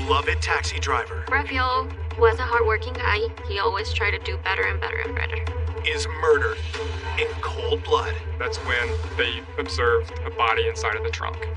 beloved taxi driver, Raphael was a hardworking guy. He always tried to do better and better and better. is murdered in cold blood. That's when they observed a body inside of the trunk.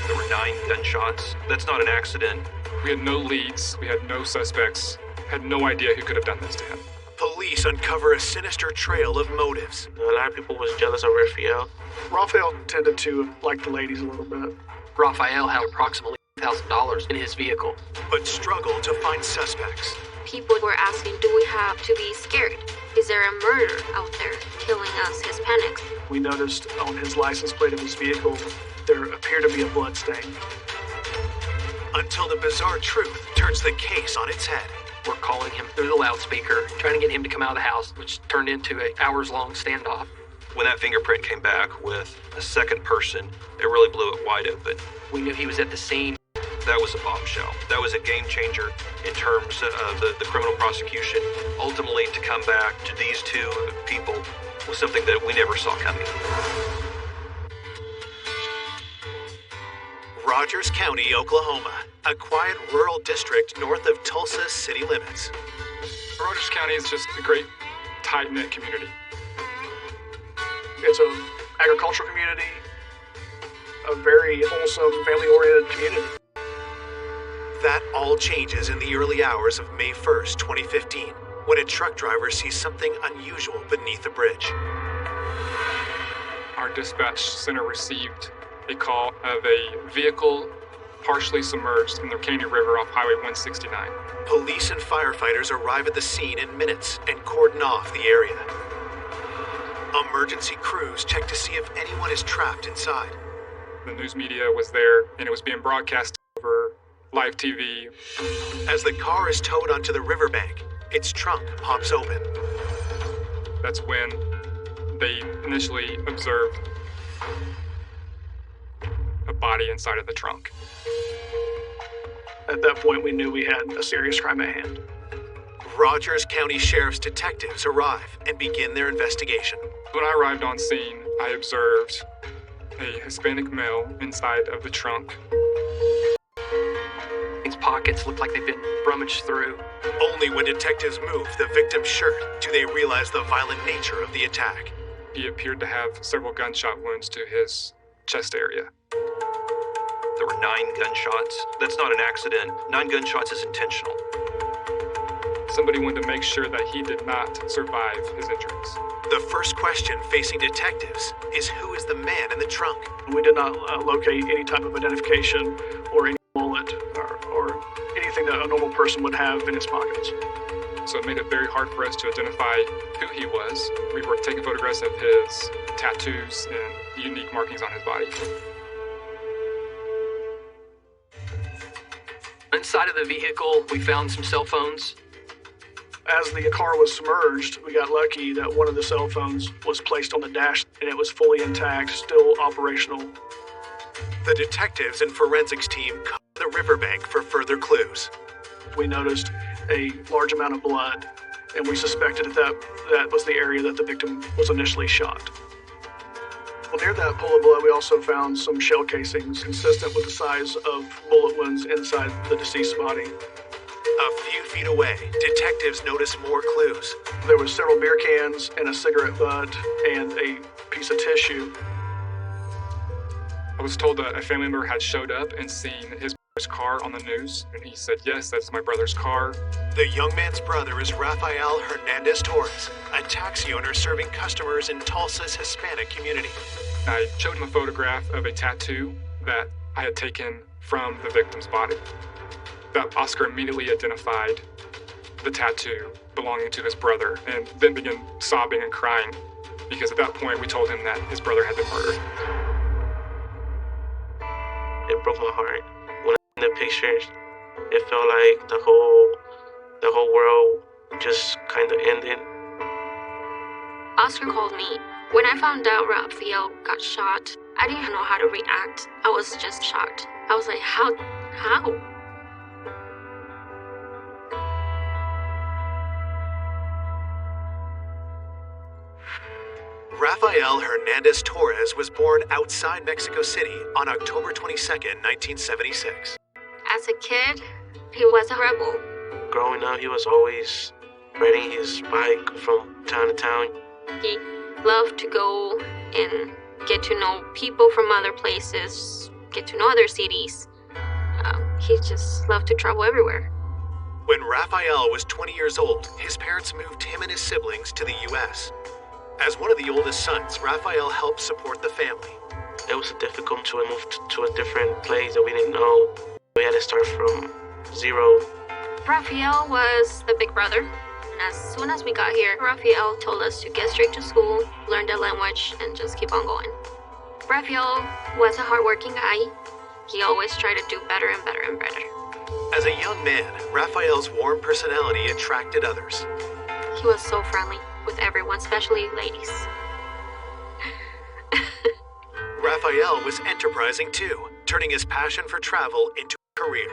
There were 9 gunshots. That's not an accident. We had no leads, we had no suspects, had no idea who could have done this to him. Police uncover a sinister trail of motives. A lot of people was jealous of Raphael. Raphael tended to like the ladies a little bit. Raphael had approximately $1,000 in his vehicle. But struggle to find suspects. People were asking, do we have to be scared? Is there a murder out there killing us Hispanics? We noticed on his license plate of his vehicle, there appeared to be a blood stain. Until the bizarre truth turns the case on its head. We're calling him through the loudspeaker, trying to get him to come out of the house, which turned into an hours-long standoff. When that fingerprint came back with a second person, it really blew it wide open. We knew he was at the scene. That was a bombshell. That was a game changer in terms of the criminal prosecution. Ultimately, to come back to these 2 people was something that we never saw coming. Rogers County, Oklahoma, a quiet rural district north of Tulsa's city limits. Rogers County is just a great, tight-knit community. It's an agricultural community, a very wholesome, family-oriented community. That all changes in the early hours of May 1st, 2015, when a truck driver sees something unusual beneath the bridge. Our dispatch center received a call of a vehicle partially submerged in the Caney River off Highway 169. Police and firefighters arrive at the scene in minutes and cordon off the area. Emergency crews check to see if anyone is trapped inside. The news media was there, and it was being broadcast over live TV. As the car is towed onto the riverbank, its trunk pops open. That's when they initially observed a body inside of the trunk. At that point, we knew we had a serious crime at hand. Rogers County Sheriff's detectives arrive and begin their investigation. When I arrived on scene, I observed a Hispanic male inside of the trunk. His pockets looked like they'd been rummaged through. Only when detectives move the victim's shirt do they realize the violent nature of the attack. He appeared to have several gunshot wounds to his chest area. There were 9 gunshots. That's not an accident. 9 gunshots is intentional. Somebody wanted to make sure that he did not survive his injuries. The first question facing detectives is who is the man in the trunk? We did not locate any type of identification or any wallet or anything that a normal person would have in his pockets. So it made it very hard for us to identify who he was. We were taking photographs of his tattoos and the unique markings on his body. Inside of the vehicle, we found some cell phones. As the car was submerged, we got lucky that one of the cell phones was placed on the dash and it was fully intact, still operational. The detectives and forensics team cover the riverbank for further clues. We noticed a large amount of blood, and we suspected that was the area that the victim was initially shot. Well, near that pool of blood, we also found some shell casings consistent with the size of bullet wounds inside the deceased body. A few feet away, detectives notice more clues. There were several beer cans and a cigarette butt and a piece of tissue. I was told that a family member had showed up and seen his brother's car on the news, and he said, yes, that's my brother's car. The young man's brother is Rafael Hernandez Torres, a taxi owner serving customers in Tulsa's Hispanic community. I showed him a photograph of a tattoo that I had taken from the victim's body. That Oscar immediately identified the tattoo belonging to his brother and then began sobbing and crying because at that point we told him that his brother had been murdered. It broke my heart. When I seen the pictures, it felt like the whole world just kind of ended. Oscar called me. When I found out Raphael got shot, I didn't even know how to react. I was just shocked. I was like, how? Rafael Hernandez Torres was born outside Mexico City on October 22, 1976. as a kid, he was a rebel. Growing up, he was always riding his bike from town to town. He loved to go and get to know people from other places, get to know other cities. He just loved to travel everywhere. When Raphael was 20 years old, his parents moved him and his siblings to the U.S. As one of the oldest sons, Raphael helped support the family. It was difficult to move to a different place that we didn't know. We had to start from zero. Raphael was the big brother. And as soon as we got here, Raphael told us to get straight to school, learn the language, and just keep on going. Raphael was a hardworking guy. He always tried to do better and better and better. As a young man, Raphael's warm personality attracted others. He was so friendly with everyone, especially ladies. Raphael was enterprising too, turning his passion for travel into a career.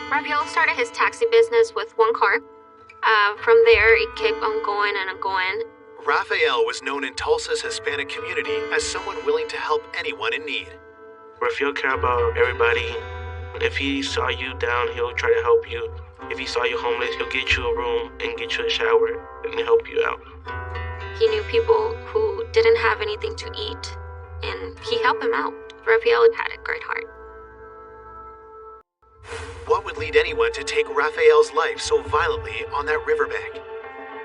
Raphael started his taxi business with one car. From there, it kept on going and going. Raphael was known in Tulsa's Hispanic community as someone willing to help anyone in need. Raphael cared about everybody. If he saw you down, he'll try to help you. If he saw you homeless, he'll get you a room and get you a shower and help you out. He knew people who didn't have anything to eat, and he helped them out. Raphael had a great heart. What would lead anyone to take Raphael's life so violently on that riverbank?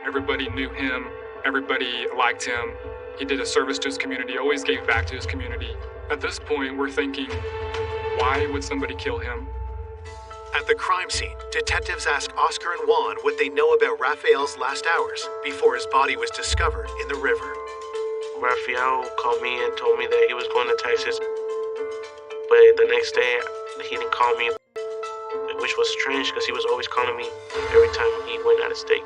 Everybody knew him. Everybody liked him. He did a service to his community, always gave back to his community. At this point, we're thinking, why would somebody kill him? At the crime scene, detectives asked Oscar and Juan what they know about Raphael's last hours before his body was discovered in the river. Raphael called me and told me that he was going to Texas. But the next day, he didn't call me, which was strange because he was always calling me every time he went out of state.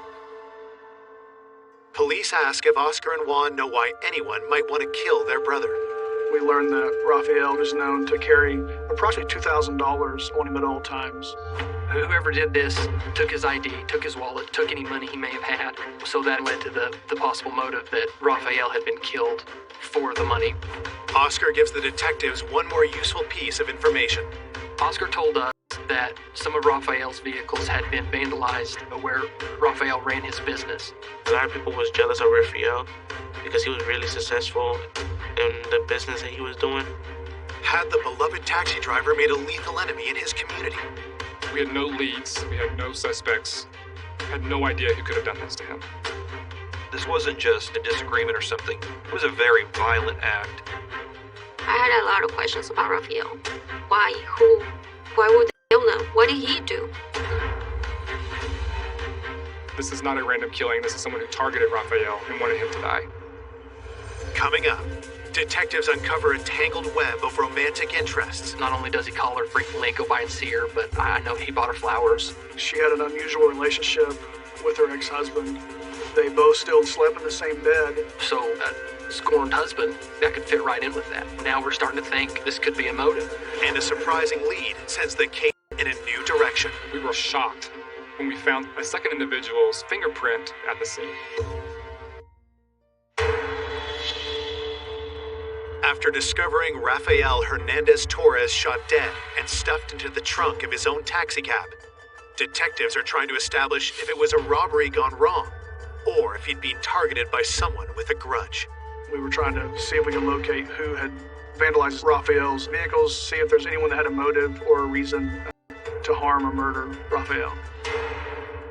Police ask if Oscar and Juan know why anyone might want to kill their brother. We learned that Raphael was known to carry approximately $2,000 on him at all times. Whoever did this took his ID, took his wallet, took any money he may have had. So that led to the possible motive that Raphael had been killed for the money. Oscar gives the detectives one more useful piece of information. Oscar told us that some of Raphael's vehicles had been vandalized where Raphael ran his business. A lot of people was jealous of Raphael because he was really successful in the business that he was doing. Had the beloved taxi driver made a lethal enemy in his community? We had no leads. We had no suspects. Had no idea who could have done this to him. This wasn't just a disagreement or something. It was a very violent act. I had a lot of questions about Raphael. Why? Who? Why would they kill him? What did he do? This is not a random killing. This is someone who targeted Raphael and wanted him to die. Coming up, detectives uncover a tangled web of romantic interests. Not only does he call her frequently, go by and see her, but I know he bought her flowers. She had an unusual relationship with her ex-husband. They both still slept in the same bed. So a scorned husband, that could fit right in with that. Now we're starting to think this could be a motive. And a surprising lead sends the case in a new direction. We were shocked when we found a second individual's fingerprint at the scene. After discovering Rafael Hernandez Torres shot dead and stuffed into the trunk of his own taxicab, detectives are trying to establish if it was a robbery gone wrong, or if he'd been targeted by someone with a grudge. We were trying to see if we could locate who had vandalized Raphael's vehicles, see if there's anyone that had a motive or a reason to harm or murder Raphael.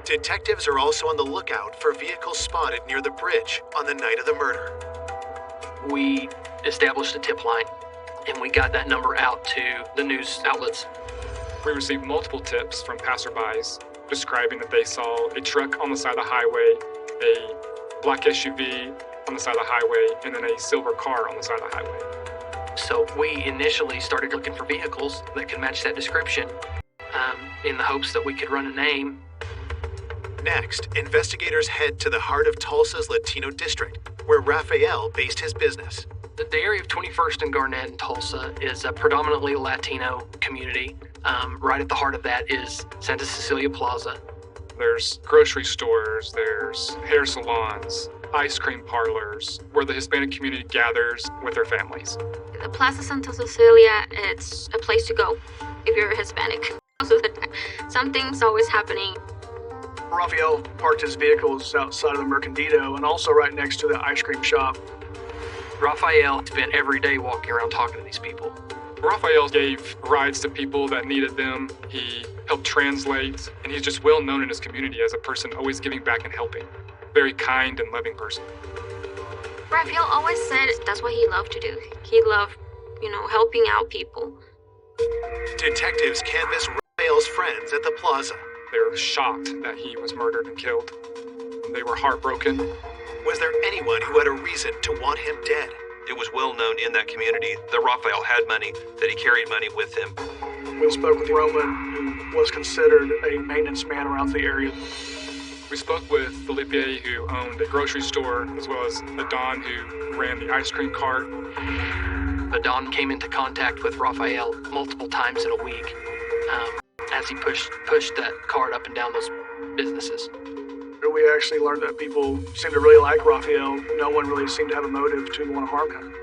Detectives are also on the lookout for vehicles spotted near the bridge on the night of the murder. We established a tip line, and we got that number out to the news outlets. We received multiple tips from passerbys describing that they saw a truck on the side of the highway, a black SUV on the side of the highway, and then a silver car on the side of the highway. So we initially started looking for vehicles that could match that description, in the hopes that we could run a name. Next, investigators head to the heart of Tulsa's Latino district, where Rafael based his business. The area of 21st and Garnett in Tulsa is a predominantly Latino community. Right at the heart of that is Santa Cecilia Plaza. There's grocery stores, there's hair salons, ice cream parlors, where the Hispanic community gathers with their families. The Plaza Santa Cecilia, it's a place to go if you're Hispanic. of the time. Something's always happening. Raphael parked his vehicles outside of the Mercandito and also right next to the ice cream shop. Raphael spent every day walking around talking to these people. Raphael gave rides to people that needed them. He helped translate, and he's just well known in his community as a person always giving back and helping. Very kind and loving person. Raphael always said that's what he loved to do. He loved, helping out people. Detectives canvass Raphael's friends at the plaza. They were shocked that he was murdered and killed. They were heartbroken. Was there anyone who had a reason to want him dead? It was well known in that community that Raphael had money, that he carried money with him. We spoke with Roman, who was considered a maintenance man around the area. We spoke with Felipe, who owned a grocery store, as well as Adon, who ran the ice cream cart. Adon came into contact with Raphael multiple times in a week as he pushed that cart up and down those businesses. We actually learned that people seemed to really like Raphael. No one really seemed to have a motive to want to harm him.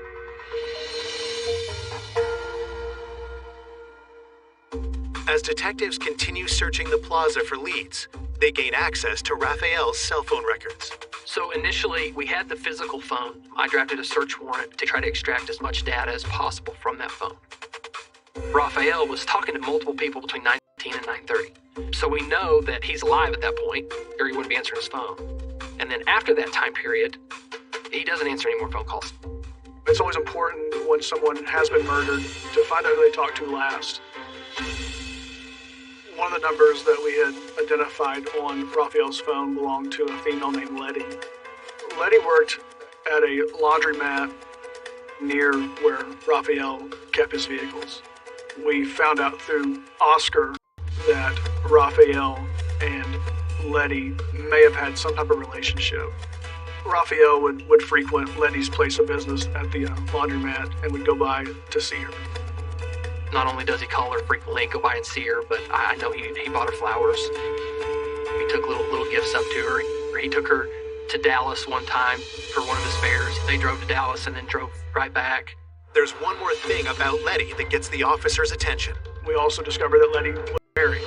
As detectives continue searching the plaza for leads, they gain access to Raphael's cell phone records. So initially, we had the physical phone. I drafted a search warrant to try to extract as much data as possible from that phone. Raphael was talking to multiple people between 9:15 and 9:30. So we know that he's alive at that point, or he wouldn't be answering his phone. And then after that time period, he doesn't answer any more phone calls. It's always important when someone has been murdered to find out who they talked to last. One of the numbers that we had identified on Raphael's phone belonged to a female named Letty. Letty worked at a laundromat near where Raphael kept his vehicles. We found out through Oscar that Raphael and Letty may have had some type of relationship. Raphael would frequent Letty's place of business at the laundromat and would go by to see her. Not only does he call her frequently and go by and see her, but I know he bought her flowers. He took little gifts up to her. He took her to Dallas one time for one of his fairs. They drove to Dallas and then drove right back. There's one more thing about Letty that gets the officers' attention. We also discovered that Letty was married.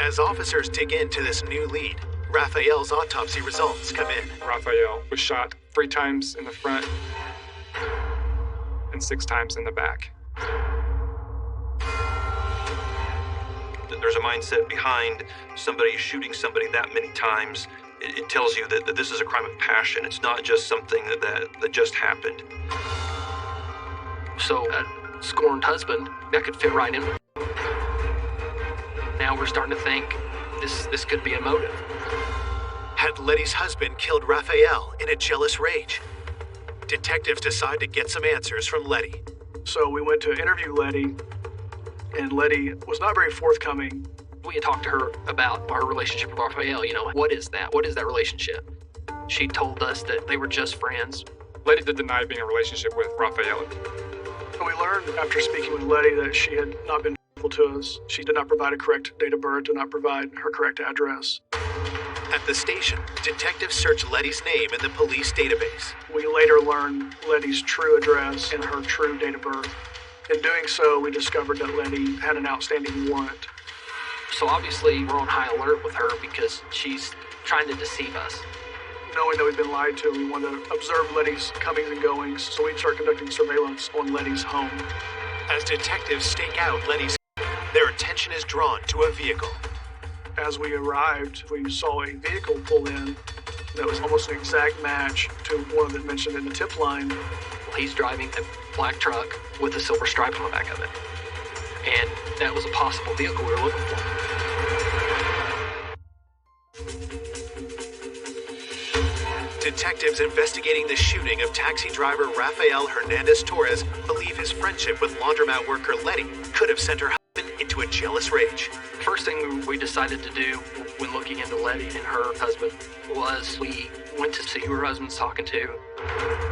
As officers dig into this new lead, Raphael's autopsy results come in. Raphael was shot 3 times in the front and 6 times in the back. There's a mindset behind somebody shooting somebody that many times. It tells you that this is a crime of passion. It's not just something that just happened. So a scorned husband, that could fit right in. Now we're starting to think this could be a motive. Had Letty's husband killed Raphael in a jealous rage? Detectives decide to get some answers from Letty. So we went to interview Letty, and Letty was not very forthcoming. We had talked to her about our relationship with Raphael. What is that? What is that relationship? She told us that they were just friends. Letty did deny being in a relationship with Raphael. We learned after speaking with Letty that she had not been faithful to us. She did not provide a correct date of birth, did not provide her correct address. At the station, detectives search Letty's name in the police database. We later learned Letty's true address and her true date of birth. In doing so, we discovered that Letty had an outstanding warrant. So obviously we're on high alert with her because she's trying to deceive us. Knowing that we've been lied to, we wanted to observe Letty's comings and goings, so we'd start conducting surveillance on Letty's home. As detectives stake out Letty's home, their attention is drawn to a vehicle. As we arrived, we saw a vehicle pull in that was almost an exact match to one that mentioned in the tip line. He's driving a black truck with a silver stripe on the back of it. And that was a possible vehicle we were looking for. Detectives investigating the shooting of taxi driver Rafael Hernandez Torres believe his friendship with laundromat worker Letty could have sent her husband into a jealous rage. First thing we decided to do when looking into Letty and her husband was we went to see who her husband's talking to.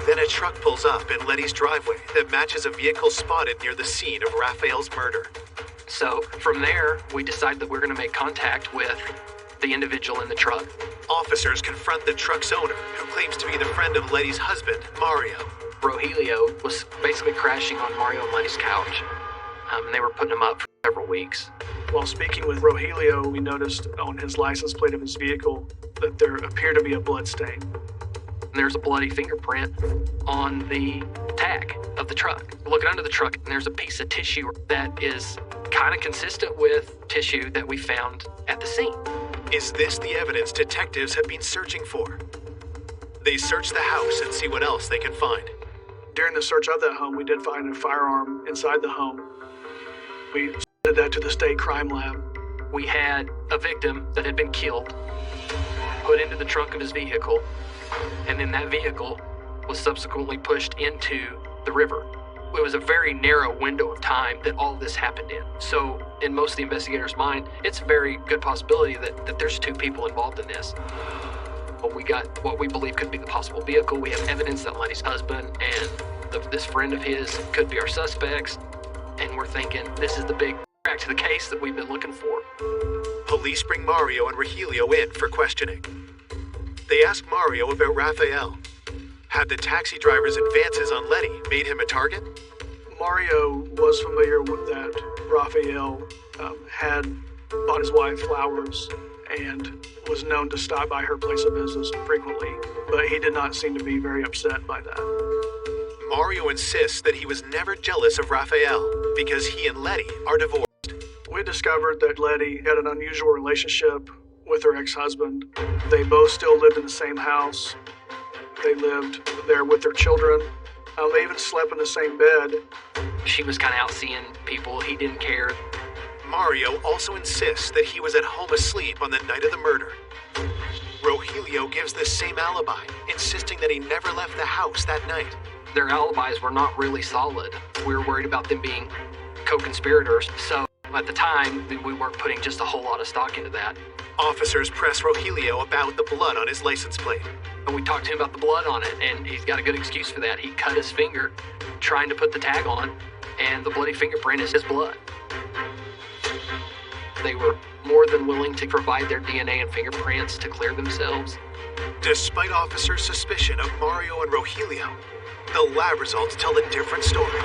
Then a truck pulls up in Letty's driveway that matches a vehicle spotted near the scene of Raphael's murder. So from there, we decided that we're going to make contact with the individual in the truck. Officers confront the truck's owner, who claims to be the friend of Letty's husband, Mario. Rogelio was basically crashing on Mario and Letty's couch. And they were putting him up for several weeks. While speaking with Rogelio, we noticed on his license plate of his vehicle that there appeared to be a blood stain. And there's a bloody fingerprint on the tag of the truck. Looking under the truck, and there's a piece of tissue that is kind of consistent with tissue that we found at the scene. Is this the evidence detectives have been searching for? They search the house and see what else they can find. During the search of that home, we did find a firearm inside the home. We submitted that to the state crime lab. We had a victim that had been killed, put into the trunk of his vehicle, and then that vehicle was subsequently pushed into the river. It was a very narrow window of time that all this happened in. So, in most of the investigators' mind, it's a very good possibility that there's two people involved in this. But we got what we believe could be the possible vehicle. We have evidence that Lenny's husband and this friend of his could be our suspects. And we're thinking this is the big crack to the case that we've been looking for. Police bring Mario and Rogelio in for questioning. They ask Mario about Rafael. Had the taxi driver's advances on Letty made him a target? Mario was familiar with that Rafael had bought his wife flowers and was known to stop by her place of business frequently, but he did not seem to be very upset by that. Mario insists that he was never jealous of Rafael because he and Letty are divorced. We discovered that Letty had an unusual relationship with her ex-husband. They both still lived in the same house. They lived there with their children. They even slept in the same bed. She was kind of out seeing people. He didn't care. Mario also insists that he was at home asleep on the night of the murder. Rogelio gives the same alibi, insisting that he never left the house that night. Their alibis were not really solid. We were worried about them being co-conspirators, so at the time, we weren't putting just a whole lot of stock into that. Officers press Rogelio about the blood on his license plate. And we talked to him about the blood on it, and he's got a good excuse for that. He cut his finger trying to put the tag on, and the bloody fingerprint is his blood. They were more than willing to provide their DNA and fingerprints to clear themselves. Despite officers' suspicion of Mario and Rogelio, the lab results tell a different story.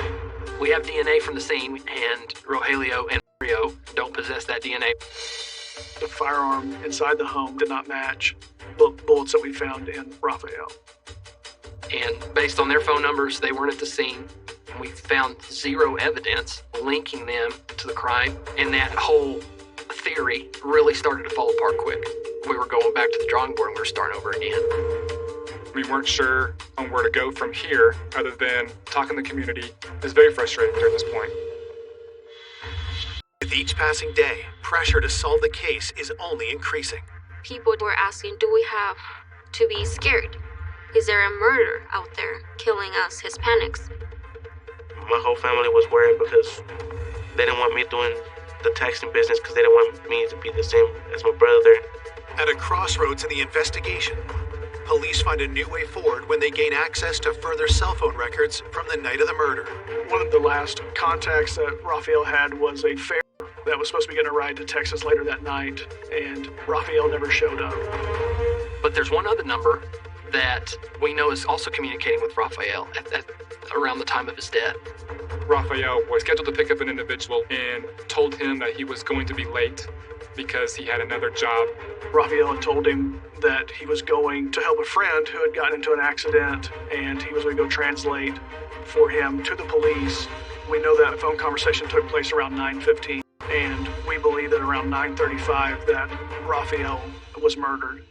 We have DNA from the scene, and Rogelio and Mario don't possess that DNA. The firearm inside the home did not match bullets that we found in Rafael. And based on their phone numbers, they weren't at the scene. We found zero evidence linking them to the crime, and that whole theory really started to fall apart quick. We were going back to the drawing board and we were starting over again. We weren't sure on where to go from here other than talking to the community. It's very frustrating during this point. With each passing day, pressure to solve the case is only increasing. People were asking, do we have to be scared? Is there a murder out there killing us Hispanics? My whole family was worried because they didn't want me doing the taxing business because they didn't want me to be the same as my brother. At a crossroads in the investigation, police find a new way forward when they gain access to further cell phone records from the night of the murder. One of the last contacts that Rafael had was a fare that was supposed to be getting a ride to Texas later that night, and Rafael never showed up. But there's one other number that we know is also communicating with Rafael at around the time of his death. Rafael was scheduled to pick up an individual and told him that he was going to be late because he had another job. Rafael had told him that he was going to help a friend who had gotten into an accident, and he was going to go translate for him to the police. We know that phone conversation took place around 9:15, and we believe that around 9:35 that Rafael was murdered.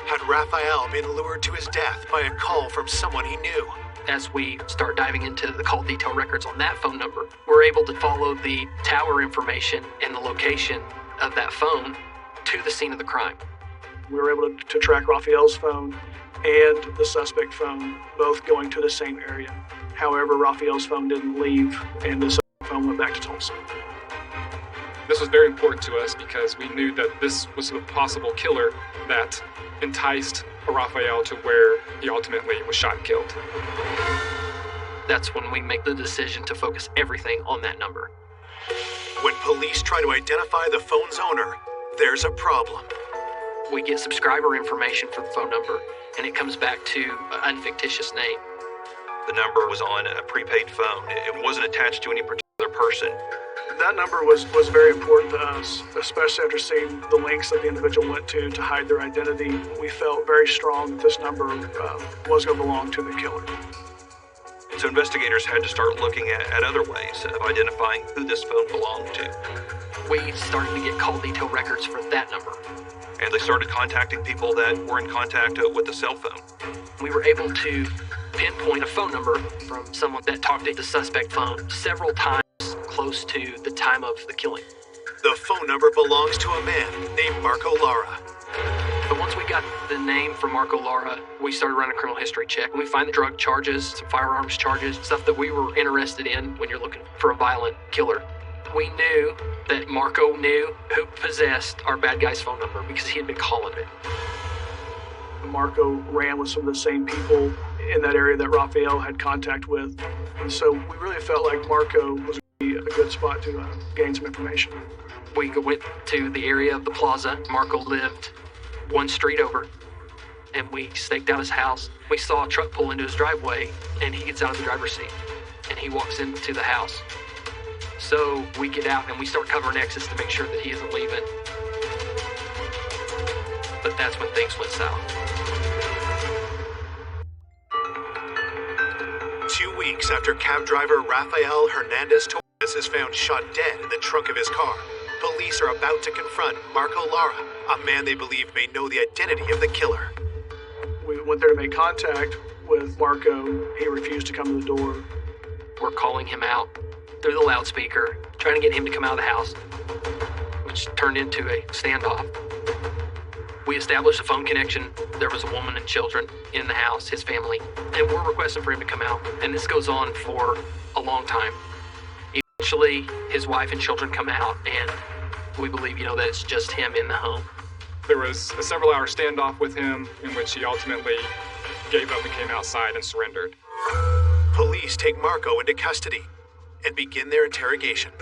Had Rafael been lured to his death by a call from someone he knew? As we start diving into the call detail records on that phone number, we're able to follow the tower information and the location of that phone to the scene of the crime. We were able to track Rafael's phone and the suspect phone, both going to the same area. However, Rafael's phone didn't leave, and the suspect phone went back to Tulsa. This was very important to us because we knew that this was a possible killer that enticed Rafael to where he ultimately was shot and killed. That's when we make the decision to focus everything on that number. When police try to identify the phone's owner, there's a problem. We get subscriber information for the phone number, and it comes back to an unfictitious name. The number was on a prepaid phone. It wasn't attached to any particular other person. That number was very important to us, especially after seeing the lengths that the individual went to hide their identity. We felt very strong that this number was going to belong to the killer. So investigators had to start looking at other ways of identifying who this phone belonged to. We started to get call detail records for that number. And they started contacting people that were in contact with the cell phone. We were able to pinpoint a phone number from someone that talked to the suspect phone several times close to the time of the killing. The phone number belongs to a man named Marco Lara. But once we got the name for Marco Lara, we started running a criminal history check. And we find the drug charges, some firearms charges, stuff that we were interested in when you're looking for a violent killer. We knew that Marco knew who possessed our bad guy's phone number because he had been calling it. Marco ran with some of the same people in that area that Raphael had contact with. And so we really felt like Marco was a good spot to gain some information. We went to the area of the plaza. Marco lived one street over, and we staked out his house. We saw a truck pull into his driveway, and he gets out of the driver's seat, and he walks into the house. So we get out and we start covering exits to make sure that he isn't leaving. But that's when things went south. 2 weeks after cab driver Rafael Hernandez Torres is found shot dead in the trunk of his car, police are about to confront Marco Lara, a man they believe may know the identity of the killer. We went there to make contact with Marco. He refused to come to the door. We're calling him out through the loudspeaker, trying to get him to come out of the house, which turned into a standoff. We established a phone connection. There was a woman and children in the house, his family, and we're requesting for him to come out. And this goes on for a long time. Eventually, his wife and children come out, and we believe, that it's just him in the home. There was a several-hour standoff with him in which he ultimately gave up and came outside and surrendered. Police take Marco into custody and begin their interrogation.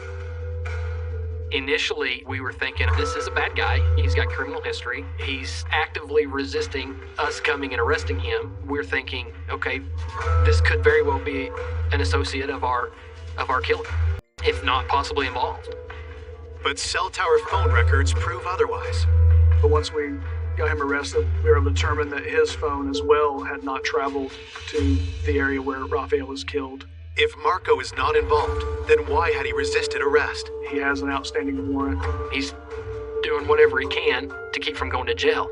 Initially, we were thinking, this is a bad guy. He's got criminal history. He's actively resisting us coming and arresting him. We're thinking, okay, this could very well be an associate of our killer, if not possibly involved. But cell tower phone records prove otherwise. But once we got him arrested, we were able to determine that his phone as well had not traveled to the area where Raphael was killed. If Marco is not involved, then why had he resisted arrest? He has an outstanding warrant. He's doing whatever he can to keep from going to jail.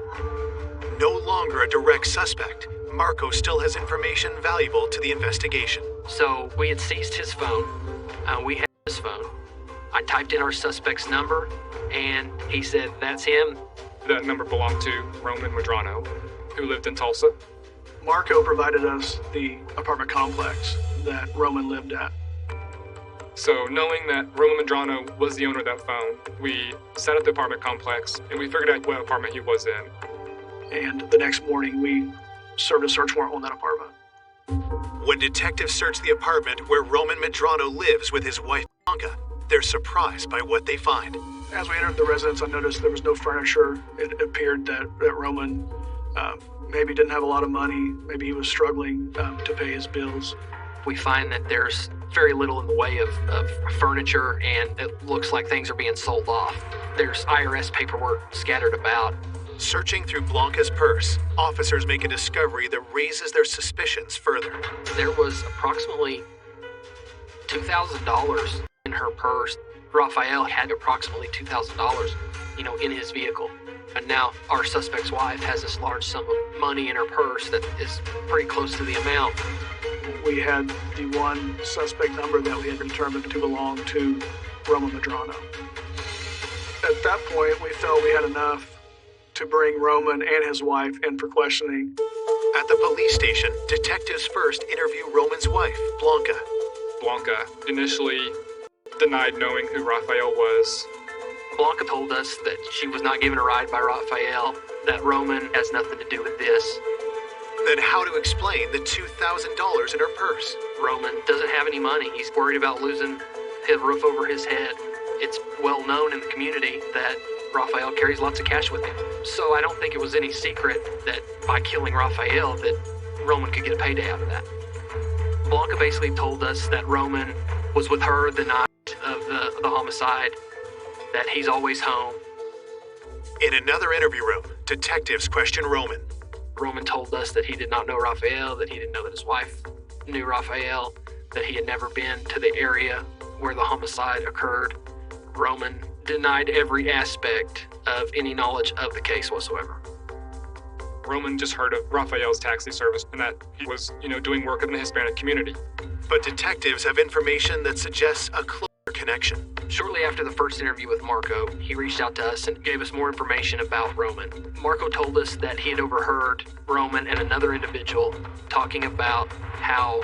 No longer a direct suspect, Marco still has information valuable to the investigation. So we had seized his phone. We had his phone. I typed in our suspect's number, and he said, that's him. That number belonged to Roman Medrano, who lived in Tulsa. Marco provided us the apartment complex that Roman lived at. So knowing that Roman Medrano was the owner of that phone, we sat at the apartment complex and we figured out what apartment he was in. And the next morning, we served a search warrant on that apartment. When detectives search the apartment where Roman Medrano lives with his wife Blanca, they're surprised by what they find. As we entered the residence, I noticed there was no furniture. It appeared that Roman maybe didn't have a lot of money. Maybe he was struggling to pay his bills. We find that there's very little in the way of furniture, and it looks like things are being sold off. There's IRS paperwork scattered about. Searching through Blanca's purse, officers make a discovery that raises their suspicions further. There was approximately $2,000 in her purse. Raphael had approximately $2,000, in his vehicle. And now our suspect's wife has this large sum of money in her purse that is pretty close to the amount. We had the one suspect number that we had determined to belong to Roman Medrano. At that point, we felt we had enough to bring Roman and his wife in for questioning. At the police station, detectives first interview Roman's wife, Blanca. Blanca initially denied knowing who Raphael was. Blanca told us that she was not given a ride by Raphael, that Roman has nothing to do with this. Then how to explain the $2,000 in her purse? Roman doesn't have any money. He's worried about losing his roof over his head. It's well known in the community that Raphael carries lots of cash with him. So I don't think it was any secret that by killing Raphael that Roman could get a payday out of that. Blanca basically told us that Roman was with her the night the homicide, that he's always home. In another interview room, detectives question Roman. Roman told us that he did not know Raphael, that he didn't know that his wife knew Raphael, that he had never been to the area where the homicide occurred. Roman denied every aspect of any knowledge of the case whatsoever. Roman just heard of Raphael's taxi service and that he was, doing work in the Hispanic community. But detectives have information that suggests a closer connection. Shortly after the first interview with Marco, he reached out to us and gave us more information about Roman. Marco told us that he had overheard Roman and another individual talking about how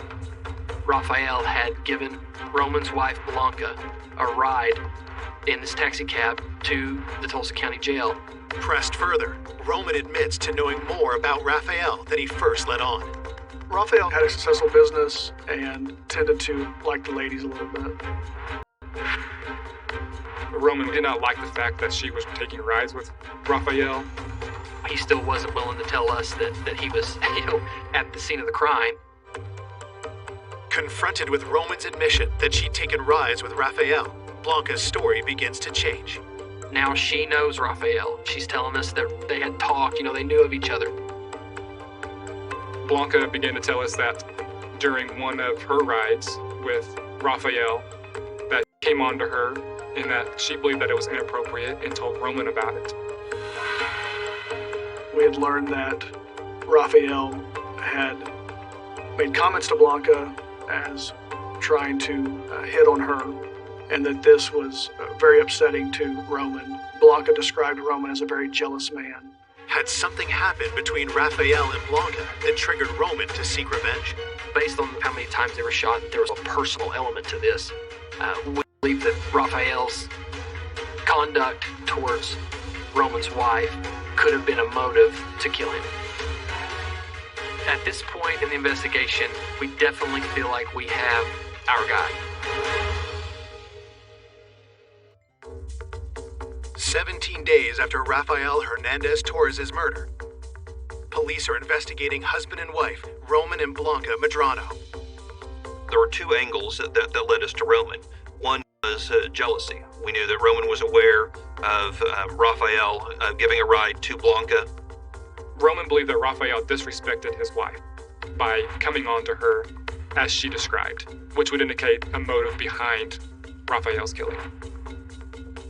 Raphael had given Roman's wife, Blanca, a ride in this taxi cab to the Tulsa County Jail. Pressed further, Roman admits to knowing more about Raphael than he first let on. Raphael had a successful business and tended to like the ladies a little bit. Roman did not like the fact that she was taking rides with Raphael. He still wasn't willing to tell us that he was, at the scene of the crime. Confronted with Roman's admission that she'd taken rides with Raphael, Blanca's story begins to change. Now she knows Raphael. She's telling us that they had talked, they knew of each other. Blanca began to tell us that during one of her rides with Raphael, that came on to her and that she believed that it was inappropriate and told Roman about it. We had learned that Raphael had made comments to Blanca as trying to hit on her, and that this was very upsetting to Roman. Blanca described Roman as a very jealous man. Had something happened between Raphael and Blanca that triggered Roman to seek revenge? Based on how many times they were shot, there was a personal element to this. We believe that Raphael's conduct towards Roman's wife could have been a motive to kill him. At this point in the investigation, we definitely feel like we have our guy. 17 days after Rafael Hernandez Torres' murder, police are investigating husband and wife, Roman and Blanca Medrano. There were two angles that led us to Roman. One was jealousy. We knew that Roman was aware of Raphael giving a ride to Blanca. Roman believed that Raphael disrespected his wife by coming on to her as she described, which would indicate a motive behind Raphael's killing.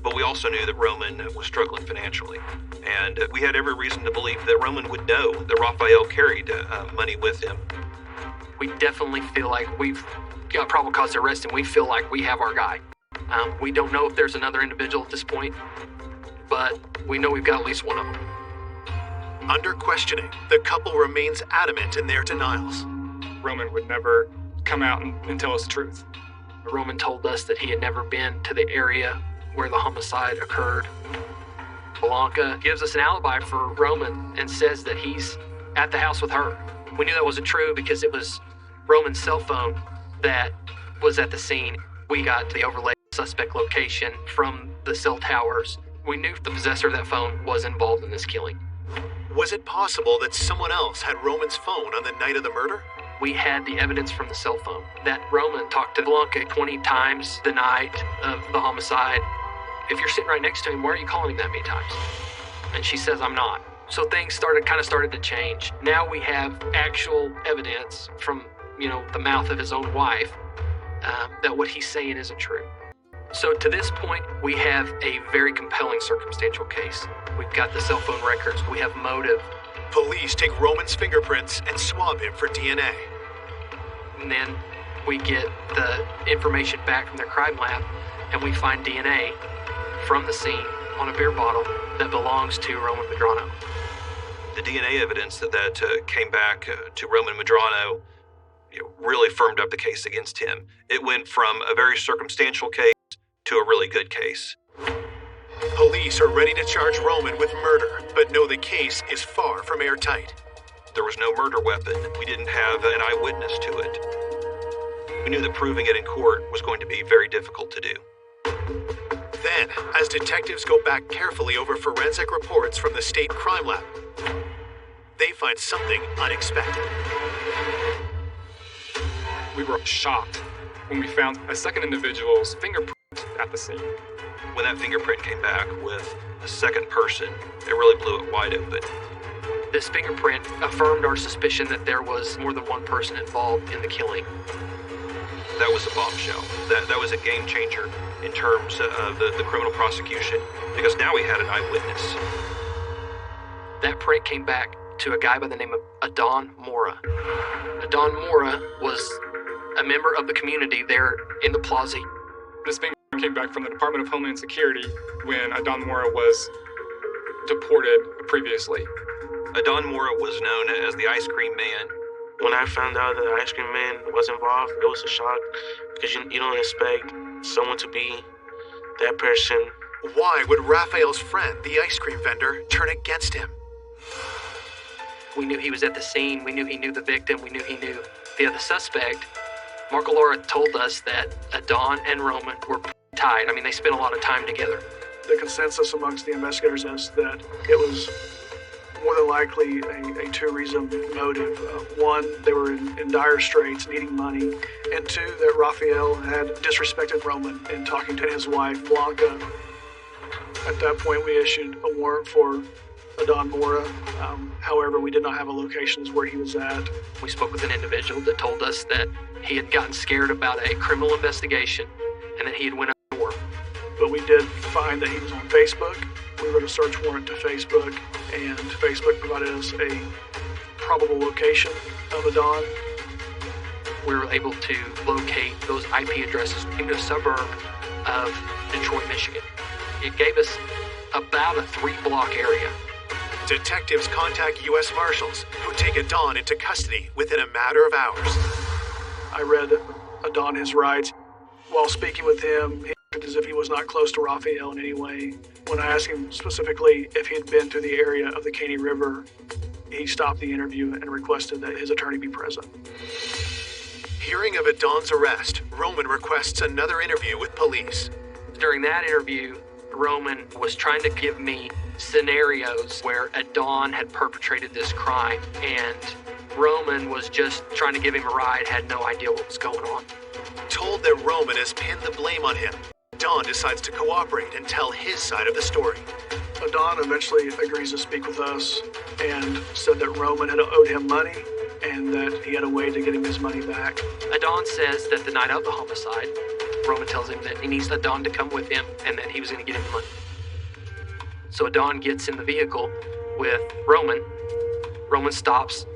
But we also knew that Roman was struggling financially, and we had every reason to believe that Roman would know that Raphael carried money with him. We definitely feel like we've got probable cause to arrest him. We feel like we have our guy. We don't know if there's another individual at this point, but we know we've got at least one of them. Under questioning, the couple remains adamant in their denials. Roman would never come out and tell us the truth. Roman told us that he had never been to the area where the homicide occurred. Blanca gives us an alibi for Roman and says that he's at the house with her. We knew that wasn't true because it was Roman's cell phone that was at the scene. We got the overlay suspect location from the cell towers. We knew the possessor of that phone was involved in this killing. Was it possible that someone else had Roman's phone on the night of the murder? We had the evidence from the cell phone that Roman talked to Blanca 20 times the night of the homicide. If you're sitting right next to him, why are you calling him that many times? And she says, I'm not. So things started to change. Now we have actual evidence from, the mouth of his own wife that what he's saying isn't true. So to this point, we have a very compelling circumstantial case. We've got the cell phone records. We have motive. Police take Roman's fingerprints and swab him for DNA. And then we get the information back from their crime lab, and we find DNA from the scene on a beer bottle that belongs to Roman Medrano. The DNA evidence that came back to Roman Medrano really firmed up the case against him. It went from a very circumstantial case to a really good case. Police are ready to charge Roman with murder, but know the case is far from airtight. There was no murder weapon. We didn't have an eyewitness to it. We knew that proving it in court was going to be very difficult to do. Then, as detectives go back carefully over forensic reports from the state crime lab, they find something unexpected. We were shocked when we found a second individual's fingerprint at the scene. When that fingerprint came back with a second person, it really blew it wide open. This fingerprint affirmed our suspicion that there was more than one person involved in the killing. That was a bombshell. That was a game changer in terms of the criminal prosecution, because now we had an eyewitness. That print came back to a guy by the name of Adon Mora. Adon Mora was a member of the community there in the plaza. This fingerprint came back from the Department of Homeland Security when Adon Mora was deported previously. Adon Mora was known as the Ice Cream Man. When I found out that the Ice Cream Man was involved, it was a shock because you don't expect someone to be that person. Why would Raphael's friend, the ice cream vendor, turn against him? We knew he was at the scene. We knew he knew the victim. We knew he knew the other suspect. Marco Laura told us that Adon and Roman were tied. I mean, they spent a lot of time together. The consensus amongst the investigators is that it was more than likely a two-reason motive. One, they were in dire straits, needing money, and two, that Raphael had disrespected Roman in talking to his wife, Blanca. At that point, we issued a warrant for Adon Mora. However, we did not have a location where he was at. We spoke with an individual that told us that he had gotten scared about a criminal investigation and that he had went up the door. But we did find that he was on Facebook. We wrote a search warrant to Facebook, and Facebook provided us a probable location of Adon. We were able to locate those IP addresses in a suburb of Detroit, Michigan. It gave us about a 3-block area. Detectives contact U.S. Marshals, who take Adon into custody within a matter of hours. I read Adon his rights. While speaking with him, he acted as if he was not close to Raphael in any way. When I asked him specifically if he had been through the area of the Caney River, he stopped the interview and requested that his attorney be present. Hearing of Adon's arrest, Roman requests another interview with police. During that interview, Roman was trying to give me scenarios where Adon had perpetrated this crime, and Roman was just trying to give him a ride, had no idea what was going on. Told that Roman has pinned the blame on him, Adon decides to cooperate and tell his side of the story. Adon eventually agrees to speak with us and said that Roman had owed him money and that he had a way to get him his money back. Adon says that the night of the homicide, Roman tells him that he needs Adon to come with him and that he was going to get him money. So Adon gets in the vehicle with Roman. Roman stops.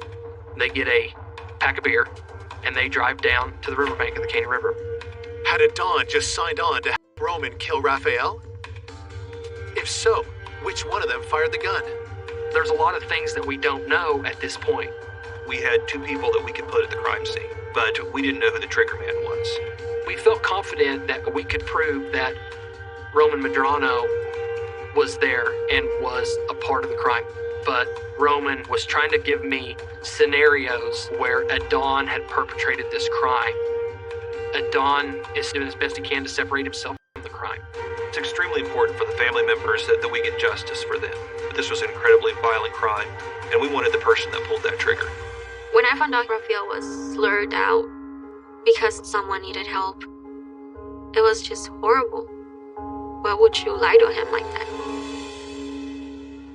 They get a pack of beer and they drive down to the riverbank of the Caney River. Had Adon just signed on to have Roman kill Raphael? If so, which one of them fired the gun? There's a lot of things that we don't know at this point. We had 2 people that we could put at the crime scene, but we didn't know who the trigger man was. We felt confident that we could prove that Roman Medrano was there and was a part of the crime. But Roman was trying to give me scenarios where Adon had perpetrated this crime. Adon is doing as best he can to separate himself from the crime. It's extremely important for the family members that we get justice for them. But this was an incredibly violent crime, and we wanted the person that pulled that trigger. When I found out Raphael was slurred out because someone needed help, it was just horrible. Why would you lie to him like that?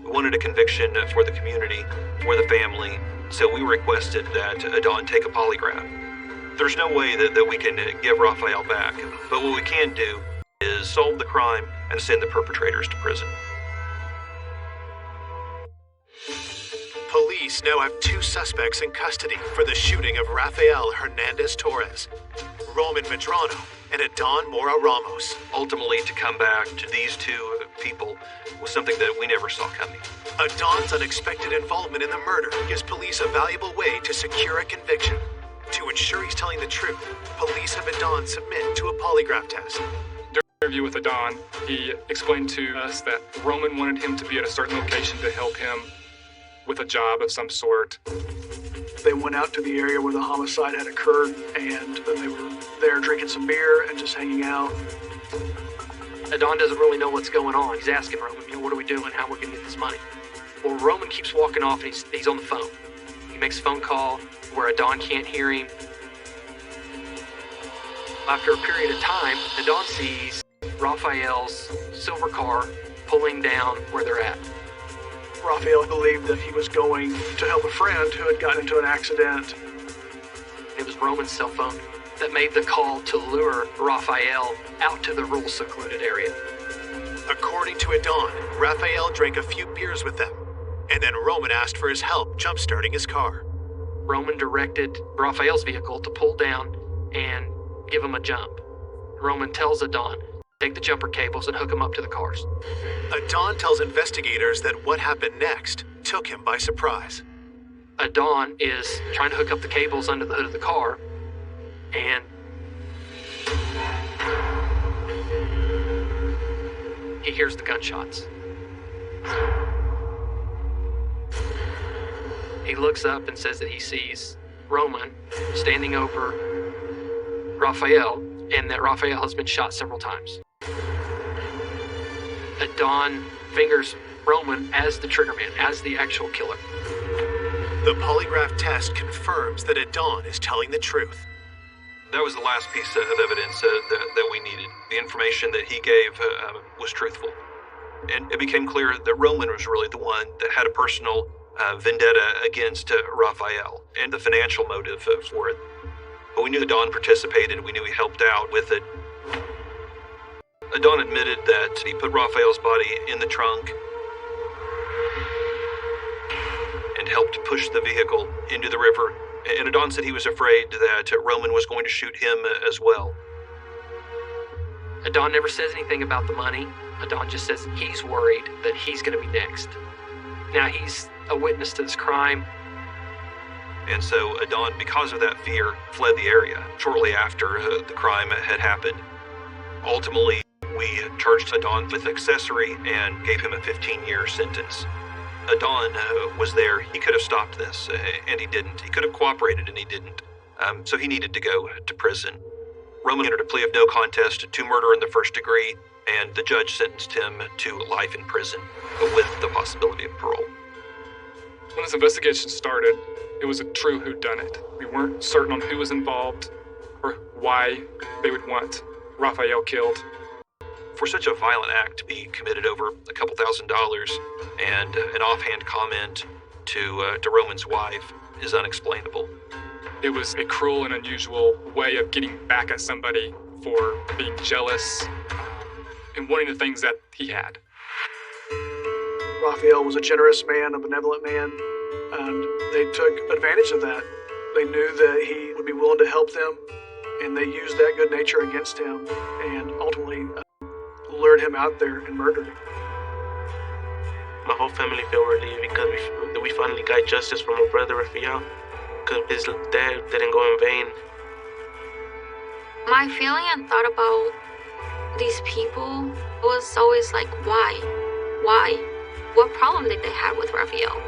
We wanted a conviction for the community, for the family, so we requested that Adon take a polygraph. There's no way that we can give Raphael back, but what we can do is solve the crime and send the perpetrators to prison. Police now have 2 suspects in custody for the shooting of Rafael Hernandez Torres, Roman Medrano, and Adon Mora Ramos. Ultimately, to come back to these 2 people was something that we never saw coming. Adon's unexpected involvement in the murder gives police a valuable way to secure a conviction. To ensure he's telling the truth, police have Adon submit to a polygraph test. During the interview with Adon, he explained to us that Roman wanted him to be at a certain location to help him with a job of some sort. They went out to the area where the homicide had occurred, and they were there drinking some beer and just hanging out. Adon doesn't really know what's going on. He's asking Roman, what are we doing? How are we going to get this money? Well, Roman keeps walking off and he's on the phone. He makes a phone call where Adon can't hear him. After a period of time, Adon sees Raphael's silver car pulling down where they're at. Raphael believed that he was going to help a friend who had gotten into an accident. It was Roman's cell phone that made the call to lure Raphael out to the rural secluded area. According to Adon, Raphael drank a few beers with them, and then Roman asked for his help jump-starting his car. Roman directed Raphael's vehicle to pull down and give him a jump. Roman tells Adon, take the jumper cables and hook them up to the cars. Adon tells investigators that what happened next took him by surprise. Adon is trying to hook up the cables under the hood of the car, and he hears the gunshots. He looks up and says that he sees Roman standing over Raphael, and that Raphael has been shot several times. Adon fingers Roman as the triggerman, as the actual killer. The polygraph test confirms that Adon is telling the truth. That was the last piece of evidence that we needed. The information that he gave was truthful. And it became clear that Roman was really the one that had a personal vendetta against Raphael and the financial motive for it. But we knew Adon participated. We knew he helped out with it. Adon admitted that he put Raphael's body in the trunk and helped push the vehicle into the river. And Adon said he was afraid that Roman was going to shoot him as well. Adon never says anything about the money. Adon just says he's worried that he's going to be next. Now he's a witness to this crime. And so Adon, because of that fear, fled the area shortly after the crime had happened. Ultimately, we charged Adon with accessory and gave him a 15-year sentence. Adon was there. He could have stopped this, and he didn't. He could have cooperated, and he didn't. So he needed to go to prison. Roman entered a plea of no contest to murder in the first degree, and the judge sentenced him to life in prison with the possibility of parole. When this investigation started, it was a true whodunit. We weren't certain on who was involved or why they would want Raphael killed. For such a violent act to be committed over a couple $1,000 and an offhand comment to Roman's wife is unexplainable. It was a cruel and unusual way of getting back at somebody for being jealous and wanting the things that he had. Raphael was a generous man, a benevolent man, and they took advantage of that. They knew that he would be willing to help them, and they used that good nature against him, and ultimately lured him out there and murdered him. My whole family felt relieved because we finally got justice from my brother Raphael, because his death didn't go in vain. My feeling and thought about these people was always like, why? Why? What problem did they have with Raphael?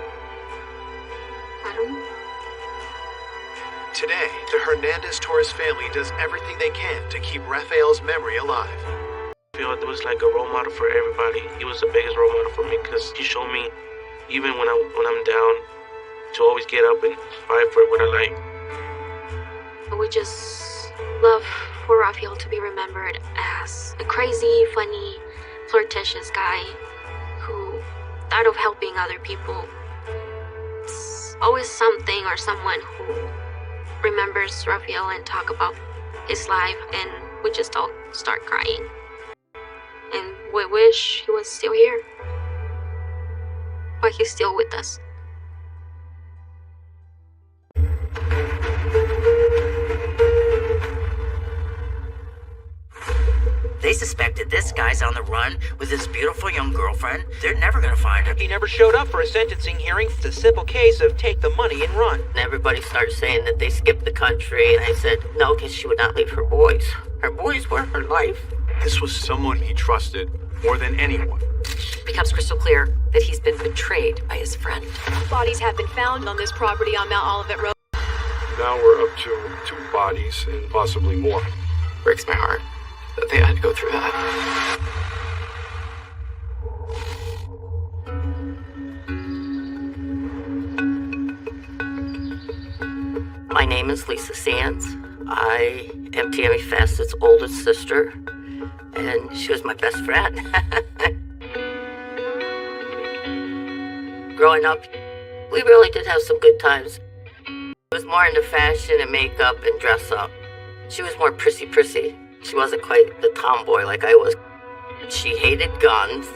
I don't know. Today, the Hernandez-Torres family does everything they can to keep Raphael's memory alive. I feel it was like a role model for everybody. He was the biggest role model for me because he showed me, even when I'm down, to always get up and fight for what I like. We just love for Raphael to be remembered as a crazy, funny, flirtatious guy who thought of helping other people. It's always something or someone who remembers Raphael and talk about his life, and we just all start crying. And we wish he was still here. But he's still with us. They suspected this guy's on the run with his beautiful young girlfriend. They're never gonna find him. He never showed up for a sentencing hearing. It's a simple case of take the money and run. And everybody started saying that they skipped the country, and I said, no, because she would not leave her boys. Her boys were her life. This was someone he trusted more than anyone. It becomes crystal clear that he's been betrayed by his friend. Bodies have been found on this property on Mount Olivet Road. Now we're up to 2 bodies and possibly more. Breaks my heart that they had to go through that. My name is Lisa Sands. I am Tammy Fassett's oldest sister, and she was my best friend. Growing up, we really did have some good times. I was more into fashion and makeup and dress up. She was more prissy. She wasn't quite the tomboy like I was. She hated guns.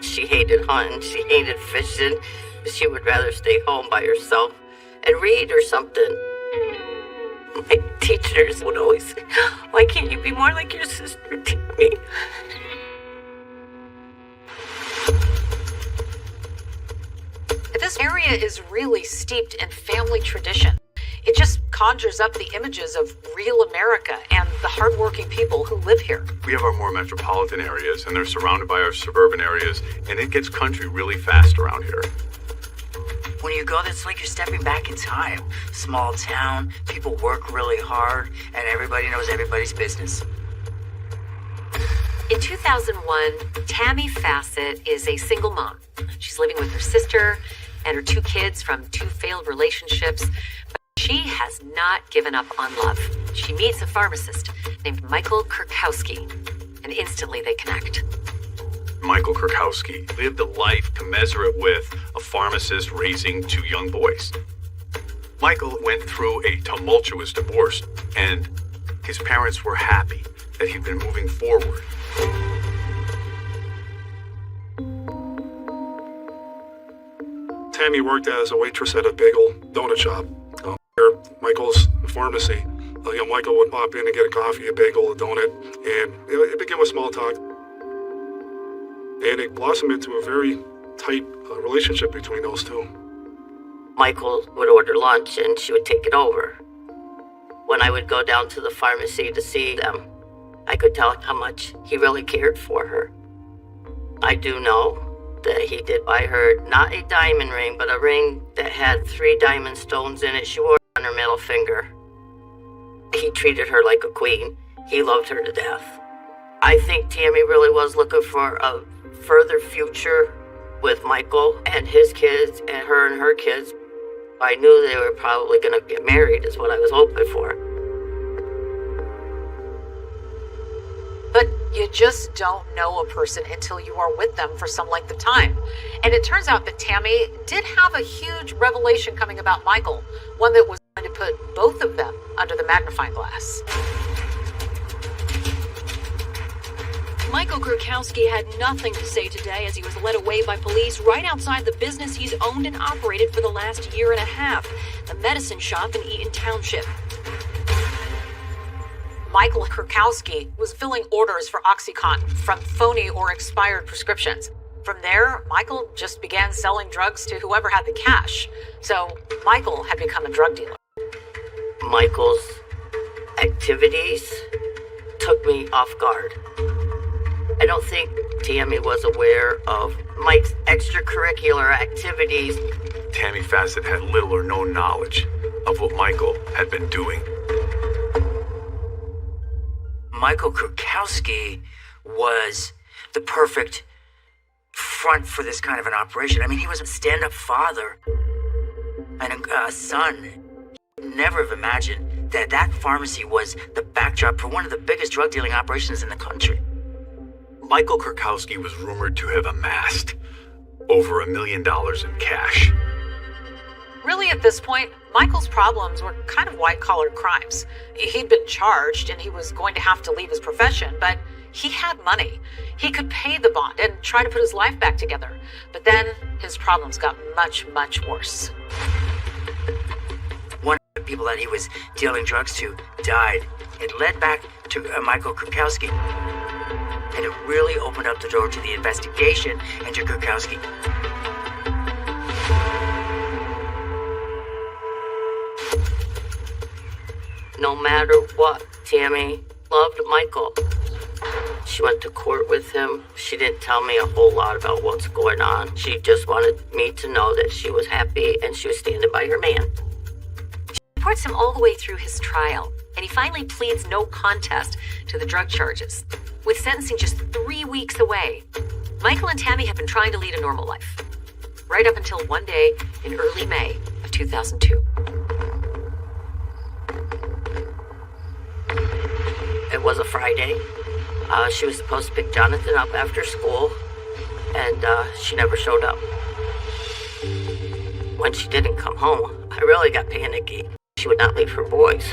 She hated hunting. She hated fishing. She would rather stay home by herself and read or something. My teachers would always say, "Why can't you be more like your sister, Tammy?" This area is really steeped in family tradition. It just conjures up the images of real America and the hardworking people who live here. We have our more metropolitan areas, and they're surrounded by our suburban areas, and it gets country really fast around here. When you go, it's like you're stepping back in time. Small town, people work really hard, and everybody knows everybody's business. In 2001, Tammy Fassett is a single mom. She's living with her sister and her 2 kids from 2 failed relationships. But she has not given up on love. She meets a pharmacist named Michael Kurkowski, and instantly they connect. Michael Kurkowski lived a life commensurate with a pharmacist raising 2 young boys. Michael went through a tumultuous divorce, and his parents were happy that he'd been moving forward. Tammy worked as a waitress at a bagel donut shop near Michael's pharmacy. Michael would pop in and get a coffee, a bagel, a donut, and it began with small talk. And it blossomed into a very tight relationship between those two. Michael would order lunch and she would take it over. When I would go down to the pharmacy to see them, I could tell how much he really cared for her. I do know that he did buy her not a diamond ring, but a ring that had 3 diamond stones in it. She wore it on her middle finger. He treated her like a queen. He loved her to death. I think Tammy really was looking for a further future with Michael and his kids and her kids. I knew they were probably going to get married is what I was hoping for. But you just don't know a person until you are with them for some length of time. And it turns out that Tammy did have a huge revelation coming about Michael, one that was going to put both of them under the magnifying glass. Michael Kurkowski had nothing to say today as he was led away by police right outside the business he's owned and operated for the last 1.5 years, the medicine shop in Eaton Township. Michael Kurkowski was filling orders for OxyContin from phony or expired prescriptions. From there, Michael just began selling drugs to whoever had the cash. So Michael had become a drug dealer. Michael's activities took me off guard. I don't think Tammy was aware of Mike's extracurricular activities. Tammy Fassett had little or no knowledge of what Michael had been doing. Michael Kurkowski was the perfect front for this kind of an operation. I mean, he was a stand-up father and a son. Never have imagined that that pharmacy was the backdrop for one of the biggest drug dealing operations in the country. Michael Kurkowski was rumored to have amassed over $1 million in cash. Really, at this point, Michael's problems were kind of white-collar crimes. He'd been charged and he was going to have to leave his profession, but he had money. He could pay the bond and try to put his life back together. But then his problems got much, much worse. One of the people that he was dealing drugs to died. It led back to Michael Kurkowski. And it really opened up the door to the investigation into Kurkowski. No matter what, Tammy loved Michael. She went to court with him. She didn't tell me a whole lot about what's going on. She just wanted me to know that she was happy and she was standing by her man. She supports him all the way through his trial, and he finally pleads no contest to the drug charges. With sentencing just 3 weeks away, Michael and Tammy have been trying to lead a normal life, right up until one day in early May of 2002. It was a Friday. She was supposed to pick Jonathan up after school, and she never showed up. When she didn't come home, I really got panicky. She would not leave her boys.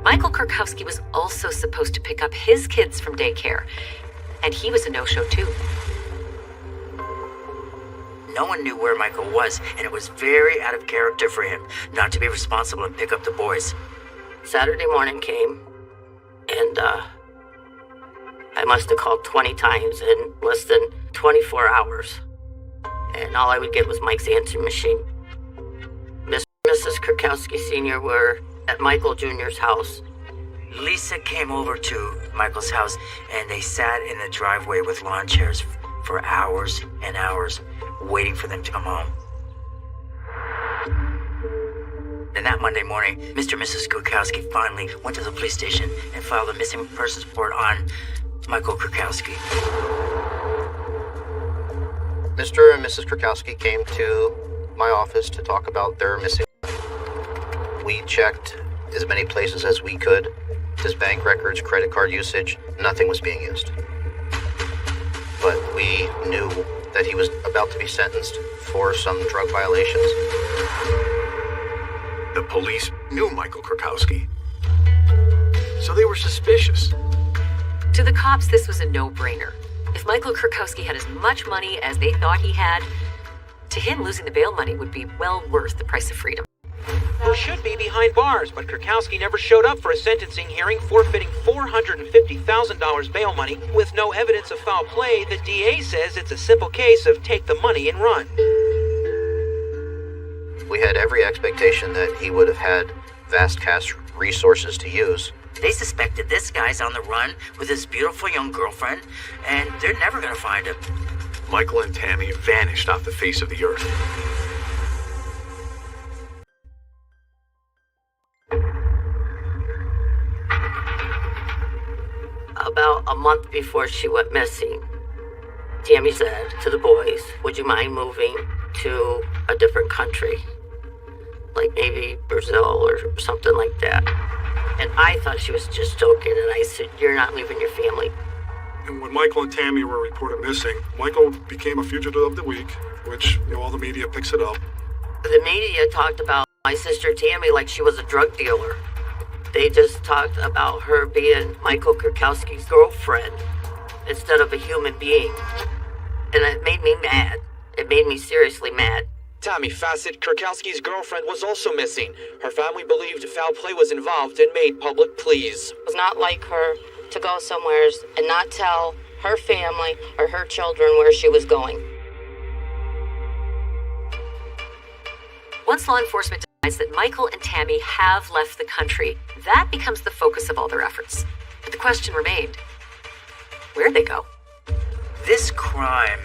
Michael Kurkowski was also supposed to pick up his kids from daycare, and he was a no-show too. No one knew where Michael was, and it was very out of character for him not to be responsible and pick up the boys. Saturday morning came, and I must have called 20 times in less than 24 hours. And all I would get was Mike's answering machine. Mr. and Mrs. Kurkowski Sr. were at Michael Jr.'s house. Lisa came over to Michael's house, and they sat in the driveway with lawn chairs for hours and hours, waiting for them to come home. And that Monday morning, Mr. and Mrs. Kurkowski finally went to the police station and filed a missing persons report on Michael Kurkowski. Mr. and Mrs. Kurkowski came to my office to talk about their missing. We checked as many places as we could. His bank records, credit card usage, nothing was being used. But we knew that he was about to be sentenced for some drug violations. The police knew Michael Kurkowski, so they were suspicious. To the cops, this was a no-brainer. If Michael Kurkowski had as much money as they thought he had, to him losing the bail money would be well worth the price of freedom. Who should be behind bars, but Kurkowski never showed up for a sentencing hearing, forfeiting $450,000 bail money with no evidence of foul play. The DA says it's a simple case of take the money and run. We had every expectation that he would have had vast cash resources to use. They suspected this guy's on the run with his beautiful young girlfriend, and they're never going to find him. Michael and Tammy vanished off the face of the earth. About a month before she went missing, Tammy said to the boys, "Would you mind moving to a different country? Like maybe Brazil or something like that." And I thought she was just joking, and I said, "You're not leaving your family." And when Michael and Tammy were reported missing, Michael became a fugitive of the week, which, all the media picks it up. The media talked about my sister Tammy like she was a drug dealer. They just talked about her being Michael Kurkowski's girlfriend instead of a human being. And it made me mad. It made me seriously mad. Tammy Fassett, Kurkowski's girlfriend, was also missing. Her family believed foul play was involved and made public pleas. It was not like her to go somewhere and not tell her family or her children where she was going. Once law enforcement decides that Michael and Tammy have left the country, that becomes the focus of all their efforts. But the question remained, where'd they go? This crime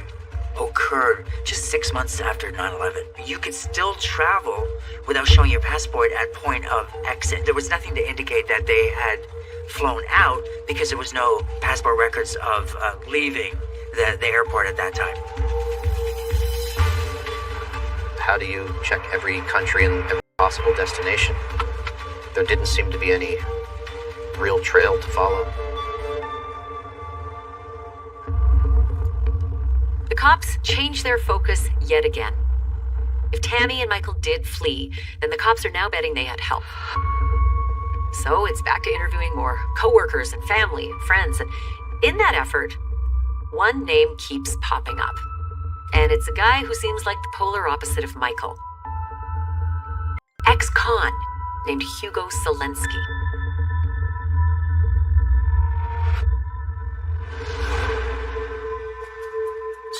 occurred just 6 months after 9/11. You could still travel without showing your passport at point of exit. There was nothing to indicate that they had flown out because there was no passport records of leaving the airport at that time. How do you check every country and every possible destination? There didn't seem to be any real trail to follow. The cops changed their focus yet again. If Tammy and Michael did flee, then the cops are now betting they had help. So it's back to interviewing more coworkers and family and friends, and in that effort, one name keeps popping up. And it's a guy who seems like the polar opposite of Michael. Ex-con named Hugo Selensky.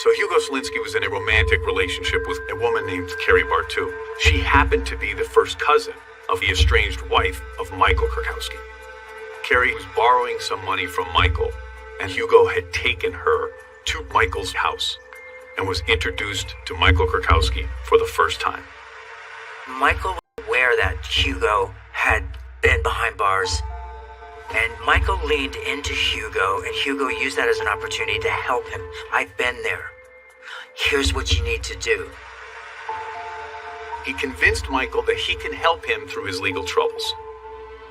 So Hugo Selensky was in a romantic relationship with a woman named Carrie Bartu. She happened to be the first cousin of the estranged wife of Michael Kurkowski. Carrie was borrowing some money from Michael, and Hugo had taken her to Michael's house and was introduced to Michael Kurkowski for the first time. Michael was aware that Hugo had been behind bars, and Michael leaned into Hugo, and Hugo used that as an opportunity to help him. "I've been there. Here's what you need to do." He convinced Michael that he can help him through his legal troubles.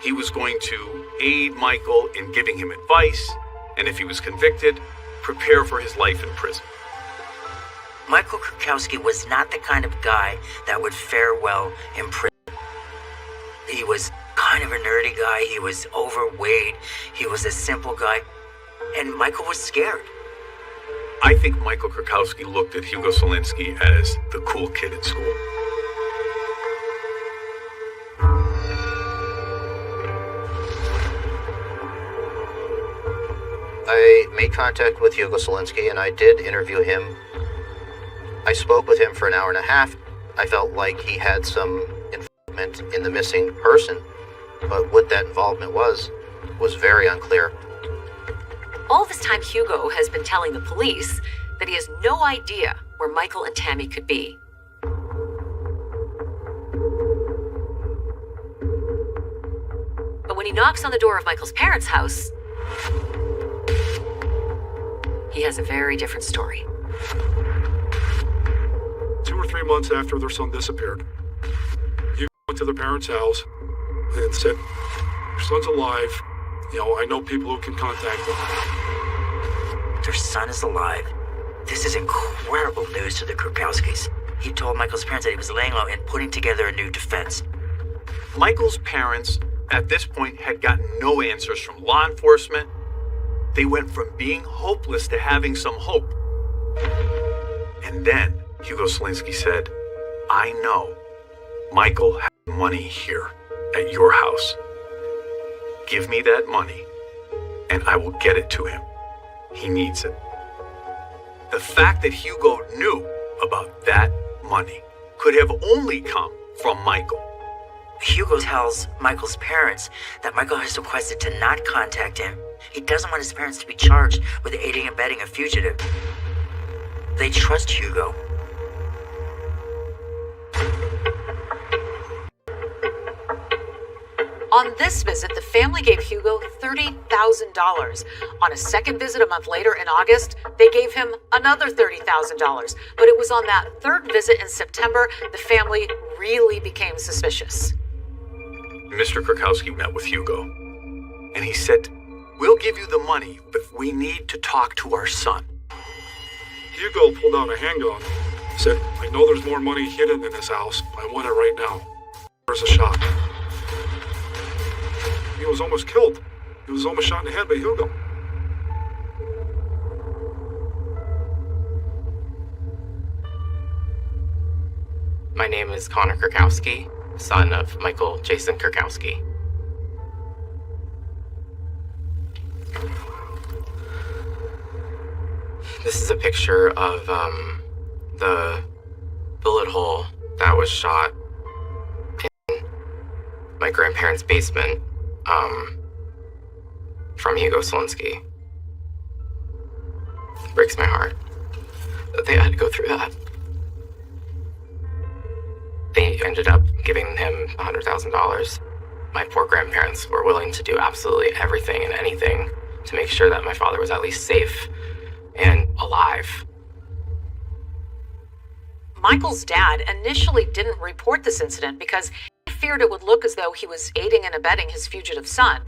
He was going to aid Michael in giving him advice, and if he was convicted, prepare for his life in prison. Michael Kurkowski was not the kind of guy that would fare well in prison. He was kind of a nerdy guy. He was overweight. He was a simple guy. And Michael was scared. I think Michael Kurkowski looked at Hugo Solinsky as the cool kid in school. I made contact with Hugo Solinsky and I did interview him. I spoke with him for an hour and a half. I felt like he had some involvement in the missing person, but what that involvement was very unclear. All this time, Hugo has been telling the police that he has no idea where Michael and Tammy could be. But when he knocks on the door of Michael's parents' house, he has a very different story. 2 or 3 months after their son disappeared, Hugo went to their parents' house and said, "Your son's alive. I know people who can contact him." Their son is alive. This is incredible news to the Kurkowskis. He told Michael's parents that he was laying low and putting together a new defense. Michael's parents, at this point, had gotten no answers from law enforcement. They went from being hopeless to having some hope. And then Hugo Solinsky said, "I know Michael has money here at your house. Give me that money and I will get it to him. He needs it." The fact that Hugo knew about that money could have only come from Michael. Hugo tells Michael's parents that Michael has requested to not contact him. He doesn't want his parents to be charged with aiding and abetting a fugitive. They trust Hugo. On this visit, the family gave Hugo $30,000. On a second visit a month later in August, they gave him another $30,000. But it was on that third visit in September the family really became suspicious. Mr. Kurkowski met with Hugo, and he said, "We'll give you the money, but we need to talk to our son." Hugo pulled out a handgun, said, "I know there's more money hidden in this house. I want it right now. There's a shot." He was almost killed. He was almost shot in the head by Hugo. My name is Connor Kurkowski, son of Michael Jason Kurkowski. This is a picture of the bullet hole that was shot in my grandparents' basement from Hugo Solinsky. It breaks my heart that they had to go through that. They ended up giving him $100,000. My poor grandparents were willing to do absolutely everything and anything to make sure that my father was at least safe and alive. Michael's dad initially didn't report this incident because he feared it would look as though he was aiding and abetting his fugitive son.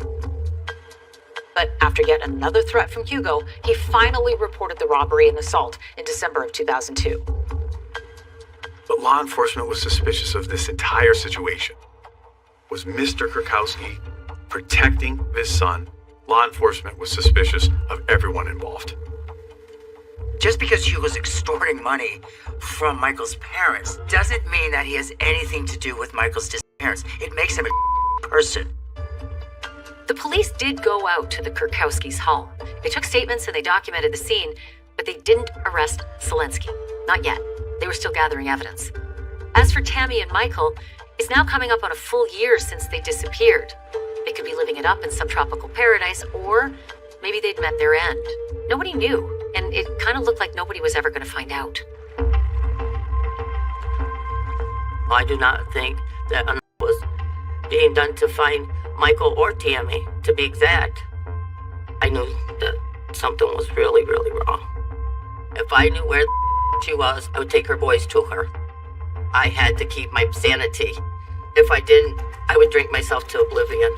But after yet another threat from Hugo, he finally reported the robbery and assault in December of 2002. But law enforcement was suspicious of this entire situation. Was Mr. Kurkowski protecting his son? Law enforcement was suspicious of everyone involved. Just because Hugo's extorting money from Michael's parents doesn't mean that he has anything to do with Michael's disappearance. It makes him a person. The police did go out to the Kurkowskis' home. They took statements and they documented the scene, but they didn't arrest Solinsky. Not yet. They were still gathering evidence. As for Tammy and Michael, it's now coming up on a full year since they disappeared. They could be living it up in some tropical paradise, or maybe they'd met their end. Nobody knew, and it kind of looked like nobody was ever going to find out. I do not think that enough was being done to find Michael or Tammy, to be exact. I knew that something was really, really wrong. If I knew where she was, I would take her boys to her. I had to keep my sanity. If I didn't, I would drink myself to oblivion.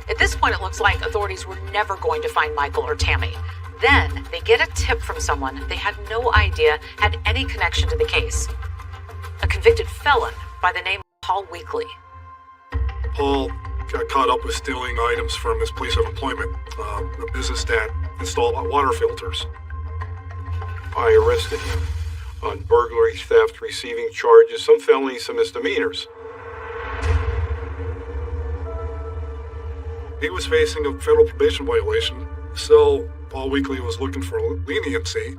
At this point, it looks like authorities were never going to find Michael or Tammy. Then they get a tip from someone they had no idea had any connection to the case. A convicted felon by the name of Paul Weekly. Paul got caught up with stealing items from his place of employment, a business that installed water filters. I arrested him on burglary, theft, receiving charges, some felonies, some misdemeanors. He was facing a federal probation violation, so Paul Weekly was looking for leniency.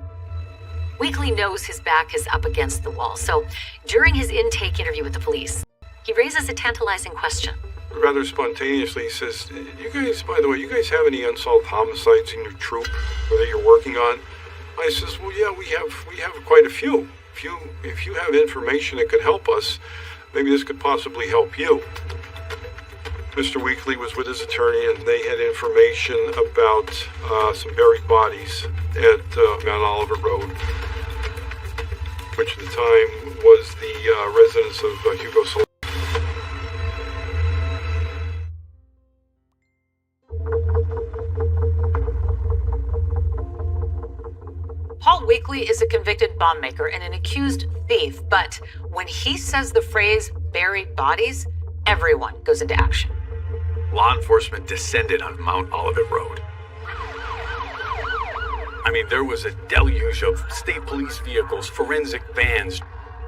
Weekly knows his back is up against the wall, so during his intake interview with the police, he raises a tantalizing question. Rather spontaneously, he says, you guys, by the way, you guys have any unsolved homicides in your troop or that you're working on? I says, well, yeah, we have quite a few. If you have information that could help us, maybe this could possibly help you. Mr. Weekly was with his attorney, and they had information about some buried bodies at Mount Oliver Road, which at the time was the residence of Hugo Solis. Paul Weekly is a convicted bomb maker and an accused thief, but when he says the phrase buried bodies, everyone goes into action. Law enforcement descended on Mount Olivet Road. I mean, there was a deluge of state police vehicles, forensic vans.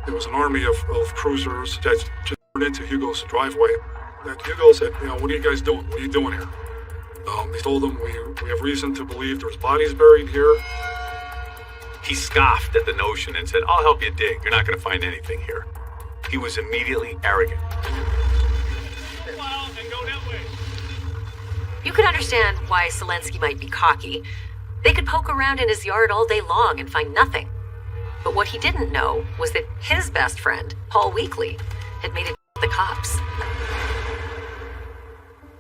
There was an army of cruisers that just turned into Hugo's driveway. And Hugo said, what are you guys doing? What are you doing here? They told him, we have reason to believe there's bodies buried here. He scoffed at the notion and said, I'll help you dig. You're not going to find anything here. He was immediately arrogant. You could understand why Selensky might be cocky. They could poke around in his yard all day long and find nothing. But what he didn't know was that his best friend, Paul Weekly, had made it to the cops.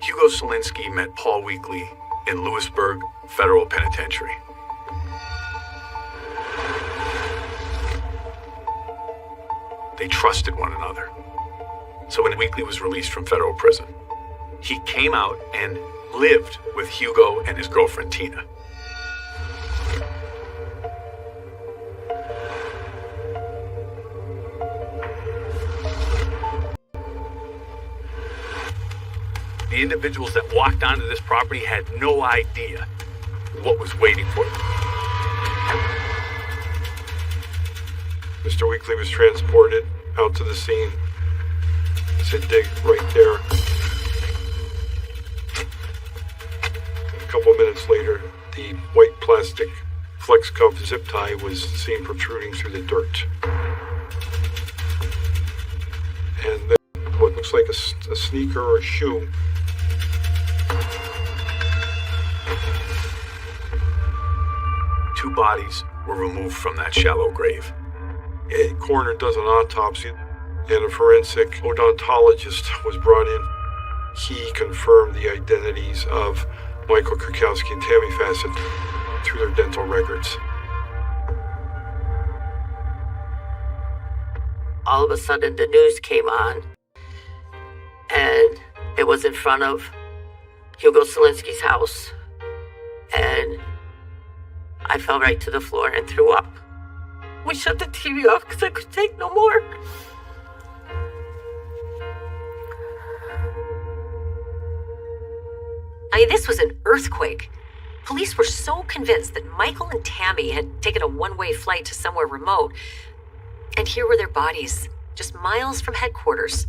Hugo Selensky met Paul Weekly in Lewisburg Federal Penitentiary. They trusted one another. So when Weekly was released from federal prison, he came out and lived with Hugo and his girlfriend Tina. The individuals that walked onto this property had no idea what was waiting for them. Mr. Weekly was transported out to the scene. He said, dig right there. A couple of minutes later, the white plastic flex cuff zip tie was seen protruding through the dirt. And then what looks like a sneaker or a shoe. Two bodies were removed from that shallow grave. A coroner does an autopsy, and a forensic odontologist was brought in. He confirmed the identities of Michael Kurkowski and Tammy Fassett through their dental records. All of a sudden, the news came on, and it was in front of Hugo Selensky's house, and I fell right to the floor and threw up. We shut the TV off because I could take no more. I mean, this was an earthquake. Police were so convinced that Michael and Tammy had taken a one-way flight to somewhere remote. And here were their bodies, just miles from headquarters.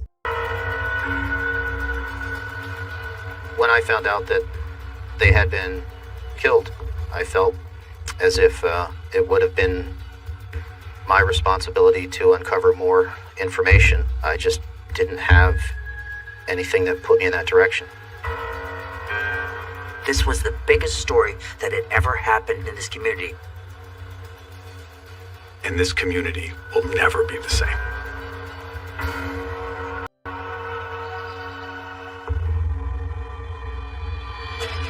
When I found out that they had been killed, I felt as if it would have been my responsibility to uncover more information. I just didn't have anything that put me in that direction. This was the biggest story that had ever happened in this community. And this community will never be the same.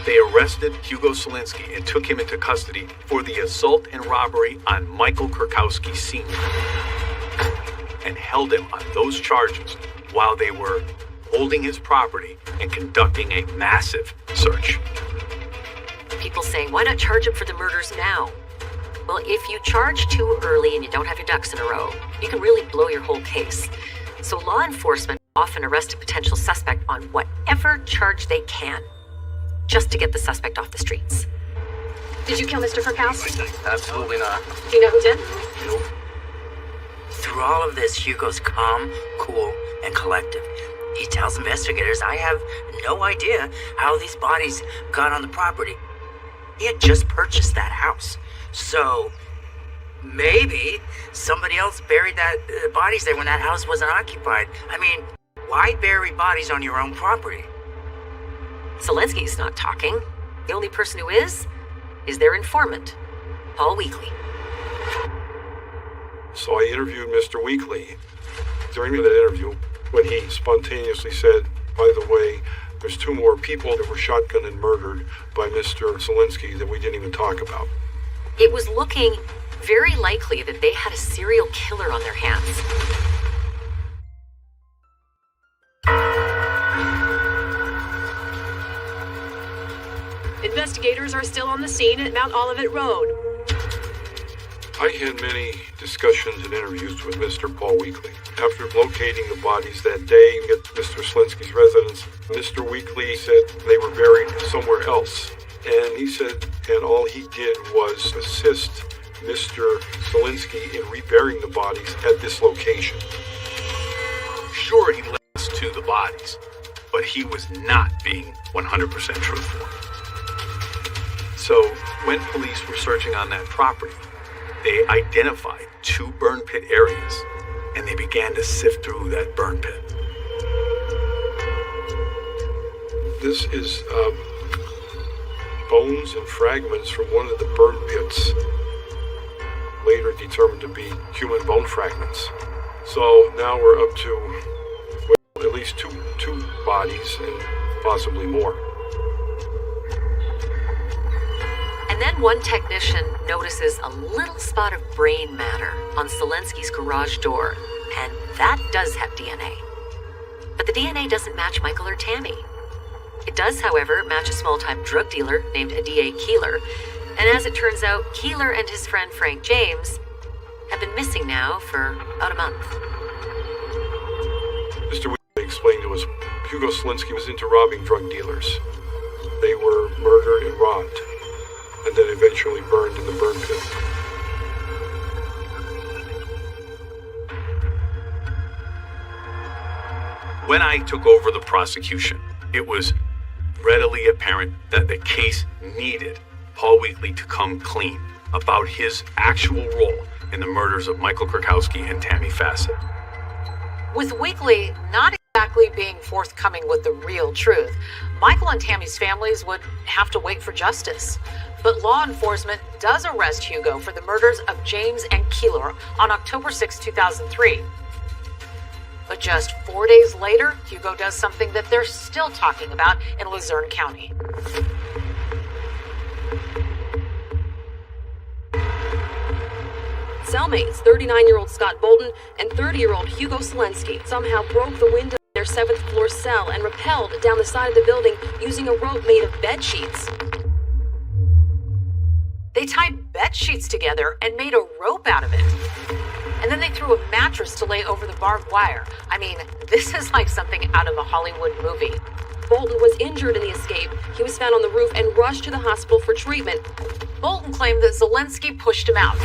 They arrested Hugo Selensky and took him into custody for the assault and robbery on Michael Kurkowski Sr. and held him on those charges while they were holding his property, and conducting a massive search. People saying, why not charge him for the murders now? Well, if you charge too early and you don't have your ducks in a row, you can really blow your whole case. So law enforcement often arrest a potential suspect on whatever charge they can, just to get the suspect off the streets. Did you kill Mr. Kurkowski? Absolutely not. Do you know who did? Nope. Through all of this, Hugo's calm, cool, and collective. He tells investigators, I have no idea how these bodies got on the property. He had just purchased that house. So, maybe somebody else buried that bodies there when that house wasn't occupied. I mean, why bury bodies on your own property? Zelensky's not talking. The only person who is their informant, Paul Weekly. So I interviewed Mr. Weekly. During that interview, when he spontaneously said, by the way, there's 2 more people that were shotgunned and murdered by Mr. Zelensky that we didn't even talk about. It was looking very likely that they had a serial killer on their hands. Investigators are still on the scene at Mount Olivet Road. I had many discussions and interviews with Mr. Paul Weekly. After locating the bodies that day at Mr. Zelensky's residence, Mr. Weekly said they were buried somewhere else. And he said, and all he did was assist Mr. Zelensky in reburying the bodies at this location. Sure, he led us to the bodies, but he was not being 100% truthful. So, when police were searching on that property, they identified 2 burn pit areas, and they began to sift through that burn pit. This is bones and fragments from one of the burn pits, later determined to be human bone fragments. So now we're up to at least two bodies and possibly more. And then one technician notices a little spot of brain matter on Zelensky's garage door, and that does have DNA. But the DNA doesn't match Michael or Tammy. It does, however, match a small-time drug dealer named Adia Keeler, and as it turns out, Keeler and his friend Frank James have been missing now for about a month. Mr. Weasley explained to us Hugo Zelensky was into robbing drug dealers. They were murdered and robbed, and then eventually burned in the burn pit. When I took over the prosecution, it was readily apparent that the case needed Paul Weekly to come clean about his actual role in the murders of Michael Kurkowski and Tammy Fassett. With Weekly not exactly being forthcoming with the real truth, Michael and Tammy's families would have to wait for justice. But law enforcement does arrest Hugo for the murders of James and Keeler on October 6, 2003. But just 4 days later, Hugo does something that they're still talking about in Luzerne County. Cellmates 39-year-old Scott Bolton and 30-year-old Hugo Zelensky somehow broke the window of their 7th floor cell and rappelled down the side of the building using a rope made of bed sheets. They tied bed sheets together and made a rope out of it. And then they threw a mattress to lay over the barbed wire. I mean, this is like something out of a Hollywood movie. Bolton was injured in the escape. He was found on the roof and rushed to the hospital for treatment. Bolton claimed that Zelensky pushed him out.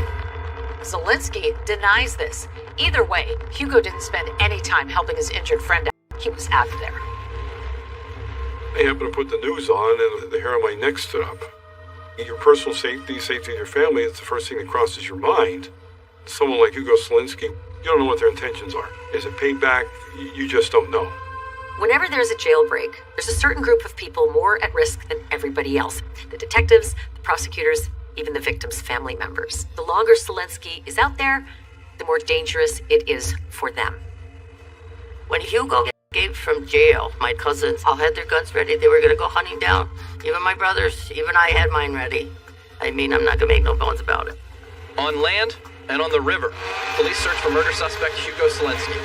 Zelensky denies this. Either way, Hugo didn't spend any time helping his injured friend out. He was out of there. I happened to put the news on and the hair on my neck stood up. Your personal safety, safety of your family, is the first thing that crosses your mind. Someone like Hugo Zelensky, you don't know what their intentions are. Is it payback? You just don't know. Whenever there's a jailbreak, there's a certain group of people more at risk than everybody else. The detectives, the prosecutors, even the victims' family members. The longer Zelensky is out there, the more dangerous it is for them. When Hugo escaped from jail, my cousins all had their guns ready. They were going to go hunting down. Even my brothers, even I had mine ready. I mean, I'm not going to make no bones about it. On land and on the river, police search for murder suspect Hugo Zelensky.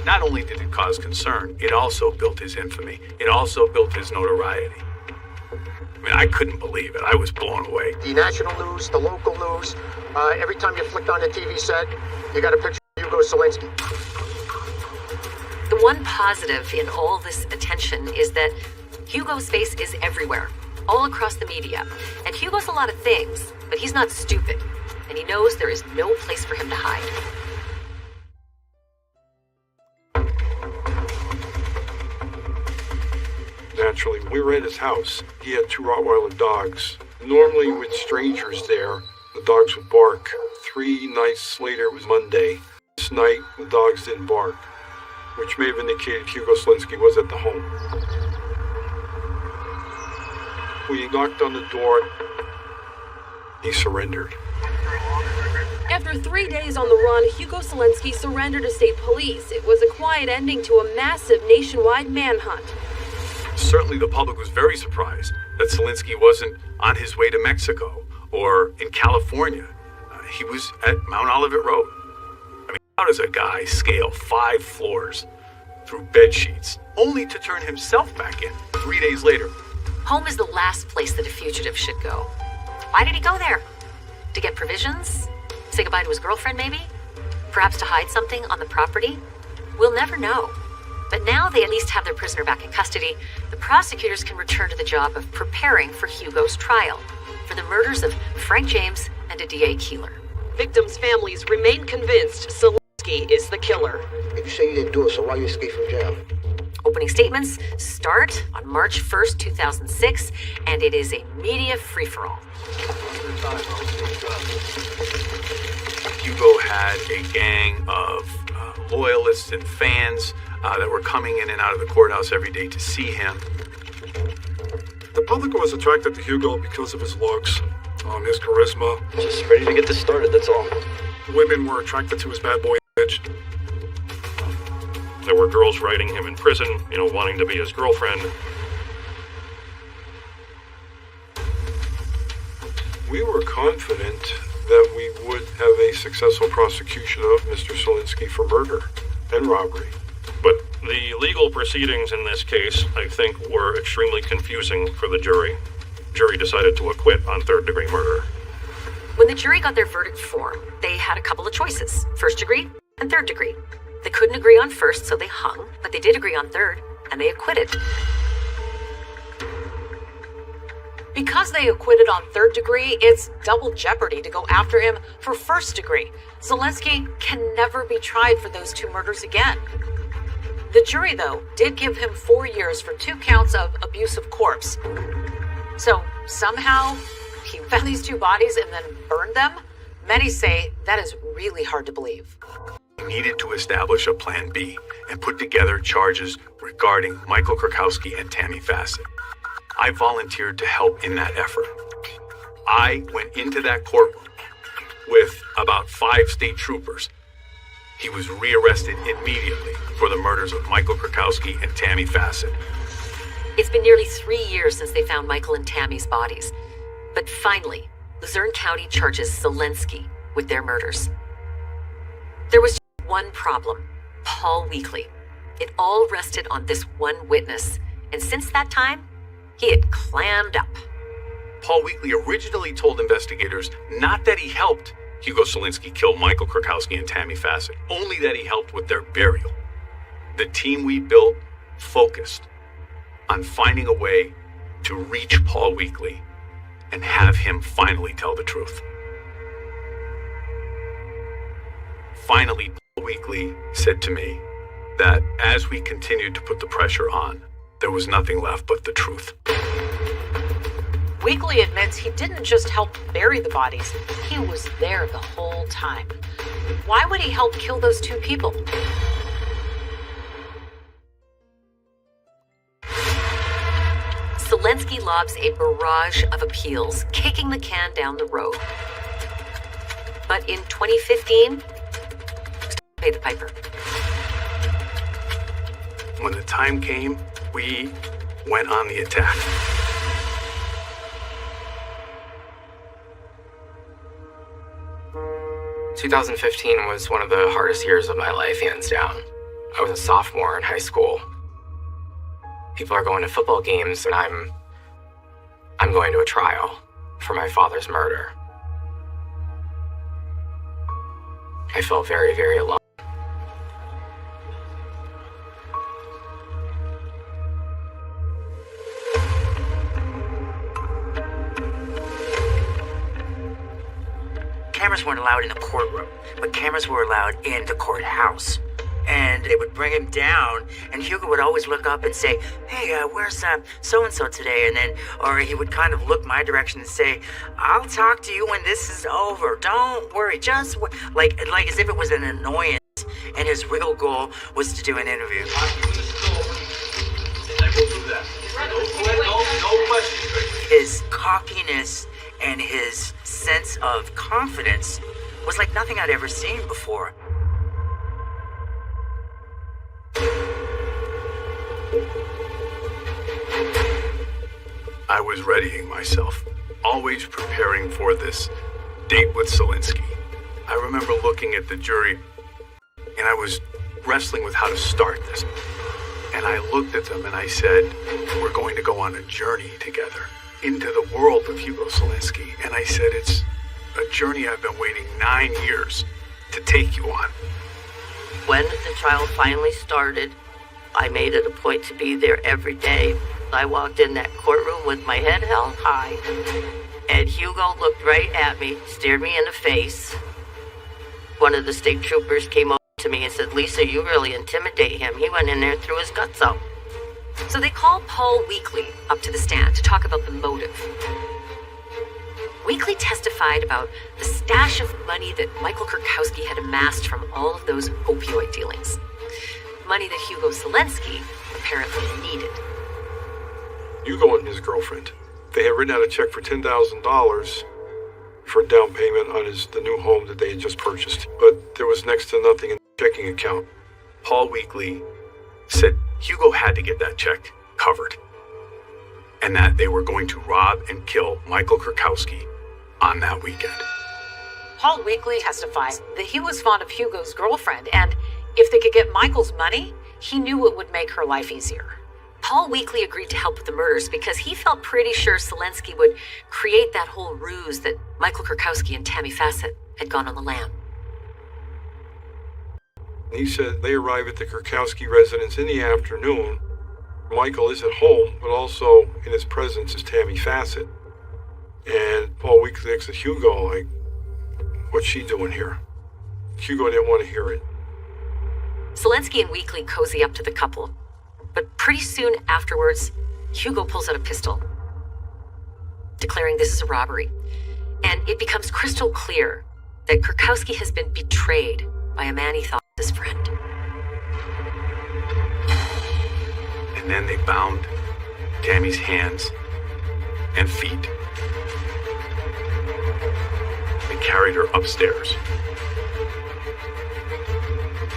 Not only did it cause concern, it also built his infamy. It also built his notoriety. I mean, I couldn't believe it. I was blown away. The national news, the local news, every time you flicked on the TV set, you got a picture of Hugo Selinski. The one positive in all this attention is that Hugo's face is everywhere, all across the media. And Hugo's a lot of things, but he's not stupid. And he knows there is no place for him to hide. Naturally, we were at his house. He had 2 Rottweiler dogs. Normally, with strangers there, the dogs would bark. 3 nights later was Monday. This night, the dogs didn't bark, which may have indicated Hugo Selinski was at the home. We knocked on the door. He surrendered. After 3 days on the run, Hugo Selinski surrendered to state police. It was a quiet ending to a massive nationwide manhunt. Certainly the public was very surprised that Selinski wasn't on his way to Mexico or in California. He was at Mount Olivet Road. I mean, how does a guy scale 5 floors through bed sheets only to turn himself back in 3 days later? Home is the last place that a fugitive should go. Why did he go there? To get provisions? Say goodbye to his girlfriend, maybe? Perhaps to hide something on the property? We'll never know. But now they at least have their prisoner back in custody. The prosecutors can return to the job of preparing for Hugo's trial for the murders of Frank James and Adia Keeler. Victims' families remain convinced Selinski is the killer. If you say you didn't do it, so why you escaped from jail? Opening statements start on March 1st, 2006, and it is a media free-for-all. Hugo had a gang of loyalists and fans that were coming in and out of the courthouse every day to see him. The public was attracted to Hugo because of his looks, his charisma. Just ready to get this started, that's all. Women were attracted to his bad boy image. There were girls writing him in prison, wanting to be his girlfriend. We were confident that we would have a successful prosecution of Mr. Selinski for murder and robbery. But the legal proceedings in this case, I think, were extremely confusing for the jury. Jury decided to acquit on third-degree murder. When the jury got their verdict form, they had a couple of choices: first degree and third degree. They couldn't agree on first, so they hung, but they did agree on third, and they acquitted. Because they acquitted on third degree, it's double jeopardy to go after him for first degree. Selinski can never be tried for those 2 murders again. The jury, though, did give him 4 years for 2 counts of abuse of corpse. So somehow he found these 2 bodies and then burned them? Many say that is really hard to believe. We needed to establish a plan B and put together charges regarding Michael Krakowski and Tammy Fassett. I volunteered to help in that effort. I went into that courtroom with about 5 state troopers. He was rearrested immediately for the murders of Michael Krakowski and Tammy Fassett. It's been nearly 3 years since they found Michael and Tammy's bodies. But finally, Luzerne County charges Selinski with their murders. There was just one problem: Paul Weekly. It all rested on this one witness, and since that time, he had clammed up. Paul Weekly originally told investigators not that he helped Hugo Selinski kill Michael Krakowski and Tammy Fassett, only that he helped with their burial. The team we built focused on finding a way to reach Paul Weekly and have him finally tell the truth. Finally, Paul Weekly said to me that as we continued to put the pressure on, there was nothing left but the truth. Weekly admits he didn't just help bury the bodies, he was there the whole time. Why would he help kill those 2 people? Selinski lobs a barrage of appeals, kicking the can down the road. But in 2015, paid the piper. When the time came, we went on the attack. "2015 was one of the hardest years of my life, hands down. I was a sophomore in high school. People are going to football games, and I'm going to a trial for my father's murder. I felt very, very alone. Cameras weren't allowed in the courtroom, but cameras were allowed in the courthouse. And they would bring him down, and Hugo would always look up and say, "Hey, where's so-and-so today?" And then, or he would kind of look my direction and say, "I'll talk to you when this is over. Don't worry, just like as if it was an annoyance, and his real goal was to do an interview. His cockiness and his sense of confidence was like nothing I'd ever seen before. I was readying myself, always preparing for this date with Selinsky. I remember looking at the jury, and I was wrestling with how to start this. And I looked at them and I said, we're going to go on a journey together into the world of Hugo Selinsky. And I said, it's a journey I've been waiting 9 years to take you on. When the trial finally started, I made it a point to be there every day. I walked in that courtroom with my head held high, and Hugo looked right at me, stared me in the face. One of the state troopers came over to me and said, "Lisa, you really intimidate him. He went in there and threw his guts out." So they called Paul Weekly up to the stand to talk about the motive. Weekly testified about the stash of money that Michael Kurkowski had amassed from all of those opioid dealings. Money that Hugo Selinsky apparently needed. Hugo and his girlfriend, they had written out a check for $10,000 for a down payment on the new home that they had just purchased, but there was next to nothing in the checking account. Paul Weekly said Hugo had to get that check covered, and that they were going to rob and kill Michael Kurkowski on that weekend. Paul Weekly testified that he was fond of Hugo's girlfriend, and if they could get Michael's money, he knew it would make her life easier. Paul Weekly agreed to help with the murders because he felt pretty sure Selinsky would create that whole ruse that Michael Kurkowski and Tammy Fassett had gone on the lam. He said they arrive at the Kurkowski residence in the afternoon. Michael is at home, but also in his presence is Tammy Fassett. And Paul Weekly looks at Hugo like, what's she doing here? Hugo didn't want to hear it. Selinsky and Weekly cozy up to the couple, but pretty soon afterwards, Hugo pulls out a pistol, declaring this is a robbery. And it becomes crystal clear that Kurkowski has been betrayed by a man he thought was his friend. And then they bound Tammy's hands and feet and carried her upstairs.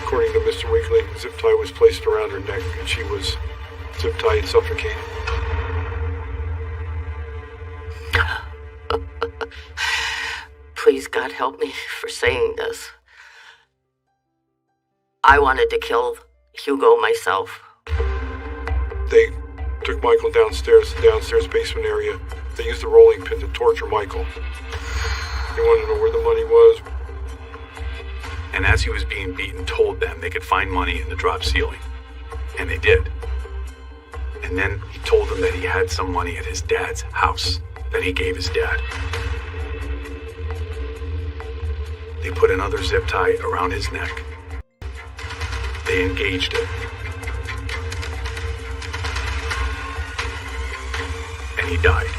According to Mr. Weekly, a zip tie was placed around her neck and she was zip tied and suffocated. Please, God, help me for saying this. I wanted to kill Hugo myself. They took Michael downstairs, the downstairs basement area. They used a rolling pin to torture Michael. They wanted to know where the money was. And as he was being beaten, told them they could find money in the drop ceiling. And they did. And then he told them that he had some money at his dad's house that he gave his dad. They put another zip tie around his neck. They engaged it. And he died.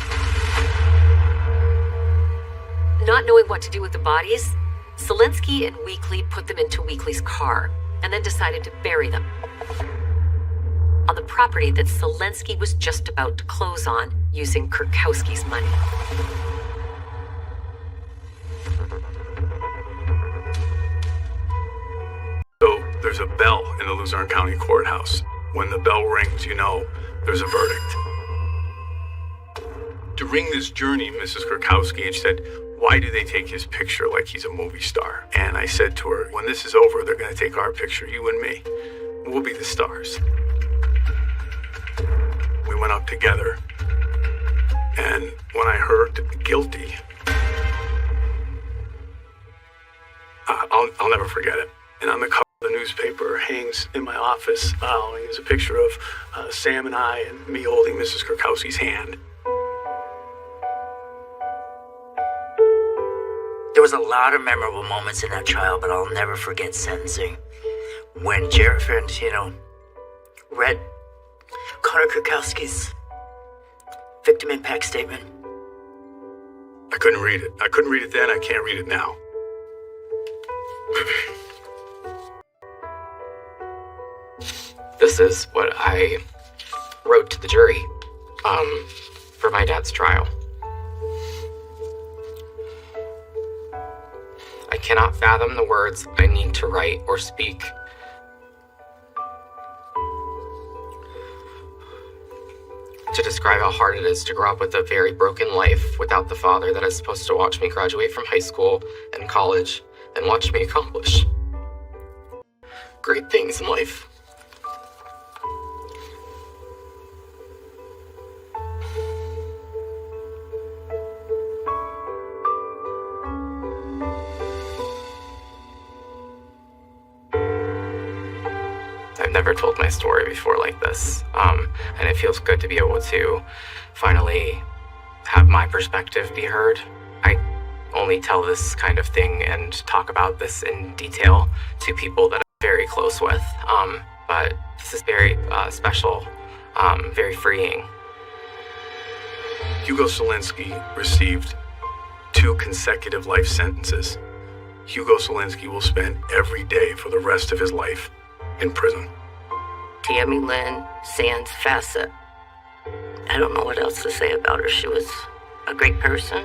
Not knowing what to do with the bodies, Selinsky and Weekly put them into Weekly's car and then decided to bury them on the property that Selinsky was just about to close on using Kurkowski's money. So there's a bell in the Luzerne County Courthouse. When the bell rings, you know there's a verdict. During this journey, Mrs. Kurkowski said, why do they take his picture like he's a movie star? And I said to her, when this is over, they're going to take our picture, you and me. we'll be the stars. We went up together, and when I heard guilty, I'll never forget it. And on the cover of the newspaper hangs in my office, is a picture of Sam and I and me holding Mrs. Krakowski's hand. There was a lot of memorable moments in that trial, but I'll never forget sentencing. When Jared Ferrantino read Connor Krakowski's victim impact statement. I couldn't read it. I couldn't read it then. I can't read it now. This is what I wrote to the jury for my dad's trial. I cannot fathom the words I need to write or speak. To describe how hard it is to grow up with a very broken life without the father that is supposed to watch me graduate from high school and college and watch me accomplish great things in life. I've never told my story before like this, and it feels good to be able to finally have my perspective be heard. I only tell this kind of thing and talk about this in detail to people that I'm very close with, but this is very special, very freeing. Hugo Solinsky received 2 consecutive life sentences. Hugo Solinsky will spend every day for the rest of his life in prison. Tammy Lynn Sands Fassett. I don't know what else to say about her. She was a great person.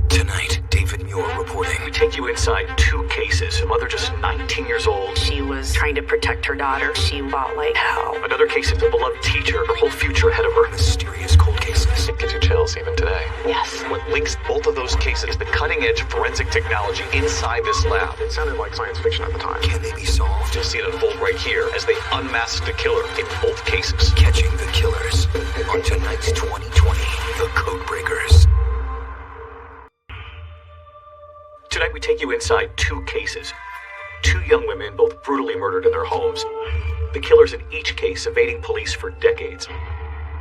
Tonight, David Muir reporting. We take you inside 2 cases. A mother just 19 years old. She was trying to protect her daughter. She fought like hell. Another case of a beloved teacher, her whole future ahead of her. Mysterious cold cases. It gives you chills even today. Yes. What links both of those cases is the cutting-edge forensic technology inside this lab. It sounded like science fiction at the time. Can they be solved? You'll see it unfold right here as they unmask the killer in both cases. Catching the killers on tonight's 2020, The Codebreakers. Tonight we take you inside 2 cases. 2 young women, both brutally murdered in their homes. The killers in each case evading police for decades.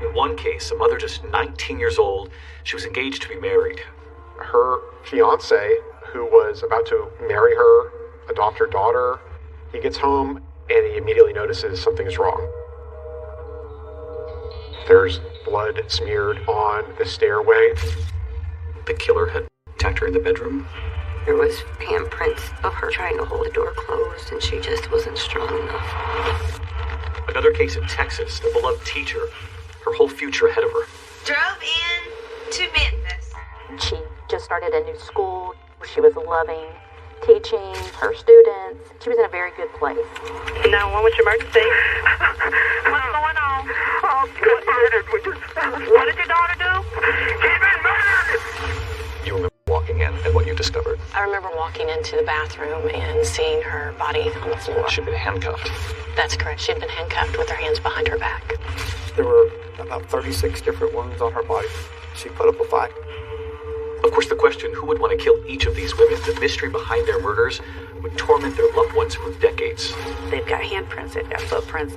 In one case, a mother just 19 years old, she was engaged to be married. Her fiance, who was about to marry her, adopt her daughter, he gets home and he immediately notices something is wrong. There's blood smeared on the stairway. The killer had attacked her in the bedroom. There was handprints of her trying to hold the door closed, and she just wasn't strong enough. Another case in Texas, the beloved teacher, her whole future ahead of her. Drove in to Memphis. She just started a new school. She was loving teaching her students. She was in a very good place. 911, what's your emergency? What's going on? Oh, what murdered? What did your daughter do? She's been murdered! You remember walking in and what you discovered? I remember walking into the bathroom and seeing her body on the floor. She'd been handcuffed. That's correct. She'd been handcuffed with her hands behind her back. There were about 36 different wounds on her body. She put up a fight. Of course, the question, who would want to kill each of these women? The mystery behind their murders would torment their loved ones for decades. They've got handprints, they've got footprints.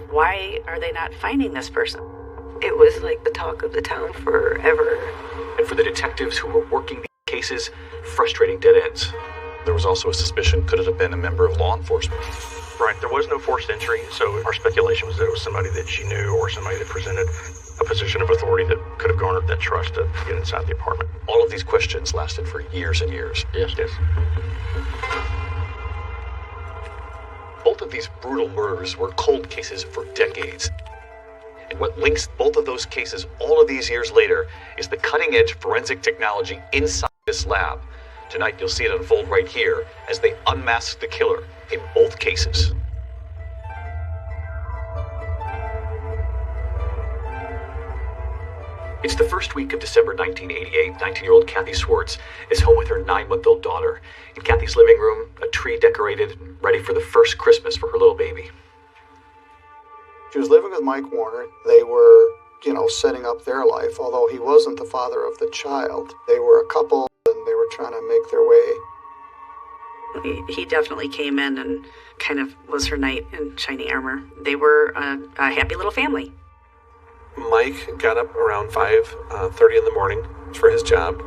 Why are they not finding this person? It was like the talk of the town forever. And for the detectives who were working these cases, frustrating dead ends. There was also a suspicion, could it have been a member of law enforcement? Right, there was no forced entry, so our speculation was that it was somebody that she knew or somebody that presented a position of authority that could have garnered that trust to get inside the apartment. All of these questions lasted for years and years. Yes. Both of these brutal murders were cold cases for decades. And what links both of those cases all of these years later is the cutting-edge forensic technology inside this lab. Tonight you'll see it unfold right here as they unmask the killer in both cases. It's the first week of December 1988. 19-year-old Kathy Swartz is home with her 9-month-old daughter. In Kathy's living room, a tree decorated, ready for the first Christmas for her little baby. She was living with Mike Warner. They were, setting up their life, although he wasn't the father of the child. They were a couple, and they were trying to make their way. He definitely came in and kind of was her knight in shining armor. They were a happy little family. Mike got up around 5:30 in the morning for his job.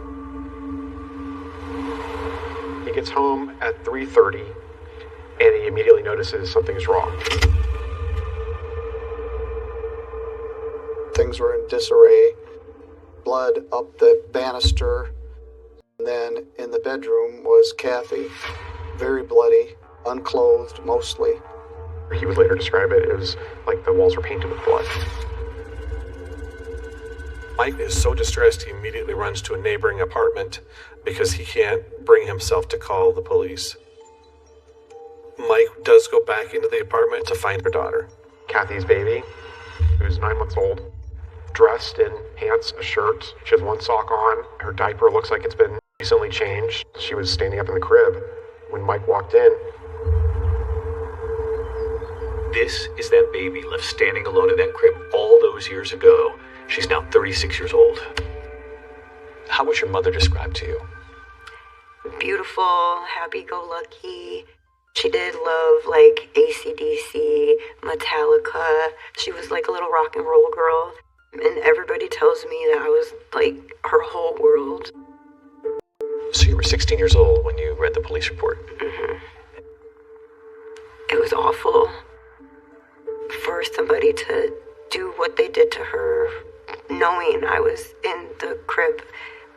He gets home at 3:30, and he immediately notices something's wrong. Things were in disarray. Blood up the banister. And then in the bedroom was Kathy, very bloody, unclothed mostly. He would later describe it as like the walls were painted with blood. Mike is so distressed he immediately runs to a neighboring apartment because he can't bring himself to call the police. Mike does go back into the apartment to find her daughter. Kathy's baby, who's 9 months old, dressed in pants, a shirt. She has one sock on. Her diaper looks like it's been recently changed. She was standing up in the crib when Mike walked in. This is that baby left standing alone in that crib all those years ago. She's now 36 years old. How was your mother described to you? Beautiful, happy-go-lucky. She did love, like, AC/DC, Metallica. She was like a little rock and roll girl. And everybody tells me that I was, like, her whole world. So you were 16 years old when you read the police report? Mm-hmm. It was awful for somebody to do what they did to her, knowing I was in the crib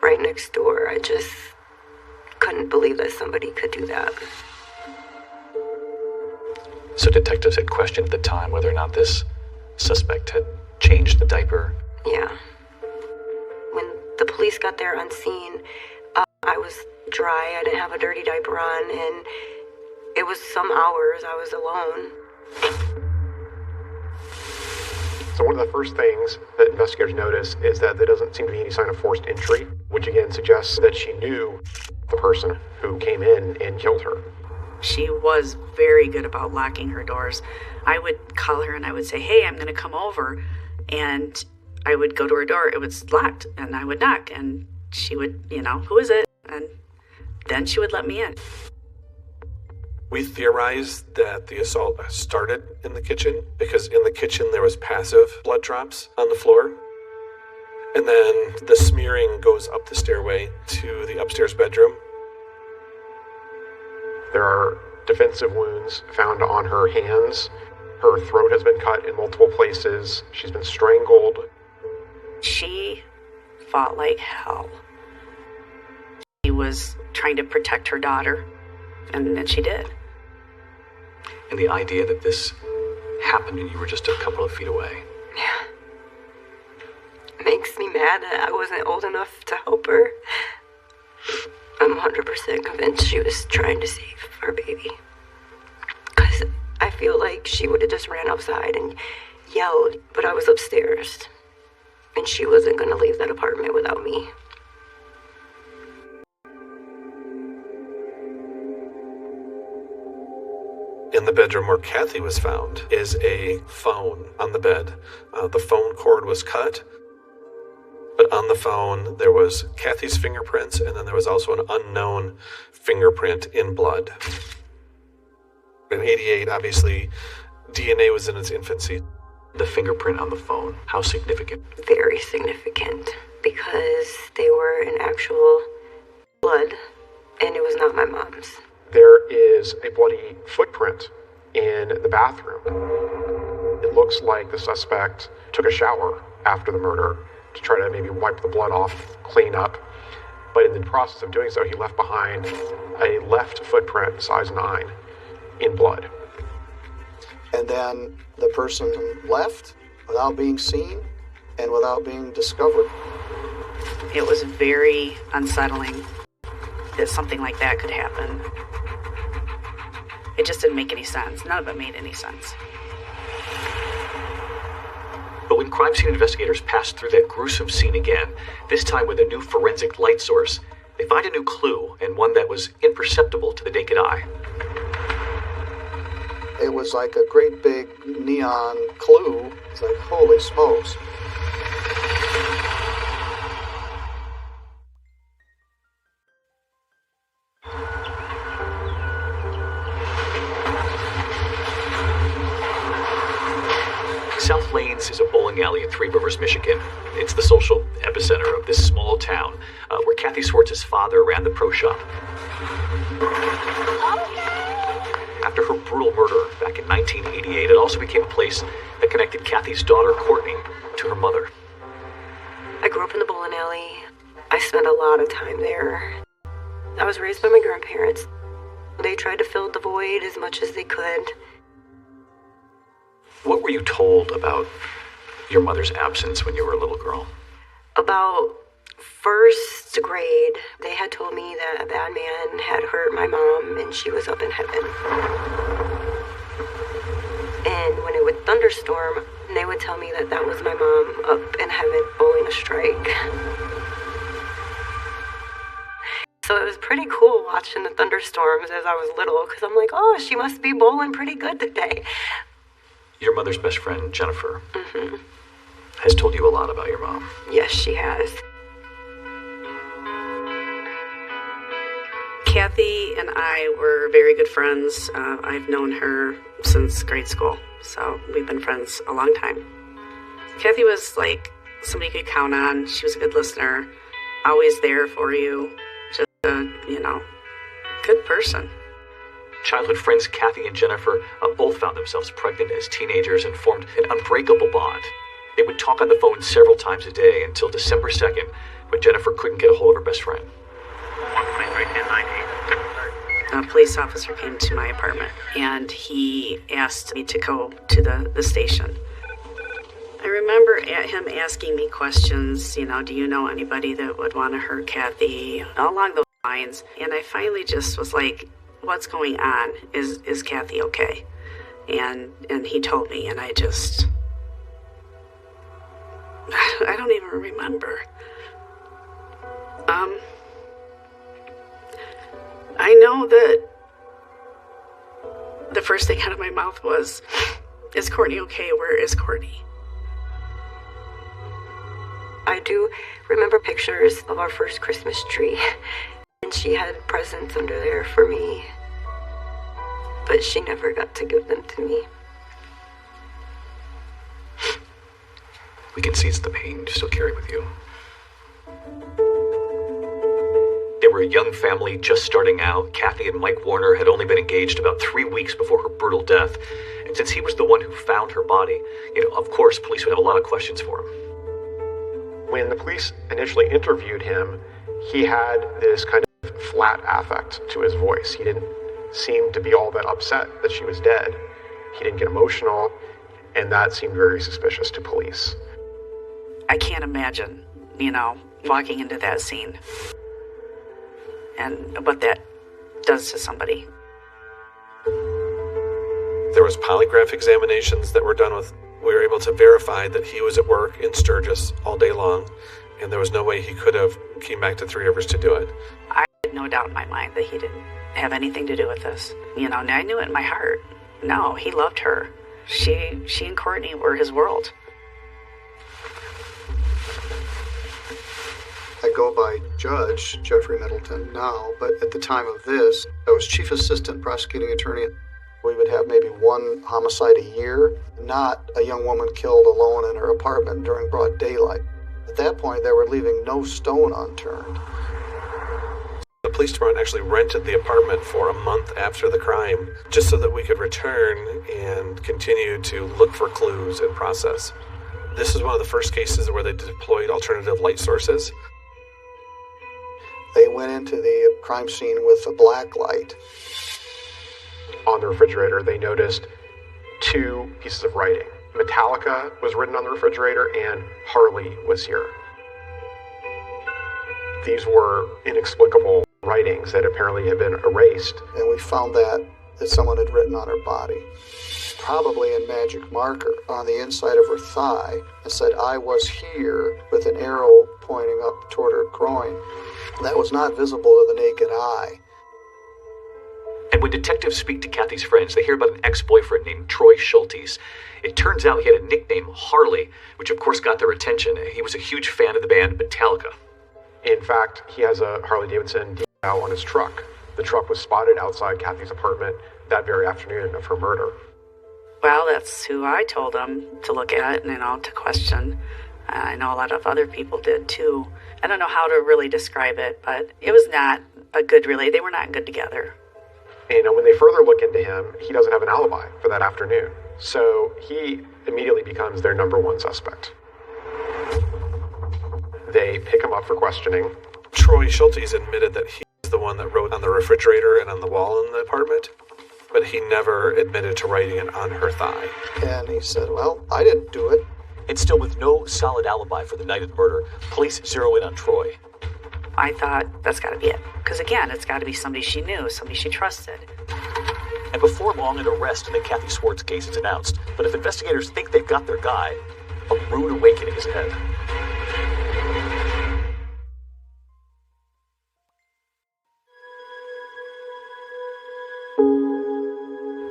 right next door. I just couldn't believe that somebody could do that. So detectives had questioned at the time whether or not this suspect had changed the diaper? Yeah. When the police got there on scene, I was dry. I didn't have a dirty diaper on, and it was some hours I was alone. So one of the first things that investigators notice is that there doesn't seem to be any sign of forced entry, which again suggests that she knew the person who came in and killed her. She was very good about locking her doors. I would call her and I would say, hey, I'm going to come over. And I would go to her door. It was locked. And I would knock. And she would, who is it? And then she would let me in. We theorized that the assault started in the kitchen because in the kitchen there was passive blood drops on the floor. And then the smearing goes up the stairway to the upstairs bedroom. There are defensive wounds found on her hands. Her throat has been cut in multiple places. She's been strangled. She fought like hell. She was trying to protect her daughter, and then she did. And the idea that this happened and you were just a couple of feet away. Yeah. Makes me mad that I wasn't old enough to help her. I'm 100% convinced she was trying to save her baby. Because I feel like she would have just ran outside and yelled, but I was upstairs. And she wasn't going to leave that apartment without me. In the bedroom where Kathy was found is a phone on the bed. The phone cord was cut, but on the phone there was Kathy's fingerprints, and then there was also an unknown fingerprint in blood. In '88, obviously, DNA was in its infancy. The fingerprint on the phone, how significant? Very significant, because they were an actual blood, and it was not my mom's. There is a bloody footprint in the bathroom. It looks like the suspect took a shower after the murder to try to maybe wipe the blood off, clean up. But in the process of doing so, he left behind a left footprint, size 9, in blood. And then the person left without being seen and without being discovered. It was very unsettling that something like that could happen. It just didn't make any sense. None of it made any sense. But when crime scene investigators passed through that gruesome scene again, this time with a new forensic light source, they find a new clue, and one that was imperceptible to the naked eye. It was like a great big neon clue. It's like, holy smokes. South Lanes is a bowling alley in Three Rivers, Michigan. It's the social epicenter of this small town where Kathy Swartz's father ran the pro shop. After her brutal murder back in 1988, it also became a place that connected Kathy's daughter, Courtney, to her mother. I grew up in the bowling alley. I spent a lot of time there. I was raised by my grandparents. They tried to fill the void as much as they could. What were you told about your mother's absence when you were a little girl? About first grade, they had told me that a bad man had hurt my mom and she was up in heaven. And when it would thunderstorm, they would tell me that that was my mom up in heaven bowling a strike. So it was pretty cool watching the thunderstorms as I was little, because I'm like, oh, she must be bowling pretty good today. Your mother's best friend, Jennifer, has told you a lot about your mom. Yes, she has. Kathy and I were very good friends. I've known her since grade school, so we've been friends a long time. Kathy was like somebody you could count on. She was a good listener, always there for you. Just a, good person. Childhood friends Kathy and Jennifer both found themselves pregnant as teenagers and formed an unbreakable bond. They would talk on the phone several times a day until December 2nd, when Jennifer couldn't get a hold of her best friend. A police officer came to my apartment, and he asked me to go to the station. I remember him asking me questions, do you know anybody that would want to hurt Kathy? Along those lines. And I finally just was like, what's going on? Is Kathy okay? And he told me, and I don't even remember. I know that the first thing out of my mouth was, is Courtney okay? Where is Courtney? I do remember pictures of our first Christmas tree, and she had presents under there for me, but she never got to give them to me. We can seize the pain you still carry with you. They were a young family just starting out. Kathy and Mike Warner had only been engaged about 3 weeks before her brutal death. And since he was the one who found her body, of course, police would have a lot of questions for him. When the police initially interviewed him, he had this kind of flat affect to his voice. He didn't seem to be all that upset that she was dead. He didn't get emotional, and that seemed very suspicious to police. I can't imagine, walking into that scene and what that does to somebody. There was polygraph examinations that were done with. We were able to verify that he was at work in Sturgis all day long, and there was no way he could have came back to Three Rivers to do it. I had no doubt in my mind that he didn't have anything to do with this. I knew it in my heart. No, he loved her. She and Courtney were his world. I go by Judge Jeffrey Middleton now, but at the time of this, I was Chief Assistant Prosecuting Attorney. We would have maybe one homicide a year, not a young woman killed alone in her apartment during broad daylight. At that point, they were leaving no stone unturned. police department actually rented the apartment for a month after the crime, just so that we could return and continue to look for clues and process. This is one of the first cases where they deployed alternative light sources. They went into the crime scene with a black light. On the refrigerator, they noticed 2 pieces of writing. Metallica was written on the refrigerator, and Harley was here. These were inexplicable writings that apparently had been erased. And we found that someone had written on her body, probably in magic marker, on the inside of her thigh, and said, "I was here," with an arrow pointing up toward her groin. That was not visible to the naked eye. And when detectives speak to Kathy's friends, they hear about an ex-boyfriend named Troy Schultes. It turns out he had a nickname, Harley, which of course got their attention. He was a huge fan of the band Metallica. In fact, he has a Harley-Davidson decal on his truck. The truck was spotted outside Kathy's apartment that very afternoon of her murder. Well, that's who I told them to look at and, to question. I know a lot of other people did too. I don't know how to really describe it, but it was not a good they were not good together. And when they further look into him, he doesn't have an alibi for that afternoon. So he immediately becomes their number 1 suspect. They pick him up for questioning. Troy Schultes admitted that he was the one that wrote on the refrigerator and on the wall in the apartment, but he never admitted to writing it on her thigh. And he said, "Well, I didn't do it." And still with no solid alibi for the night of the murder, police zero in on Troy. I thought, that's got to be it. Because again, it's got to be somebody she knew, somebody she trusted. And before long, an arrest in the Kathy Swartz case is announced. But if investigators think they've got their guy, a rude awakening is ahead.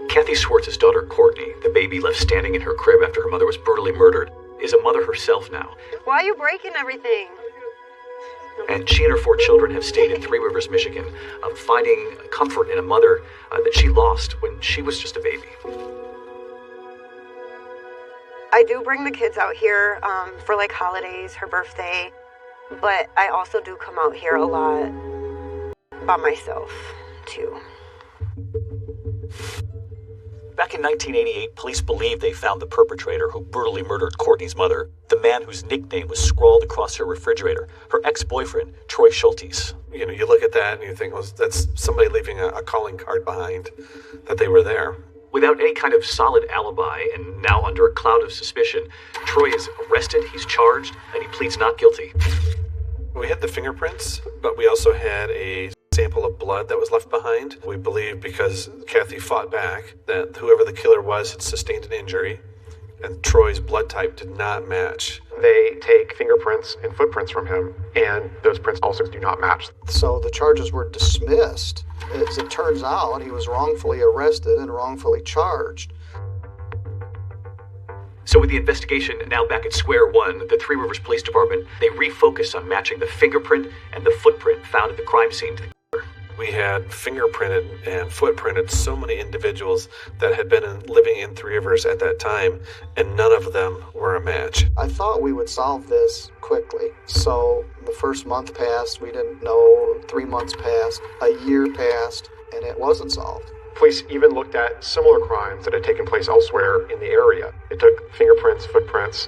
Kathy Swartz's daughter, Courtney, the baby left standing in her crib after her mother was brutally murdered, is a mother herself now. Why are you breaking everything? And she and her 4 children have stayed in Three Rivers, Michigan, finding comfort in a mother that she lost when she was just a baby. I do bring the kids out here for holidays, her birthday, but I also do come out here a lot by myself, too. Back in 1988, police believed they found the perpetrator who brutally murdered Courtney's mother, the man whose nickname was scrawled across her refrigerator, her ex-boyfriend, Troy Schultes. You look at that and you think, well, that's somebody leaving a calling card behind, that they were there. Without any kind of solid alibi and now under a cloud of suspicion, Troy is arrested, he's charged, and he pleads not guilty. We had the fingerprints, but we also had a sample of blood that was left behind. We believe because Kathy fought back that whoever the killer was had sustained an injury, and Troy's blood type did not match. They take fingerprints and footprints from him, and those prints also do not match. So the charges were dismissed. As it turns out, he was wrongfully arrested and wrongfully charged. So with the investigation now back at square one, the Three Rivers Police Department, they refocus on matching the fingerprint and the footprint found at the crime scene to the killer. We had fingerprinted and footprinted so many individuals that had been living in Three Rivers at that time, and none of them were a match. I thought we would solve this quickly. So the first month passed, we didn't know. 3 months passed, a year passed, and it wasn't solved. Police even looked at similar crimes that had taken place elsewhere in the area. It took fingerprints, footprints.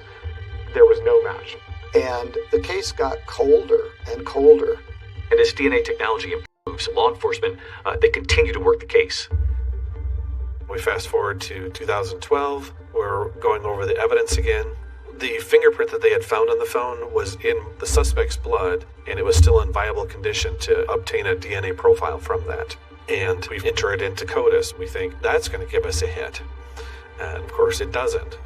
There was no match. And the case got colder and colder. And as DNA technology improves, law enforcement, they continue to work the case. We fast forward to 2012. We're going over the evidence again. The fingerprint that they had found on the phone was in the suspect's blood, and it was still in viable condition to obtain a DNA profile from that. And we've entered it into CODIS. We think that's going to give us a hit. And of course it doesn't.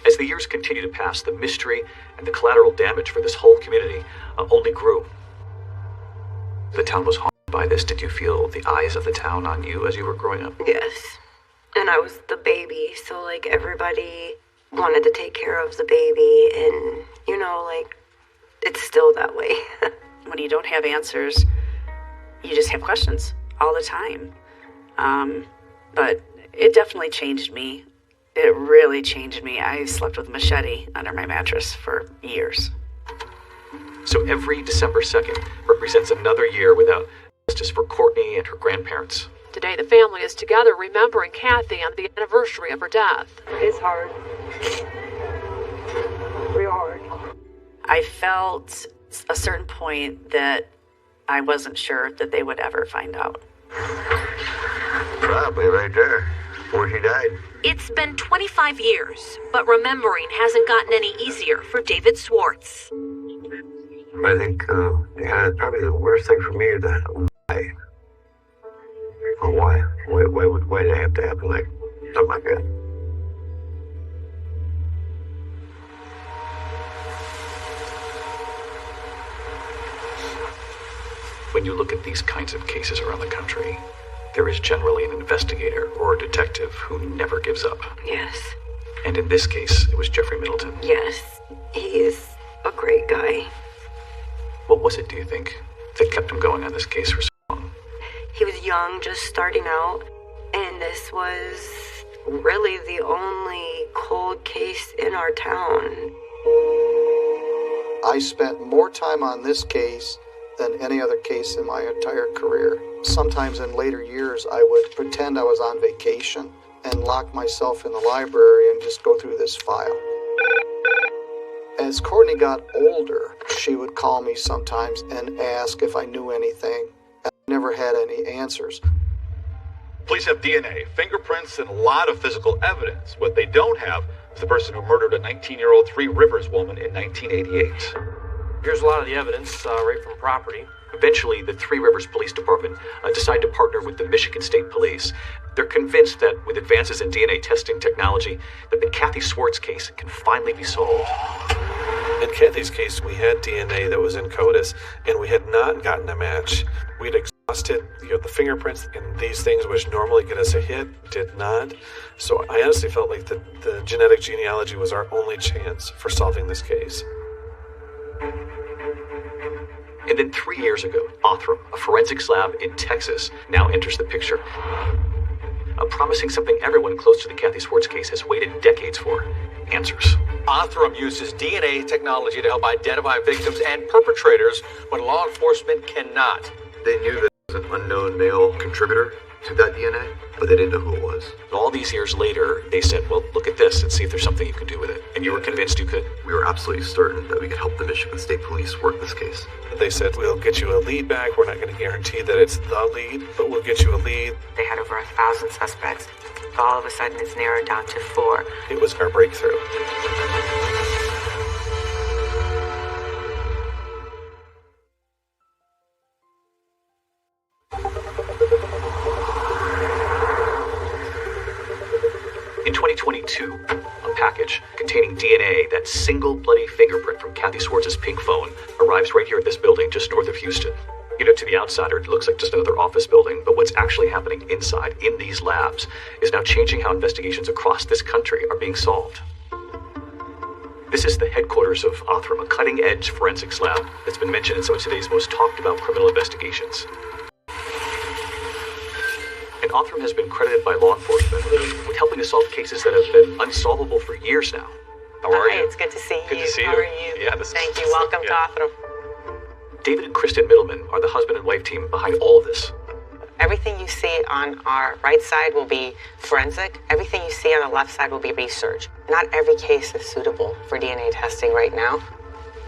As the years continue to pass, the mystery and the collateral damage for this whole community only grew. The town was haunted by this. Did you feel the eyes of the town on you as you were growing up? Yes. And I was the baby, so everybody wanted to take care of the baby, and it's still that way. When you don't have answers, you just have questions all the time. But it definitely changed me. It really changed me. I slept with a machete under my mattress for years. So every December 2nd represents another year without a justice for Courtney and her grandparents. Today, the family is together remembering Kathy on the anniversary of her death. It's hard. Real hard. I felt a certain point that I wasn't sure that they would ever find out. Probably right there, where she died. It's been 25 years, but remembering hasn't gotten any easier for David Swartz. I think, probably the worst thing for me is that why? Oh, why? Why did it have to happen like something like that? When you look at these kinds of cases around the country, there is generally an investigator or a detective who never gives up. Yes. And in this case, it was Jeffrey Middleton. Yes. He's a great guy. What was it, do you think, that kept him going on this case for so long? He was young, just starting out, and this was really the only cold case in our town. I spent more time on this case than any other case in my entire career. Sometimes in later years, I would pretend I was on vacation and lock myself in the library and just go through this file. As Courtney got older, she would call me sometimes and ask if I knew anything. I never had any answers. Police have DNA, fingerprints, and a lot of physical evidence. What they don't have is the person who murdered a 19-year-old Three Rivers woman in 1988. Here's a lot of the evidence right from property. Eventually, the Three Rivers Police Department decide to partner with the Michigan State Police. They're convinced that with advances in DNA testing technology, that the Kathy Swartz case can finally be solved. In Kathy's case, we had DNA that was in CODIS, and we had not gotten a match. We'd exhausted the fingerprints and these things which normally get us a hit, did not. So I honestly felt like the genetic genealogy was our only chance for solving this case. And then 3 years ago, Othram, a forensics lab in Texas, now enters the picture, promising something everyone close to the Kathy Swartz case has waited decades for: answers. Othram uses DNA technology to help identify victims and perpetrators when law enforcement cannot. They knew that there was an unknown male contributor to that DNA, but they didn't know who it was. And all these years later, they said, well, look at this and see if there's something you can do with it. And you were convinced you could? We were absolutely certain that we could help the Michigan State Police work this case. They said, we'll get you a lead back. We're not going to guarantee that it's the lead, but we'll get you a lead. They had over 1,000 suspects. All of a sudden, it's narrowed down to 4. It was our breakthrough. In 2022, a package containing DNA, that single bloody fingerprint from Kathy Swartz's pink phone, arrives right here at this building just north of Houston. To the outsider, it looks like just another office building, but what's actually happening inside, in these labs, is now changing how investigations across this country are being solved. This is the headquarters of Othram, a cutting-edge forensics lab that's been mentioned in some of today's most talked-about criminal investigations. And Othram has been credited by law enforcement with helping to solve cases that have been unsolvable for years now. How are Hi, you? it's good to see you. Good to see How you. are you? Yeah, Thank you. Welcome to Othram. David and Kristen Middleman are the husband and wife team behind all of this. Everything you see on our right side will be forensic. Everything you see on the left side will be research. Not every case is suitable for DNA testing right now.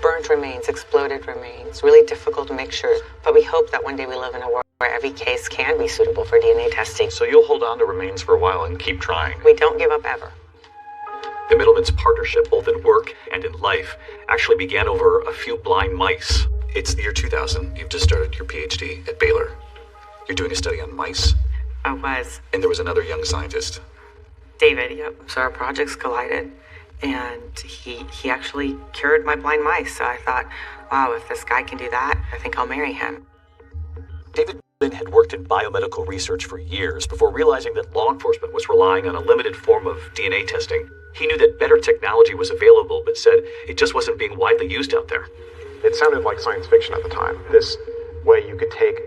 Burnt remains, exploded remains, really difficult to make sure. But we hope that one day we live in a world where every case can be suitable for DNA testing. So you'll hold on to remains for a while and keep trying. We don't give up ever. The Middleman's partnership, both in work and in life, actually began over a few blind mice. It's the year 2000. You've just started your PhD at Baylor. You're doing a study on mice. I was. And there was another young scientist. David, yep. So our projects collided, and he actually cured my blind mice. So I thought, wow, if this guy can do that, I think I'll marry him. David Middleman had worked in biomedical research for years before realizing that law enforcement was relying on a limited form of DNA testing. He knew that better technology was available, but said it just wasn't being widely used out there. It sounded like science fiction at the time. This way you could take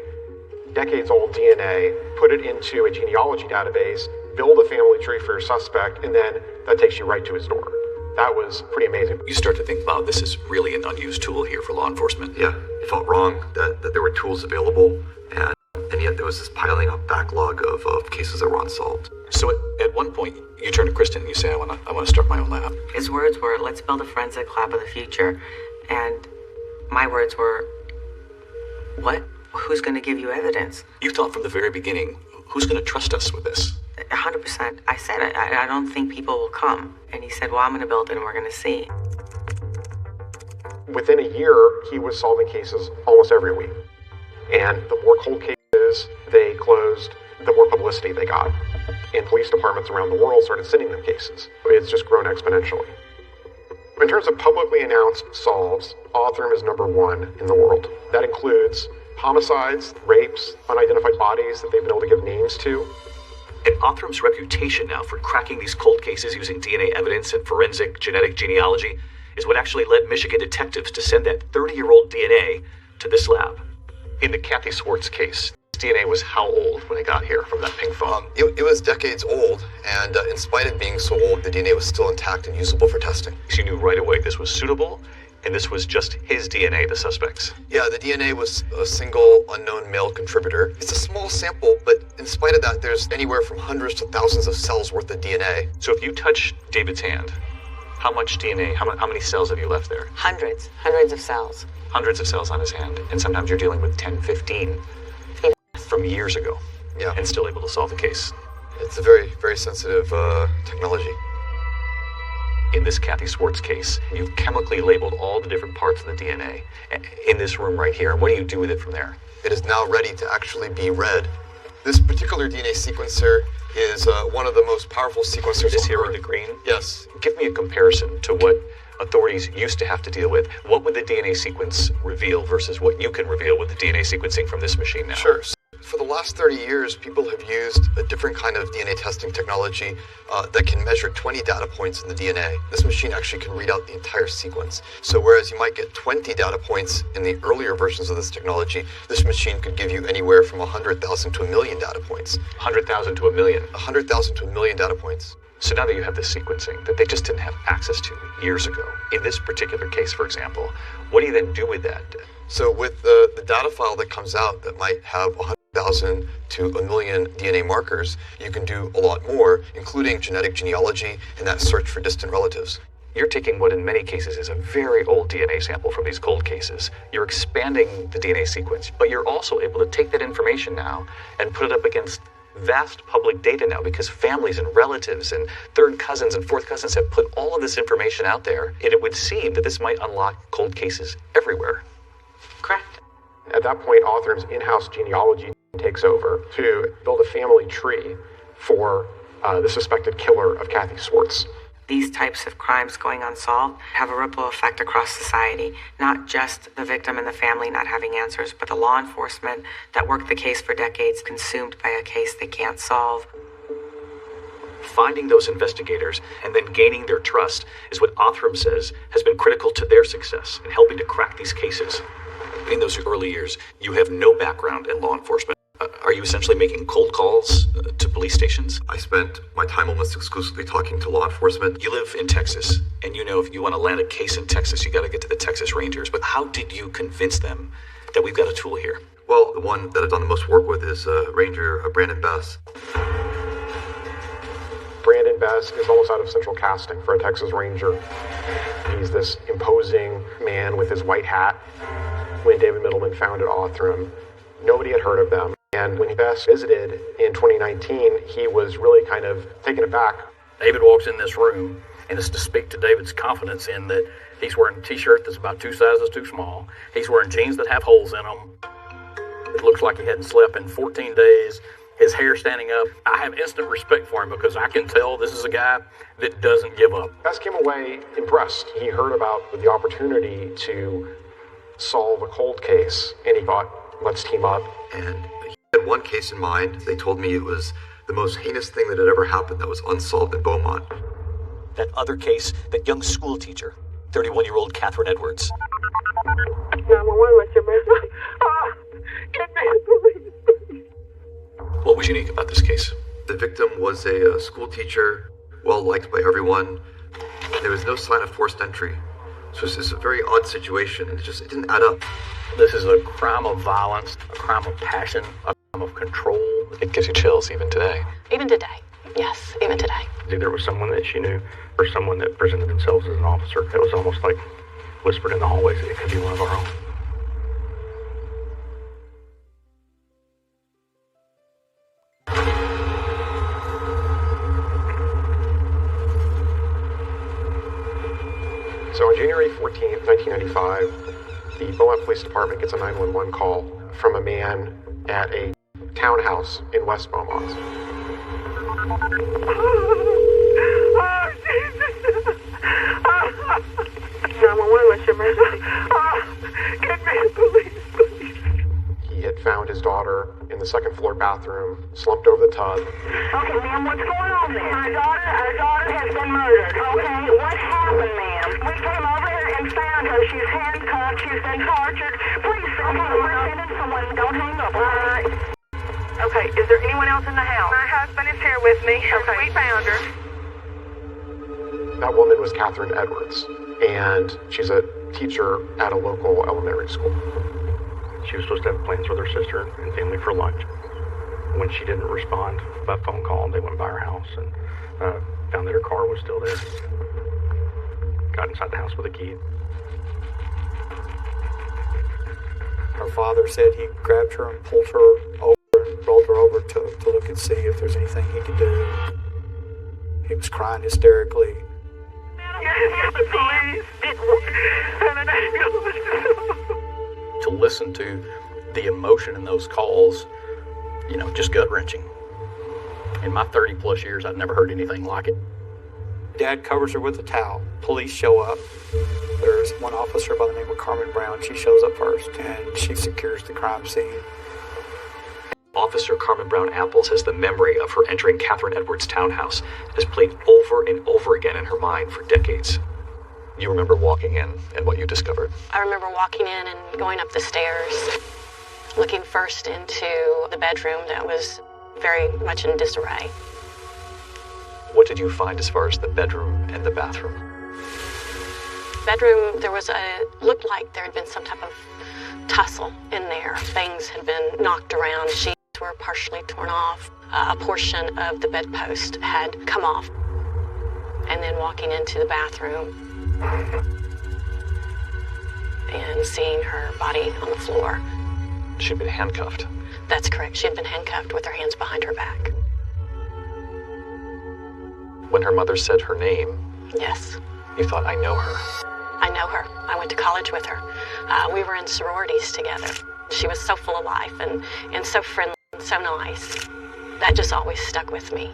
decades-old DNA, put it into a genealogy database, build a family tree for your suspect, and then that takes you right to his door. That was pretty amazing. You start to think, wow, this is really an unused tool here for law enforcement. Yeah, it felt wrong that there were tools available, and there was this piling up backlog of cases that were unsolved. So at one point, you turn to Kristen and you say, I want to start my own lab. His words were, let's build a forensic lab of the future. And my words were, what? Who's going to give you evidence? You thought from the very beginning, who's going to trust us with this? 100%. I said, I don't think people will come. And he said, well, I'm going to build it and we're going to see. Within a year, he was solving cases almost every week. And the more cold cases they closed, the more publicity they got. And police departments around the world started sending them cases. It's just grown exponentially. In terms of publicly announced solves, Othram is #1 in the world. That includes homicides, rapes, unidentified bodies that they've been able to give names to. And Othram's reputation now for cracking these cold cases using DNA evidence and forensic genetic genealogy is what actually led Michigan detectives to send that 30-year-old DNA to this lab. In the Kathy Swartz case, DNA was how old when it got here from that pink phone? It was decades old, and in spite of being so old, the DNA was still intact and usable for testing. She knew right away this was suitable, and this was just his DNA, the suspect's. Yeah, the DNA was a single unknown male contributor. It's a small sample, but in spite of that, there's anywhere from hundreds to thousands of cells worth of DNA. So if you touch David's hand, how much DNA, how many cells have you left there? Hundreds of cells. Hundreds of cells on his hand, and sometimes you're dealing with 10, 15 from years ago. Yeah. And still able to solve the case. It's a very, very sensitive technology. In this Kathy Swartz case, you've chemically labeled all the different parts of the DNA in this room right here. What do you do with it from there? It is now ready to actually be read. This particular DNA sequencer is one of the most powerful sequencers. This here with the green? Yes. Give me a comparison to what authorities used to have to deal with. What would the DNA sequence reveal versus what you can reveal with the DNA sequencing from this machine now? Sure. For the last 30 years, people have used a different kind of DNA testing technology that can measure 20 data points in the DNA. This machine actually can read out the entire sequence. So whereas you might get 20 data points in the earlier versions of this technology, this machine could give you anywhere from 100,000 to 1 million data points. 100,000 to 1 million? 100,000 to 1 million data points. So now that you have this sequencing that they just didn't have access to years ago, in this particular case, for example, what do you then do with that? So with the data file that comes out that might have 100,000 to 1 million DNA markers, you can do a lot more, including genetic genealogy and that search for distant relatives. You're taking what in many cases is a very old DNA sample from these cold cases. You're expanding the DNA sequence, but you're also able to take that information now and put it up against vast public data now, because families and relatives and third cousins and fourth cousins have put all of this information out there, and it would seem that this might unlock cold cases everywhere. Correct. At that point, Othram's in-house genealogy takes over to build a family tree for the suspected killer of Kathy Swartz. These types of crimes going unsolved have a ripple effect across society, not just the victim and the family not having answers, but the law enforcement that worked the case for decades consumed by a case they can't solve. Finding those investigators and then gaining their trust is what Othram says has been critical to their success in helping to crack these cases. In those early years, you have no background in law enforcement. Are you essentially making cold calls to police stations? I spent my time almost exclusively talking to law enforcement. You live in Texas, and you know if you want to land a case in Texas, you got to get to the Texas Rangers. But how did you convince them that we've got a tool here? Well, the one that I've done the most work with is Ranger Brandon Bess. Brandon Bess is almost out of central casting for a Texas Ranger. He's this imposing man with his white hat. When David Middleman founded Othram, nobody had heard of them. And when Bess visited in 2019, he was really kind of taken aback. David walks in this room, and it's to speak to David's confidence in that he's wearing a t-shirt that's about 2 sizes too small. He's wearing jeans that have holes in them. It looks like he hadn't slept in 14 days. His hair standing up. I have instant respect for him because I can tell this is a guy that doesn't give up. Bess came away impressed. He heard about the opportunity to solve a cold case, and he thought, let's team up. And he had one case in mind. They told me it was the most heinous thing that had ever happened that was unsolved in Beaumont. That other case, that young school teacher, 31-year-old Catherine Edwards. 911, what's your emergency? Get me, please. What was unique about this case? The victim was a school teacher, well-liked by everyone. There was no sign of forced entry. So it's just a very odd situation, and it didn't add up. This is a crime of violence, a crime of passion, a crime of control. It gives you chills even today. Even today. Yes, even today. Either it was someone that she knew or someone that presented themselves as an officer. It was almost like whispered in the hallways. It could be one of our own. So on January 14th, 1995, the Beaumont Police Department gets a 911 call from a man at a townhouse in West Beaumont. Oh, Jesus. 911, what's your emergency? Get me the police, please. He had found his daughter in the second floor bathroom, slumped over the tub. Okay, ma'am, what's going on there? Our daughter has been murdered. Okay, what happened, ma'am? We came over here and found her. She's handcuffed. She's been tortured. Please, okay, we're sending someone. Don't hang up, all right? Okay, is there anyone else in the house? My husband is here with me. Okay. We found her. That woman was Catherine Edwards, and she's a teacher at a local elementary school. She was supposed to have plans with her sister and family for lunch. When she didn't respond by phone call, they went by her house and found that her car was still there. Got inside the house with a key. Her father said he grabbed her and pulled her over and rolled her over to look and see if there's anything he could do. He was crying hysterically. Yes, the police. And an ambulance. To listen to the emotion in those calls, just gut-wrenching. In my 30-plus years, I've never heard anything like it. Dad covers her with a towel. Police show up. There's one officer by the name of Carmen Brown. She shows up first, and she secures the crime scene. Officer Carmen Brown Apples has the memory of her entering Catherine Edwards' townhouse. It has played over and over again in her mind for decades. You remember walking in and what you discovered? I remember walking in and going up the stairs, looking first into the bedroom that was very much in disarray. What did you find as far as the bedroom and the bathroom? Bedroom, looked like there had been some type of tussle in there. Things had been knocked around. Sheets were partially torn off. A portion of the bedpost had come off. And then walking into the bathroom and seeing her body on the floor. She'd been handcuffed. That's correct. She had been handcuffed with her hands behind her back. When her mother said her name, yes, you thought, I know her. I know her. I went to college with her. We were in sororities together. She was so full of life and so friendly and so nice. That just always stuck with me.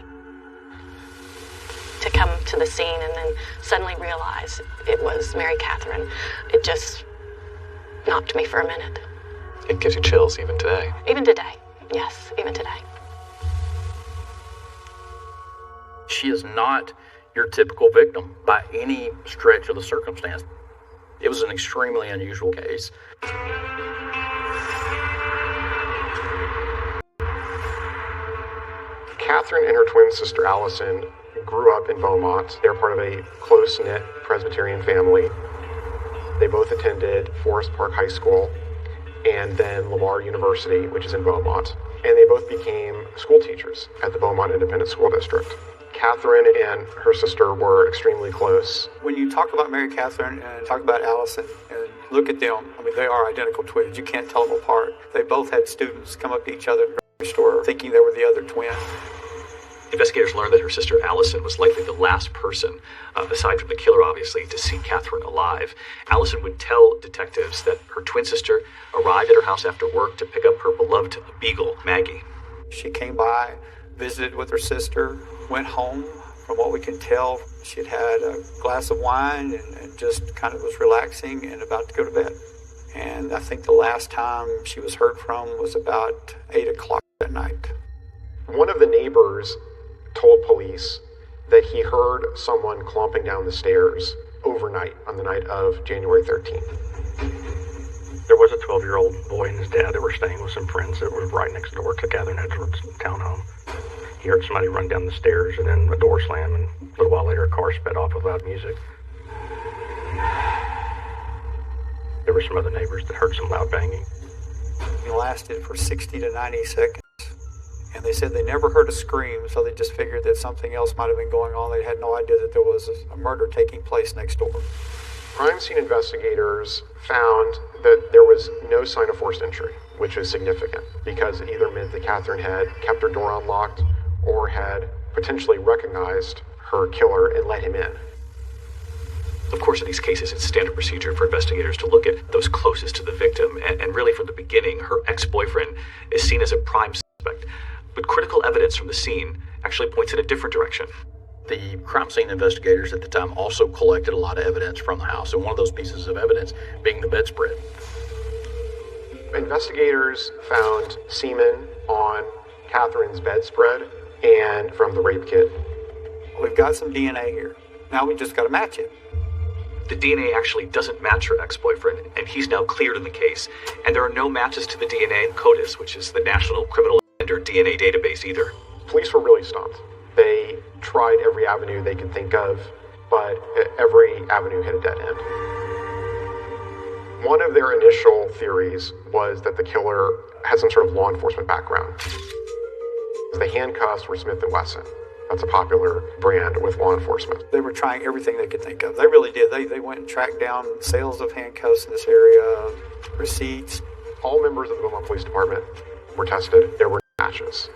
To come to the scene and then suddenly realize it was Mary Catherine, it just knocked me for a minute. It gives you chills even today. Even today. Yes, even today. She is not your typical victim by any stretch of the circumstance. It was an extremely unusual case. Catherine and her twin sister Allison grew up in Beaumont. They're part of a close-knit Presbyterian family. They both attended Forest Park High School and then Lamar University, which is in Beaumont. And they both became school teachers at the Beaumont Independent School District. Catherine and her sister were extremely close. When you talk about Mary Catherine and talk about Allison and look at them, they are identical twins. You can't tell them apart. They both had students come up to each other in the store thinking they were the other twin. Investigators learned that her sister Allison was likely the last person, aside from the killer obviously, to see Catherine alive. Allison would tell detectives that her twin sister arrived at her house after work to pick up her beloved beagle, Maggie. She came by, visited with her sister, went home. From what we can tell, she had had a glass of wine and just kind of was relaxing and about to go to bed. And I think the last time she was heard from was about 8 o'clock that night. One of the neighbors told police that he heard someone clomping down the stairs overnight on the night of January 13th. There was a 12-year-old boy and his dad that were staying with some friends that were right next door to Catherine Edwards' townhome. He heard somebody run down the stairs and then a door slam, and a little while later a car sped off with loud music. There were some other neighbors that heard some loud banging. It lasted for 60 to 90 seconds. They said they never heard a scream, so they just figured that something else might have been going on. They had no idea that there was a murder taking place next door. Crime scene investigators found that there was no sign of forced entry, which is significant because it either meant that Catherine had kept her door unlocked or had potentially recognized her killer and let him in. Of course, in these cases, it's standard procedure for investigators to look at those closest to the victim, and really from the beginning, her ex-boyfriend is seen as a prime suspect. But critical evidence from the scene actually points in a different direction. The crime scene investigators at the time also collected a lot of evidence from the house, and one of those pieces of evidence being the bedspread. Investigators found semen on Catherine's bedspread and from the rape kit. We've got some DNA here. Now we just got to match it. The DNA actually doesn't match her ex-boyfriend, and he's now cleared in the case. And there are no matches to the DNA in CODIS, which is the National Criminal Offender DNA Database, either. Police were really stumped. They tried every avenue they could think of, but every avenue hit a dead end. One of their initial theories was that the killer had some sort of law enforcement background. The handcuffs were Smith & Wesson. That's a popular brand with law enforcement. They were trying everything they could think of. They really did. They went and tracked down sales of handcuffs in this area, receipts. All members of the Beaumont Police Department were tested. There were no matches.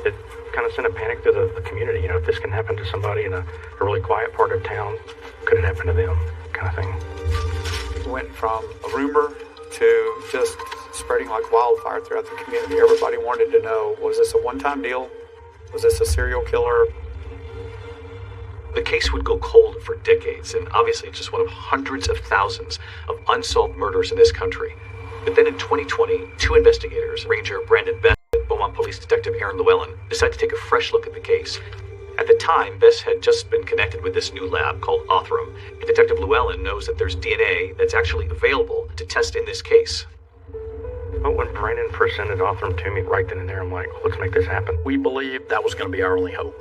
It kind of sent a panic through the community. You know, if this can happen to somebody in a really quiet part of town, could it happen to them? Kind of thing. It went from a rumor to just spreading like wildfire throughout the community. Everybody wanted to know, was this a one-time deal? Was this a serial killer? The case would go cold for decades, and obviously it's just one of hundreds of thousands of unsolved murders in this country. But then in 2020, two investigators, Ranger Brandon Bess and Beaumont Police Detective Aaron Llewellyn, decided to take a fresh look at the case. At the time, Bess had just been connected with this new lab called Othram, and Detective Llewellyn knows that there's DNA that's actually available to test in this case. But when Brandon presented Othram to me right then and there, I'm like, let's make this happen. We believed that was going to be our only hope.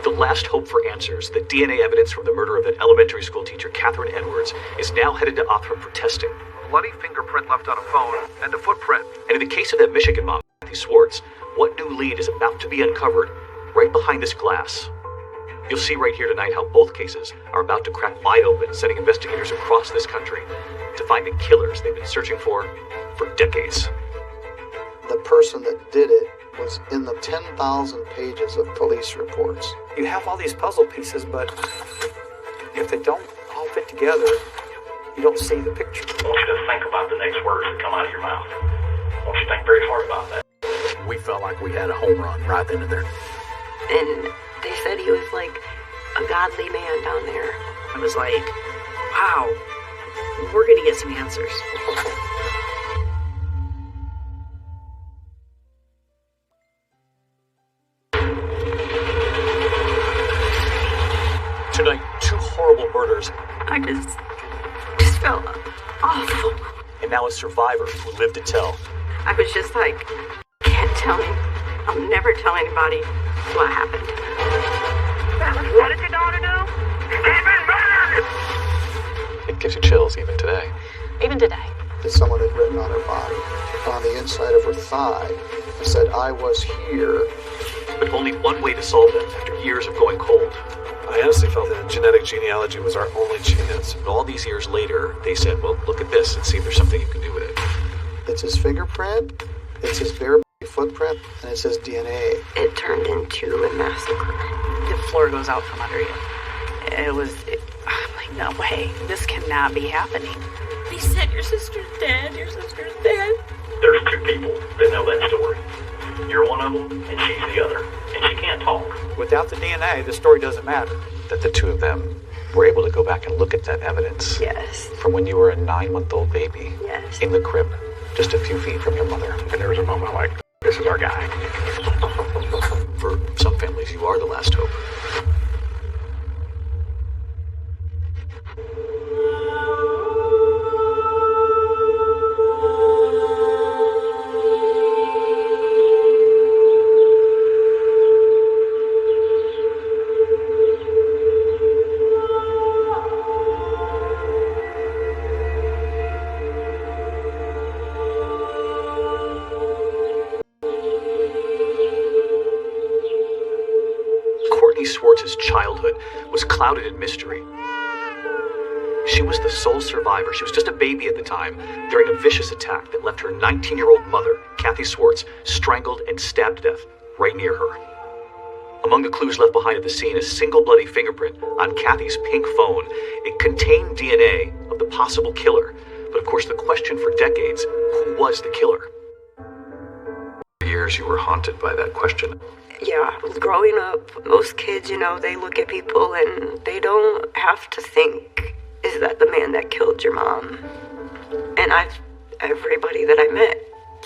The last hope for answers, the DNA evidence from the murder of that elementary school teacher, Catherine Edwards, is now headed to Othram for testing. Bloody fingerprint left on a phone, and a footprint. And in the case of that Michigan mom, Kathy Swartz, what new lead is about to be uncovered right behind this glass? You'll see right here tonight how both cases are about to crack wide open, sending investigators across this country to find the killers they've been searching for decades. The person that did it was in the 10,000 pages of police reports. You have all these puzzle pieces, but if they don't all fit together, you don't see the picture. I want you to think about the next words that come out of your mouth. I want you to think very hard about that. We felt like we had a home run right then and there. And they said he was like a godly man down there. I was like, wow, we're going to get some answers. Tonight, two horrible murders. I just felt awful. And now a survivor who lived to tell. I was just like, can't tell me. I'll never tell anybody what happened. What did your daughter do? He's been murdered! It gives you chills even today. Even today. That someone had written on her body, on the inside of her thigh, and said, I was here. But only one way to solve them after years of going cold. I honestly felt that genetic genealogy was our only chance. And all these years later, they said, well, look at this and see if there's something you can do with it. It's his fingerprint, it's his bare footprint, and it's his DNA. It turned into a massacre. The floor goes out from under you. I'm like, no way, this cannot be happening. They said your sister's dead, your sister's dead. There's two people that know that story. You're one of them, and she's the other. And she can't talk. Without the DNA, the story doesn't matter. That the two of them were able to go back and look at that evidence. Yes. From when you were a 9-month-old baby. Yes. In the crib, just a few feet from your mother. And there was a moment like, this is our guy. For some families, you are the last hope. clouded in mystery. She was the sole survivor. She was just a baby at the time during a vicious attack that left her 19-year-old mother, Kathy Swartz, strangled and stabbed to death right near her. Among the clues left behind at the scene, a single bloody fingerprint on Kathy's pink phone. It contained DNA of the possible killer. But of course, the question for decades, who was the killer? For years, you were haunted by that question. Yeah, growing up, most kids, they look at people and they don't have to think, is that the man that killed your mom? And everybody that I met,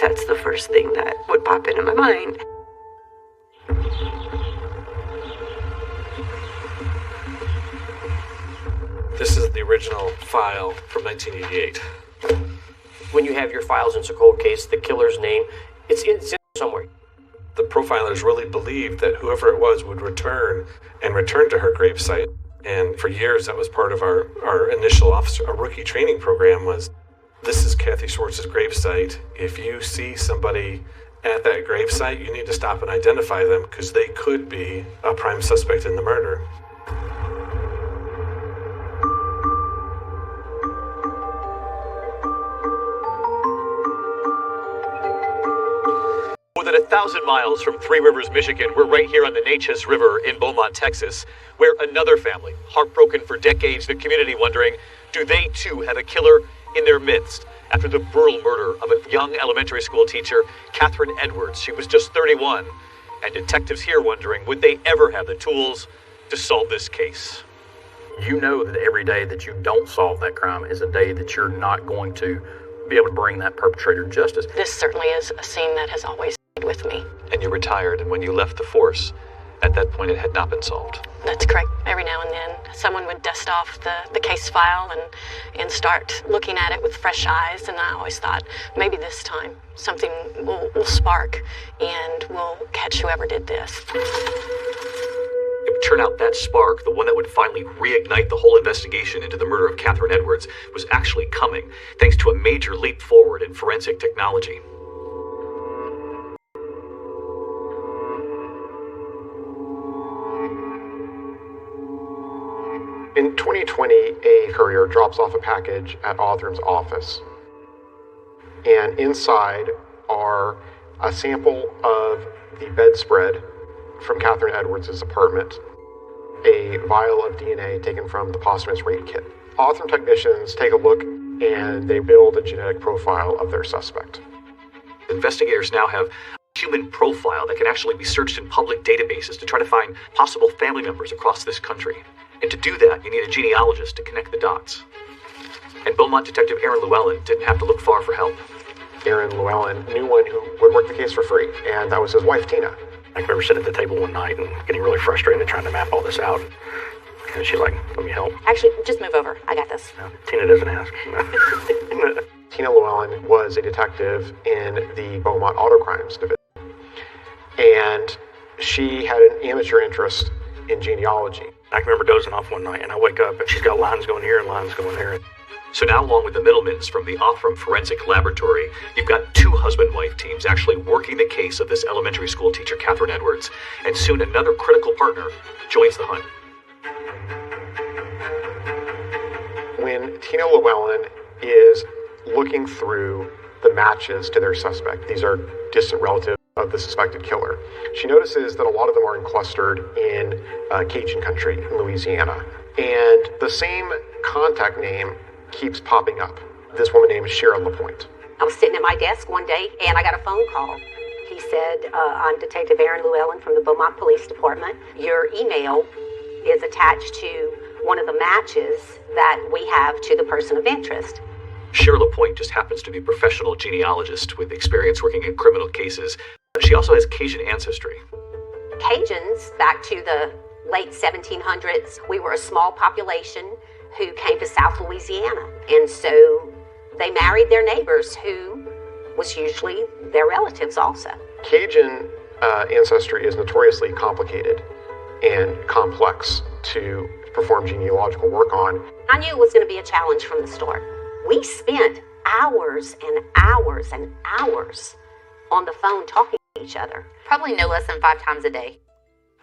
that's the first thing that would pop into my mind. This is the original file from 1988. When you have your files in a cold case, the killer's name, it's in somewhere. The profilers really believed that whoever it was would return to her gravesite. And for years, that was part of our initial our rookie training program was, this is Kathy Swartz's gravesite. If you see somebody at that gravesite, you need to stop and identify them because they could be a prime suspect in the murder. More than 1,000 miles from Three Rivers, Michigan, we're right here on the Neches River in Beaumont, Texas, where another family, heartbroken for decades, the community wondering, do they too have a killer in their midst? After the brutal murder of a young elementary school teacher, Catherine Edwards. She was just 31. And detectives here wondering, would they ever have the tools to solve this case? You know that every day that you don't solve that crime is a day that you're not going to be able to bring that perpetrator to justice. This certainly is a scene that has always stayed with me. And you retired, and when you left the force, at that point it had not been solved. That's correct. Every now and then, someone would dust off the case file and start looking at it with fresh eyes, and I always thought, maybe this time something will spark and we'll catch whoever did this. It would turn out that spark, the one that would finally reignite the whole investigation into the murder of Catherine Edwards, was actually coming, thanks to a major leap forward in forensic technology. In 2020, a courier drops off a package at Othram's office. And inside are a sample of the bedspread from Catherine Edwards' apartment, a vial of DNA taken from the posthumous rape kit. Othram technicians take a look and they build a genetic profile of their suspect. Investigators now have a human profile that can actually be searched in public databases to try to find possible family members across this country. And to do that, you need a genealogist to connect the dots. And Beaumont detective Aaron Llewellyn didn't have to look far for help. Aaron Llewellyn knew one who would work the case for free, and that was his wife, Tina. I remember sitting at the table one night and getting really frustrated trying to map all this out. And she's like, let me help. Actually, just move over. I got this. No, Tina doesn't ask. Tina Llewellyn was a detective in the Beaumont Auto Crimes Division. And she had an amateur interest in genealogy. I can remember dozing off one night and I wake up and she's got lines going here and lines going here. So now, along with the middlemans from the Othram Forensic Laboratory, you've got two husband-wife teams actually working the case of this elementary school teacher, Catherine Edwards. And soon another critical partner joins the hunt. When Tina Llewellyn is looking through the matches to their suspect, these are distant relatives of the suspected killer, she notices that a lot of them are clustered in Cajun country in Louisiana. And the same contact name keeps popping up. This woman named Cheryl LaPointe. I was sitting at my desk one day and I got a phone call. He said, I'm Detective Aaron Llewellyn from the Beaumont Police Department. Your email is attached to one of the matches that we have to the person of interest. Cheryl LaPointe just happens to be a professional genealogist with experience working in criminal cases. She also has Cajun ancestry. Cajuns, back to the late 1700s, we were a small population who came to South Louisiana. And so they married their neighbors, who was usually their relatives also. Cajun ancestry is notoriously complicated and complex to perform genealogical work on. I knew it was going to be a challenge from the start. We spent hours and hours and hours on the phone talking to each other. Probably no less than 5 times a day.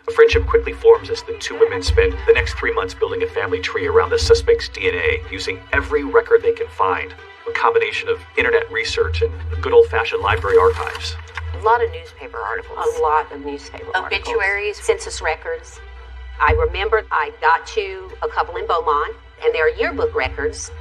A friendship quickly forms as the two women spend the next 3 months building a family tree around the suspect's DNA, using every record they can find, a combination of internet research and good old-fashioned library archives. A lot of newspaper articles. A lot of newspaper obituaries, census records. I remember I got to a couple in Beaumont, and there are yearbook records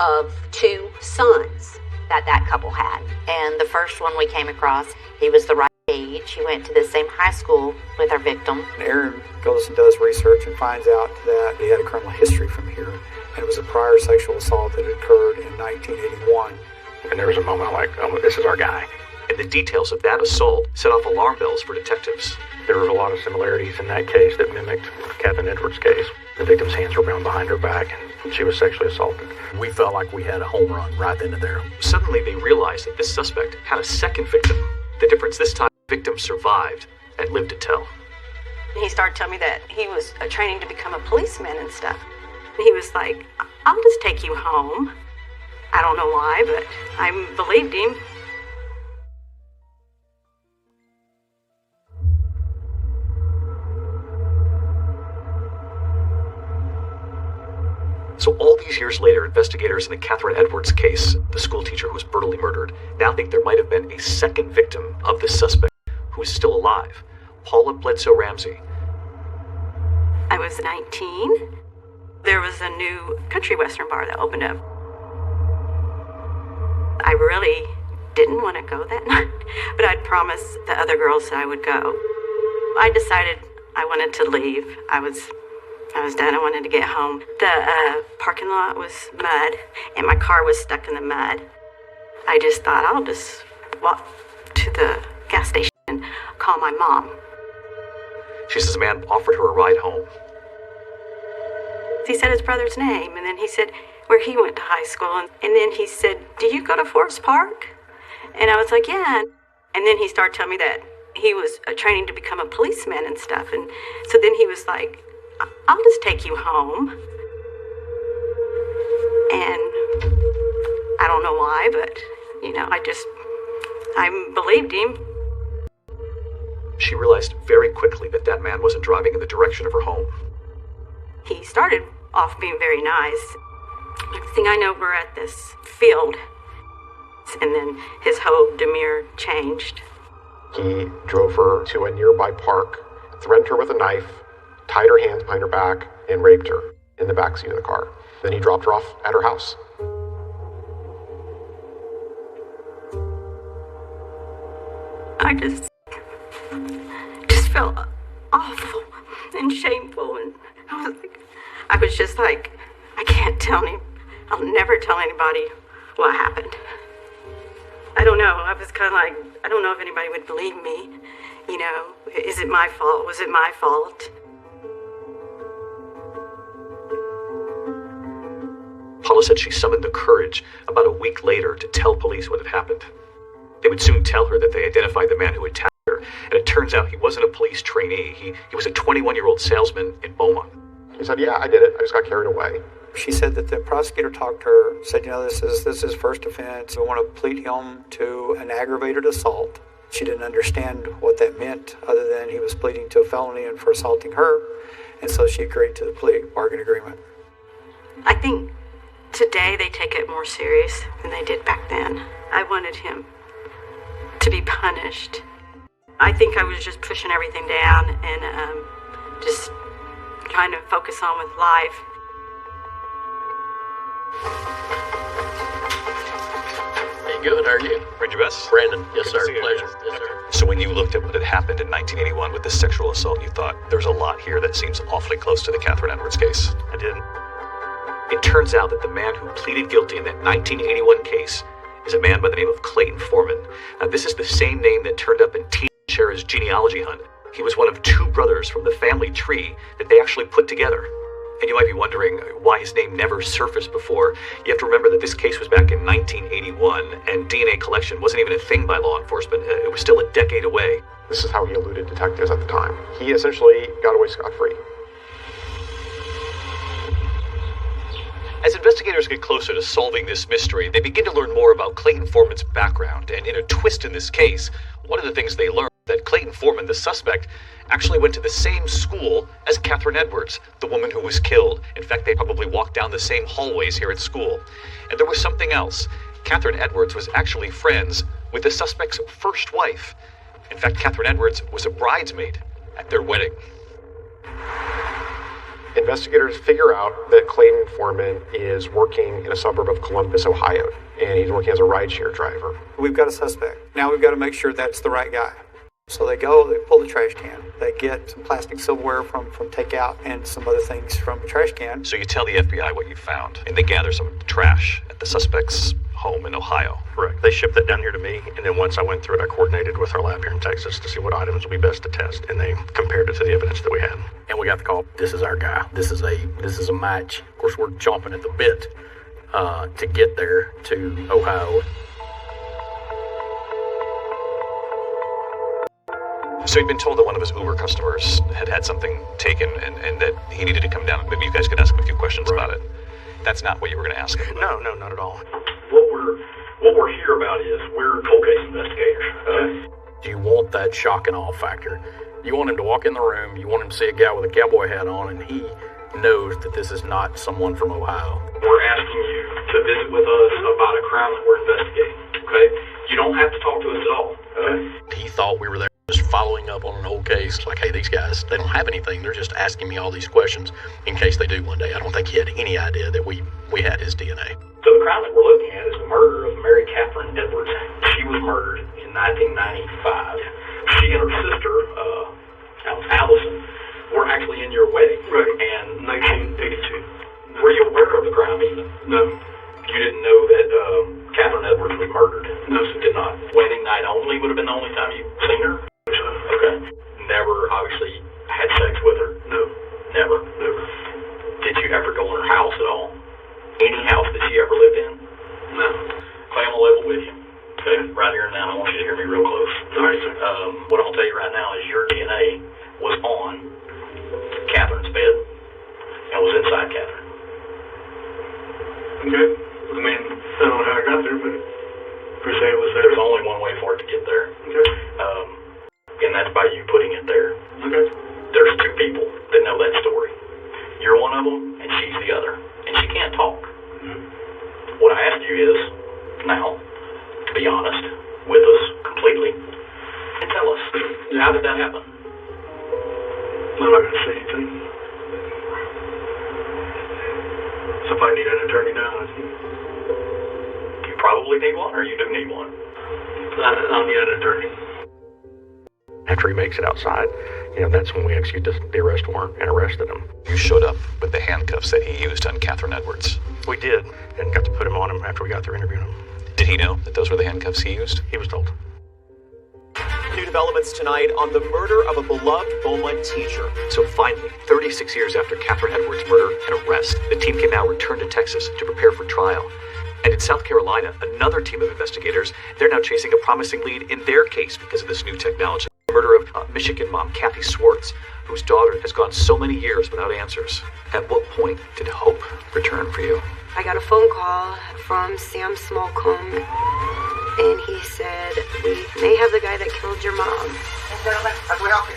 of 2 sons that couple had. And the first one we came across, he was the right age. He went to the same high school with our victim. Aaron goes and does research and finds out that he had a criminal history from here. And it was a prior sexual assault that occurred in 1981. And there was a moment like, oh, this is our guy. And the details of that assault set off alarm bells for detectives. There was a lot of similarities in that case that mimicked Catherine Edwards' case. The victim's hands were bound behind her back, and she was sexually assaulted. We felt like we had a home run right into there. Suddenly they realized that this suspect had a second victim. The difference this time, the victim survived and lived to tell. He started telling me that he was training to become a policeman and stuff. And he was like, I'll just take you home. I don't know why, but I believed him. So all these years later, investigators in the Catherine Edwards case, the school teacher who was brutally murdered, now think there might have been a second victim of this suspect who is still alive, Paula Bledsoe Ramsey. I was 19. There was a new country western bar that opened up. I really didn't want to go that night, but I'd promised the other girls that I would go. I decided I wanted to leave. I was done. I wanted to get home. The parking lot was mud, and my car was stuck in the mud. I just thought, I'll just walk to the gas station and call my mom. She says a man offered her a ride home. He said his brother's name, and then he said where he went to high school, and then he said, do you go to Forest Park? And I was like, yeah. And then he started telling me that he was training to become a policeman and stuff, and so then he was like, I'll just take you home. And I don't know why, but, I believed him. She realized very quickly that that man wasn't driving in the direction of her home. He started off being very nice. Next thing I know, we're at this field. And then his whole demeanor changed. He drove her to a nearby park, threatened her with a knife, tied her hands behind her back, and raped her in the backseat of the car. Then he dropped her off at her house. I just felt awful and shameful, and I was just like, I can't tell him. I'll never tell anybody what happened. I don't know. I was kind of like, I don't know if anybody would believe me. Is it my fault? Was it my fault? Paula said she summoned the courage about a week later to tell police what had happened. They would soon tell her that they identified the man who attacked her, and it turns out he wasn't a police trainee. He was a 21-year-old salesman in Beaumont. He said, yeah, I did it. I just got carried away. She said that the prosecutor talked to her, said, this is his first offense. We want to plead him to an aggravated assault. She didn't understand what that meant other than he was pleading to a felony and for assaulting her. And so she agreed to the plea bargain agreement. I think today they take it more serious than they did back then. I wanted him to be punished. I think I was just pushing everything down and just trying to focus on with life. Hey, good. How are you? Ranger Bess? Brandon. Yes, sir. Good to see you. Pleasure. Yes, sir. So when you looked at what had happened in 1981 with this sexual assault, you thought there's a lot here that seems awfully close to the Catherine Edwards case. I did. It turns out that the man who pleaded guilty in that 1981 case is a man by the name of Clayton Foreman. Now, this is the same name that turned up in Tina Shara's genealogy hunt. He was one of 2 brothers from the family tree that they actually put together. And you might be wondering why his name never surfaced before. You have to remember that this case was back in 1981, and DNA collection wasn't even a thing by law enforcement. It was still a decade away. This is how he eluded detectives at the time. He essentially got away scot-free. As investigators get closer to solving this mystery, they begin to learn more about Clayton Foreman's background. And in a twist in this case, one of the things they learn is that Clayton Foreman, the suspect, actually went to the same school as Catherine Edwards, the woman who was killed. In fact, they probably walked down the same hallways here at school. And there was something else. Catherine Edwards was actually friends with the suspect's first wife. In fact, Catherine Edwards was a bridesmaid at their wedding. Investigators figure out that Clayton Foreman is working in a suburb of Columbus, Ohio, and he's working as a rideshare driver. We've got a suspect. Now we've got to make sure that's the right guy. So they go, they pull the trash can. They get some plastic silverware from takeout and some other things from the trash can. So you tell the FBI what you found, and they gather some trash at the suspect's home in Ohio. Correct. They shipped that down here to me, and then once I went through it, I coordinated with our lab here in Texas to see what items would be best to test, and they compared it to the evidence that we had. And we got the call. This is our guy. This is a match. Of course, we're chomping at the bit to get there to Ohio. So he'd been told that one of his Uber customers had something taken and that he needed to come down. Maybe you guys could ask him a few questions about it. That's not what you were going to ask him. No, not at all. What we're here about is we're cold case investigators. You want that shock and awe factor. You want him to walk in the room, you want him to see a guy with a cowboy hat on, and he knows that this is not someone from Ohio. We're asking you to visit with us about a crime that we're investigating, okay? You don't have to talk to us at all, okay? He thought we were there just following up on an old case, like, hey, these guys, they don't have anything. They're just asking me all these questions in case they do one day. I don't think he had any idea that we had his DNA. So the crime that we're looking at is the murder of Mary Catherine Edwards. She was murdered in 1995. She and her sister, Allison, were actually in your wedding. Right. And 1982. Were you aware of the crime even? No. You didn't know that Catherine Edwards was murdered? No, So did not. Wedding night only would have been the only time you've seen her? Okay. Never, obviously, had sex with her? No. Never? Never. Did you ever go in her house at all? Any house that she ever lived in? No. Clay, I'm on a level with you. Okay, right here and now, I want you to hear me real close. All right, sir. What I'm going to tell you right now is your DNA was on Catherine's bed and was inside Catherine. Okay. I mean, I don't know how I got there, but per se it was there. There's only one way for it to get there. Okay. And that's by you putting it there. Okay. There's two people that know that story. You're one of them, and she's the other. And she can't talk. Mm-hmm. What I asked you is, now, to be honest with us completely, and tell us, how did that happen? I'm not going to say anything. So if I need an attorney now, You probably need one, or you do need one. I'll need an attorney. After he makes it outside, that's when we executed the arrest warrant and arrested him. You showed up with the handcuffs that he used on Catherine Edwards. We did, and got to put him on him after we got through interviewing him. Did he know that those were the handcuffs he used? He was told. New developments tonight on the murder of a beloved Beaumont teacher. So finally, 36 years after Catherine Edwards' murder and arrest, the team can now return to Texas to prepare for trial. And in South Carolina, another team of investigators, they're now chasing a promising lead in their case because of this new technology. The murder of Michigan mom Kathy Swartz, whose daughter has gone so many years without answers. At what point did hope return for you? I got a phone call from Sam Smallcombe, and he said, we may have the guy that killed your mom. Gentlemen, how can we help you?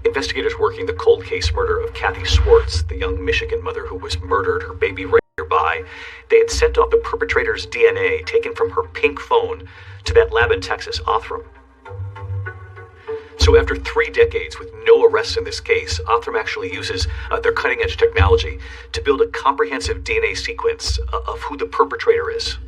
Investigators working the cold case murder of Kathy Swartz, the young Michigan mother who was murdered, her baby right nearby, they had sent off the perpetrator's DNA taken from her pink phone to that lab in Texas, Othram. So after 3 decades with no arrests in this case, Othram actually uses their cutting-edge technology to build a comprehensive DNA sequence of who the perpetrator is.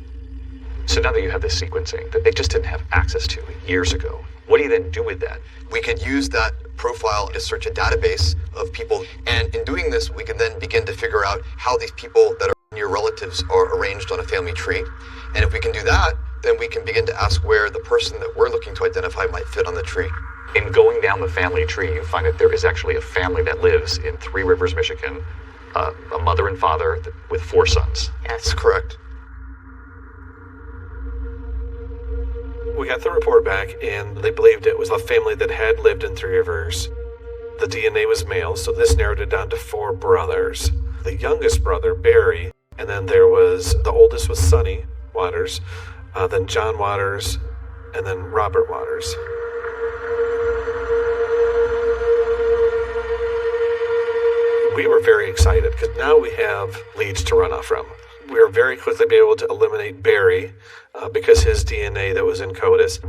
So now that you have this sequencing that they just didn't have access to years ago, what do you then do with that? We could use that profile to search a database of people, and in doing this, we can then begin to figure out how these people that are near relatives are arranged on a family tree. And if we can do that, then we can begin to ask where the person that we're looking to identify might fit on the tree. In going down the family tree, you find that there is actually a family that lives in Three Rivers, Michigan, a mother and father with 4 sons. That's correct. We got the report back, and they believed it was a family that had lived in Three Rivers. The DNA was male, so this narrowed it down to 4 brothers. The youngest brother, Barry, And then there was, the oldest was Sonny Waters, then John Waters, and then Robert Waters. We were very excited because now we have leads to run off from. We were very quickly be able to eliminate Barry because his DNA that was in CODIS.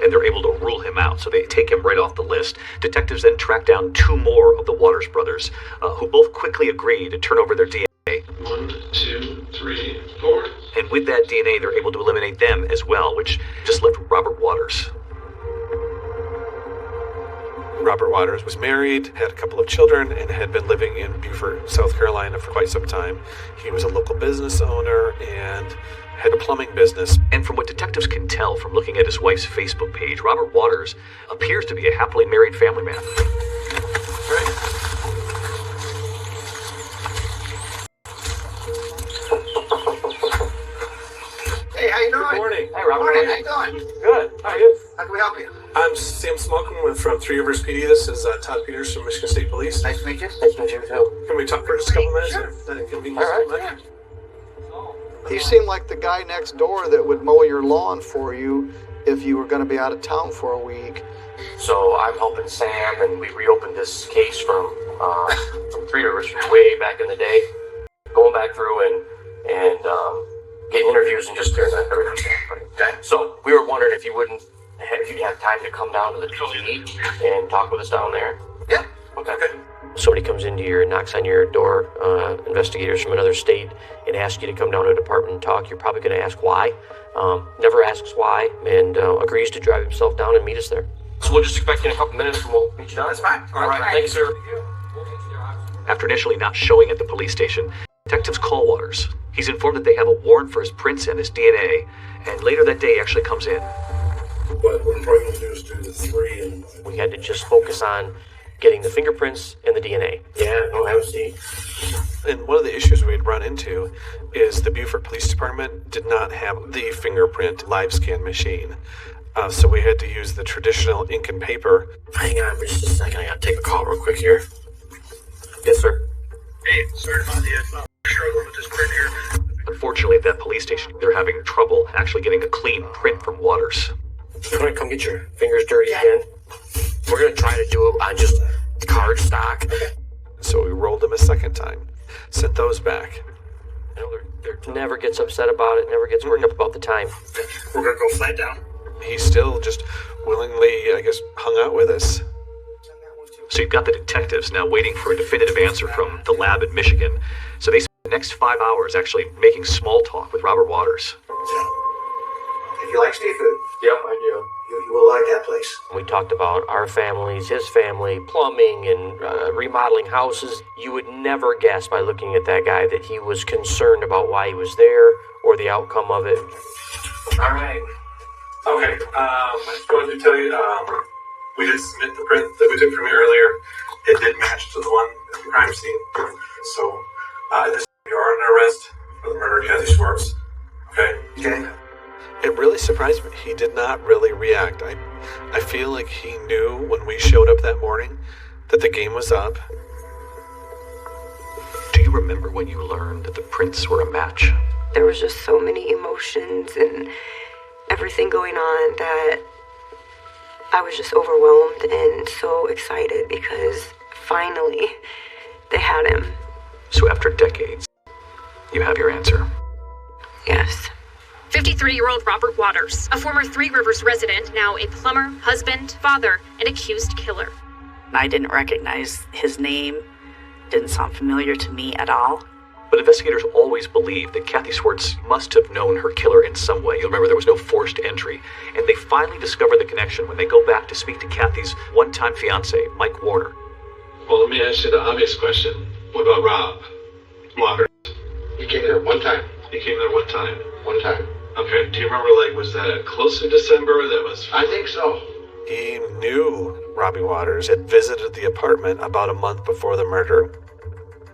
And they're able to rule him out, so they take him right off the list. Detectives then track down 2 more of the Waters brothers, who both quickly agree to turn over their DNA. 1, 2, 3, 4. And with that DNA, they're able to eliminate them as well, which just left Robert Waters. Robert Waters was married, had a couple of children, and had been living in Beaufort, South Carolina for quite some time. He was a local business owner and had a plumbing business. And from what detectives can tell from looking at his wife's Facebook page, Robert Waters appears to be a happily married family man. Hey, how you doing? Good morning. Hey, Robert. Morning. How you doing? Good. How are you? How can we help you? I'm Sam Smokin from Three Rivers PD. This is Todd Peters from Michigan State Police. Nice to meet you. Nice to meet you, too. Can we talk for just a couple minutes? Sure. If that inconveniences All right. you much? He seemed like the guy next door that would mow your lawn for you if you were going to be out of town for a week. So I'm helping Sam, and we reopened this case from Three Rivers way back in the day, going back through and getting interviews and just clearing everything. Okay. So we were wondering if you'd have time to come down to the PD and talk with us down there. Yeah. Okay. Somebody comes into your, knocks on your door, investigators from another state, and asks you to come down to the department and talk. You're probably going to ask why. Never asks why, and agrees to drive himself down and meet us there. So we'll just expect you in a couple minutes, and we'll meet you down. That's fine. All right. Thank you, sir. After initially not showing at the police station, detectives call Waters. He's informed that they have a warrant for his prints and his DNA, and later that day he actually comes in. What we're probably going to do is do the 3 and... We had to just focus on getting the fingerprints and the DNA. Yeah, no, I see. And one of the issues we'd run into is the Beaufort Police Department did not have the fingerprint live scan machine. So we had to use the traditional ink and paper. Hang on just a second. I gotta take a call real quick here. Yes, sir. Hey, sorry about the struggle with this print here. Unfortunately, at that police station, they're having trouble actually getting a clean print from Waters. You want to come get your fingers dirty again? We're going to try to do it on just card stock. So we rolled them a second time. Sent those back. You know, they're never gets upset about it, never gets worked up about the time. We're going to go flat down. He still just willingly, I guess, hung out with us. So you've got the detectives now waiting for a definitive answer from the lab in Michigan. So they spend the next 5 hours actually making small talk with Robert Waters. If you like seafood, Yep, I do. you will like that place. We talked about our families, his family, plumbing, and remodeling houses. You would never guess by looking at that guy that he was concerned about why he was there or the outcome of it. All right. Okay, I just wanted to tell you, we did submit the print that we took from you earlier. It did match to the one at the crime scene. So, you are under arrest for the murder of Kathy Schwartz. Okay? Okay. It really surprised me. He did not really react. I feel like he knew when we showed up that morning that the game was up. Do you remember when you learned that the prints were a match? There was just so many emotions and everything going on that I was just overwhelmed and so excited because finally they had him. So after decades, you have your answer. Yes. 53-year-old Robert Waters, a former Three Rivers resident, now a plumber, husband, father, and accused killer. I didn't recognize his name. Didn't sound familiar to me at all. But investigators always believed that Kathy Schwartz must have known her killer in some way. You'll remember there was no forced entry. And they finally discover the connection when they go back to speak to Kathy's one-time fiancé, Mike Warner. Well, let me ask you the obvious question. What about Rob Waters? He came there one time. He came there one time. One time. Okay, do you remember, was that close in December? I think so. He knew Robbie Waters, had visited the apartment about a month before the murder.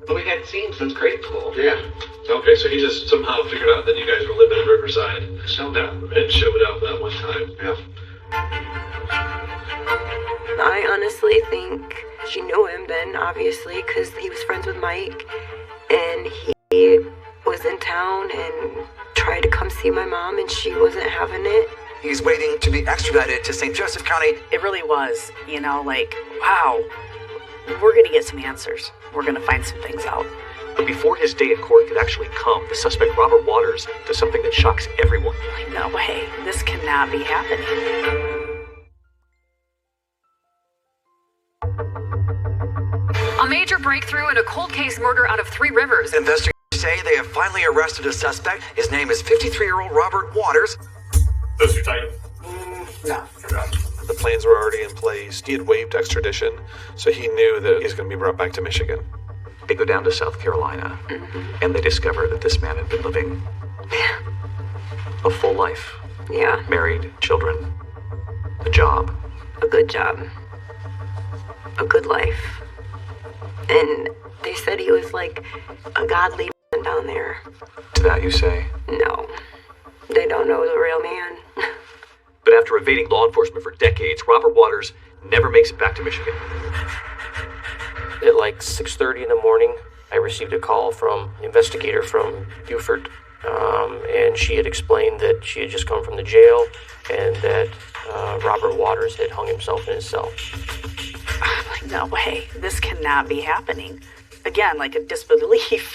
But we hadn't seen him since grade school. Yeah. Okay, so he just somehow figured out that you guys were living in Riverside and showed up that one time. Yeah. I honestly think she knew him then, obviously, because he was friends with Mike, and he he was in town and tried to come see my mom, and she wasn't having it. He's waiting to be extradited to St. Joseph County. It really was, wow, we're going to get some answers. We're going to find some things out. But before his day in court could actually come, the suspect Robert Waters does something that shocks everyone. No way, this cannot be happening. A major breakthrough in a cold case murder out of Three Rivers. Investigators say they have finally arrested a suspect. His name is 53-year-old Robert Waters. Those are tight. No. The plans were already in place. He had waived extradition, so he knew that he's going to be brought back to Michigan. They go down to South Carolina, and they discover that this man had been living a full life. Yeah. Married, children, a job. A good job. A good life. And they said he was like a godly man down there. To that you say? No. They don't know the real man. But after evading law enforcement for decades, Robert Waters never makes it back to Michigan. At like 6:30 in the morning, I received a call from an investigator from Beaufort, and she had explained that she had just come from the jail and that Robert Waters had hung himself in his cell. No way, this cannot be happening. Again, like a disbelief,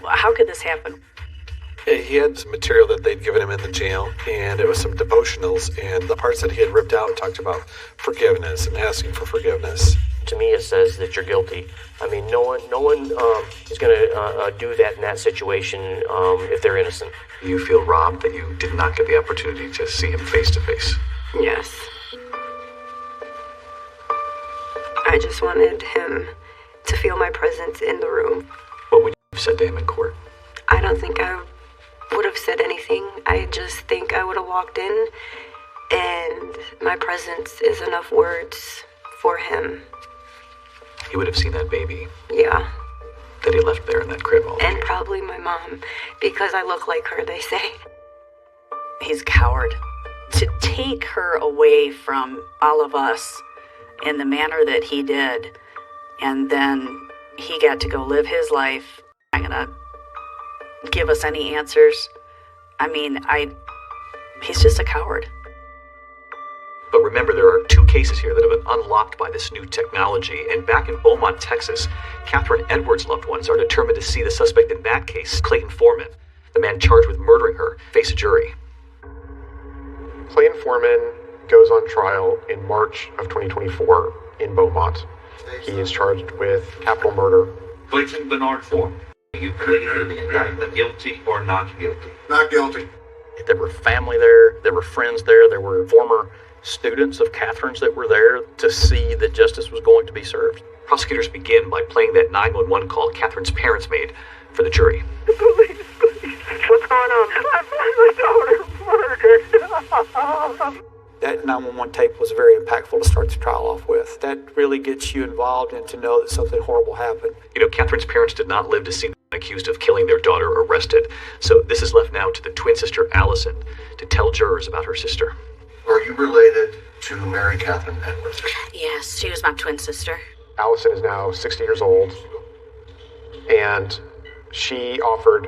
how could this happen? He had some material that they'd given him in the jail, and it was some devotionals, and the parts that he had ripped out talked about forgiveness and asking for forgiveness. To me, it says that you're guilty. I mean, no one is going to do that in that situation if they're innocent. You feel robbed that you did not get the opportunity to see him face to face. Yes. I just wanted him to feel my presence in the room. What would you have said to him in court? I don't think I would have said anything. I just think I would have walked in, and my presence is enough words for him. He would have seen that baby. Yeah. That he left there in that crib all day. And probably my mom, because I look like her, they say. He's a coward. To take her away from all of us in the manner that he did, and then he got to go live his life, I'm gonna give us any answers. I mean, he's just a coward. But remember, there are two cases here that have been unlocked by this new technology. And back in Beaumont, Texas, Catherine Edwards' loved ones are determined to see the suspect in that case, Clayton Foreman, the man charged with murdering her, face a jury. Clayton Foreman goes on trial in March of 2024 in Beaumont. He is charged with capital murder. Clayton Bernard Foreman, you plead to the indictment, guilty or not guilty? Not guilty. There were family there were friends there were former students of Catherine's that were there to see that justice was going to be served. Prosecutors begin by playing that 911 call Catherine's parents made for the jury. Police. What's going on? I found my daughter murdered. That 911 tape was very impactful to start the trial off with. That really gets you involved and to know that something horrible happened. Catherine's parents did not live to see the man accused of killing their daughter arrested. So this is left now to the twin sister, Allison, to tell jurors about her sister. Are you related to Mary Catherine Edwards? Yes, she was my twin sister. Allison is now 60 years old, and she offered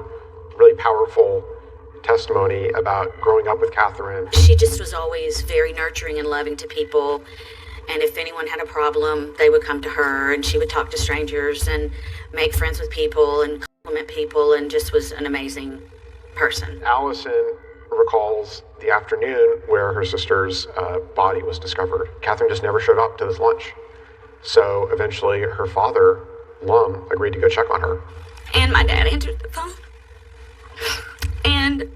really powerful testimony about growing up with Catherine. She just was always very nurturing and loving to people, and if anyone had a problem, they would come to her, and she would talk to strangers and make friends with people and compliment people, and just was an amazing person. Allison recalls the afternoon where her sister's body was discovered. Catherine just never showed up to this lunch. So eventually her father, Lum, agreed to go check on her. And my dad answered the phone. And,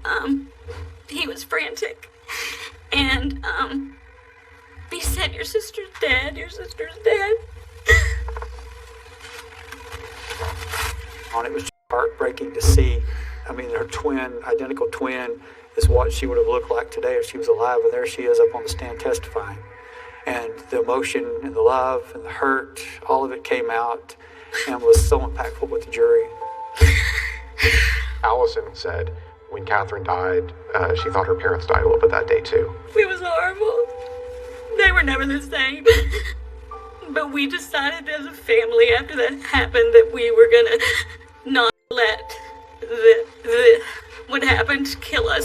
he was frantic. And, he said, your sister's dead, your sister's dead. It was heartbreaking to see. I mean, her identical twin, is what she would have looked like today if she was alive, and there she is up on the stand testifying. And the emotion and the love and the hurt, all of it came out and was so impactful with the jury. Allison said when Catherine died, she thought her parents died a little bit that day too. It was horrible. They were never the same. But we decided as a family after that happened that we were gonna not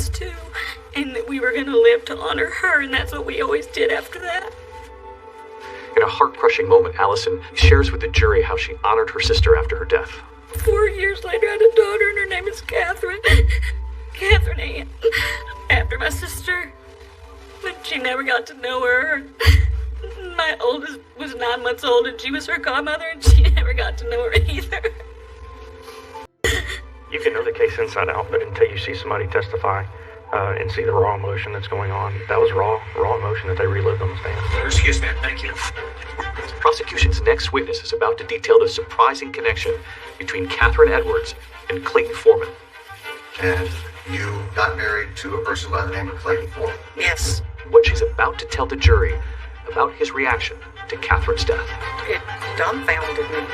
us too, and that we were going to live to honor her, and that's what we always did after that. In a heart-crushing moment, Allison shares with the jury how she honored her sister after her death. 4 years later, I had a daughter, and her name is Catherine. Catherine Ann, after my sister. But she never got to know her. My oldest was 9 months old, and she was her godmother, and she never got to know her either. You can know the case inside out, but until you see somebody testify and see the raw emotion that's going on, that was raw emotion that they relived on the stand. Excuse me, thank you. The prosecution's next witness is about to detail the surprising connection between Catherine Edwards and Clayton Foreman. And you got married to a person by the name of Clayton Foreman? Yes. What she's about to tell the jury about his reaction to Catherine's death. It dumbfounded me.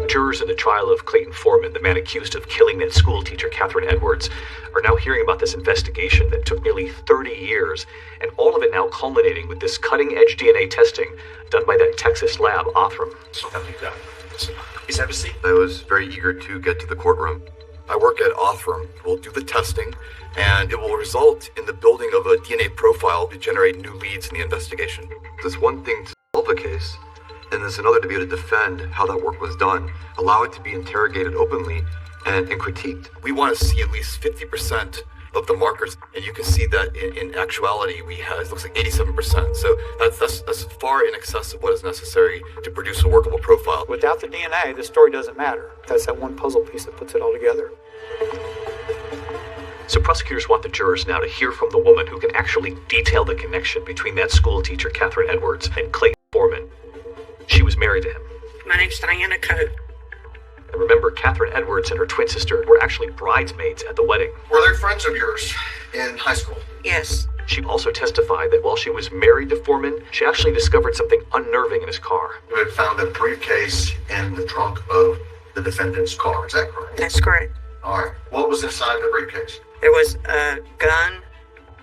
Jurors in the trial of Clayton Foreman, the man accused of killing that school teacher, Catherine Edwards, are now hearing about this investigation that took nearly 30 years, and all of it now culminating with this cutting-edge DNA testing done by that Texas lab, Othram. Please have a seat. I was very eager to get to the courtroom. I work at Othram. We'll do the testing, and it will result in the building of a DNA profile to generate new leads in the investigation. There's one thing to solve a case, and there's another to be able to defend how that work was done, allow it to be interrogated openly and critiqued. We want to see at least 50% of the markers, and you can see that in actuality we have, it looks like 87%. So that's far in excess of what is necessary to produce a workable profile. Without the DNA, the story doesn't matter. That's that one puzzle piece that puts it all together. So prosecutors want the jurors now to hear from the woman who can actually detail the connection between that school teacher, Catherine Edwards, and Clayton Foreman. She was married to him. My name's Diana Coe. And remember, Catherine Edwards and her twin sister were actually bridesmaids at the wedding. Were they friends of yours in high school? Yes. She also testified that while she was married to Foreman, she actually discovered something unnerving in his car. You had found a briefcase in the trunk of the defendant's car, is that correct? That's correct. All right. What was inside the briefcase? There was a gun,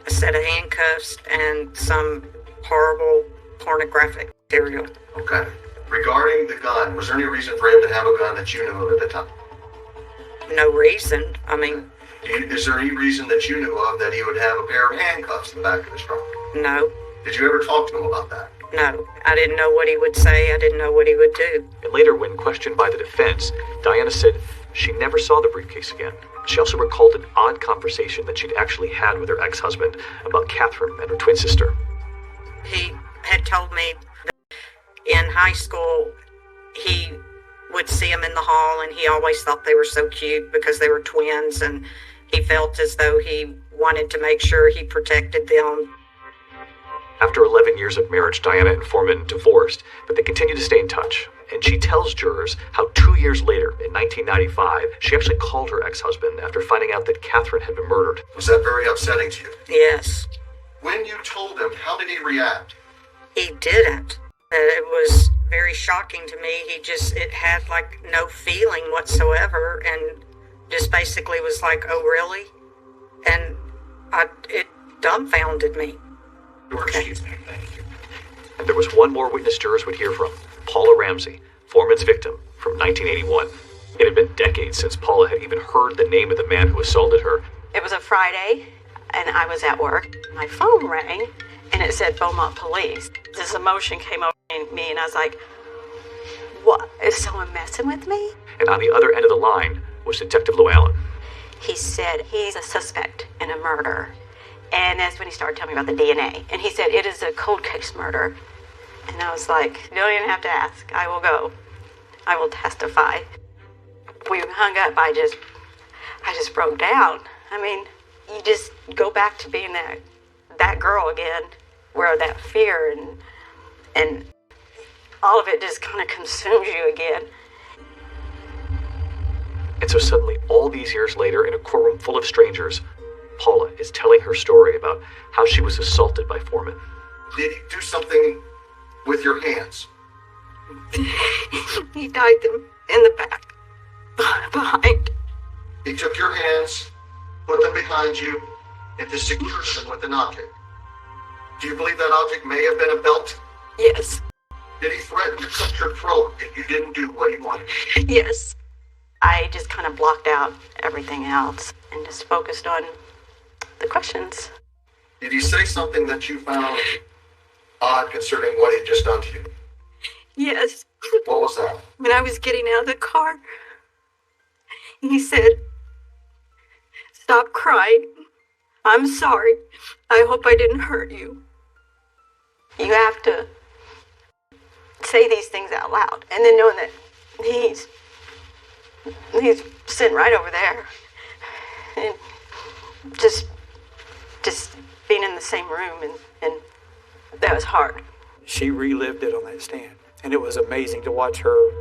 a set of handcuffs, and some horrible pornographic material. Okay. Regarding the gun, was there any reason for him to have a gun that you knew of at the time? No reason. I mean... Is there any reason that you knew of that he would have a pair of handcuffs in the back of his trunk? No. Did you ever talk to him about that? No. I didn't know what he would say. I didn't know what he would do. And later, when questioned by the defense, Diana said she never saw the briefcase again. She also recalled an odd conversation that she'd actually had with her ex-husband about Catherine and her twin sister. He had told me in high school, he would see them in the hall, and he always thought they were so cute because they were twins, and he felt as though he wanted to make sure he protected them. After 11 years of marriage, Diana and Foreman divorced, but they continue to stay in touch. And she tells jurors how 2 years later, in 1995, she actually called her ex-husband after finding out that Catherine had been murdered. Was that very upsetting to you? Yes. When you told him, how did he react? He didn't. It was very shocking to me. It had like no feeling whatsoever, and just basically was like, oh really? And it dumbfounded me. Excuse me, thank you. And there was one more witness jurors would hear from, Paula Ramsey, Foreman's victim, from 1981. It had been decades since Paula had even heard the name of the man who assaulted her. It was a Friday, and I was at work. My phone rang, and it said Beaumont Police. This emotion came over me, and I was like, what? Is someone messing with me? And on the other end of the line was Detective Llewellyn. He said he's a suspect in a murder. And that's when he started telling me about the DNA. And he said it is a cold case murder. And I was like, you don't even have to ask. I will go. I will testify. We hung up. I just broke down. I mean, you just go back to being that girl again, where that fear and all of it just kind of consumes you again. And so suddenly, all these years later, in a courtroom full of strangers, Paula is telling her story about how she was assaulted by Foreman. Did he do something with your hands? He tied them in the back, behind. He took your hands, put them behind you, and secured them with an object. Do you believe that object may have been a belt? Yes. Did he threaten to cut your throat if you didn't do what he wanted? Yes. I just kind of blocked out everything else and just focused on the questions. Did he say something that you found odd concerning what he'd just done to you? Yes. What was that? When I was getting out of the car, he said, "Stop crying. I'm sorry. I hope I didn't hurt you." You have to say these things out loud, and then knowing that he's sitting right over there, and just being in the same room, and that was hard. She relived it on that stand, and it was amazing to watch her,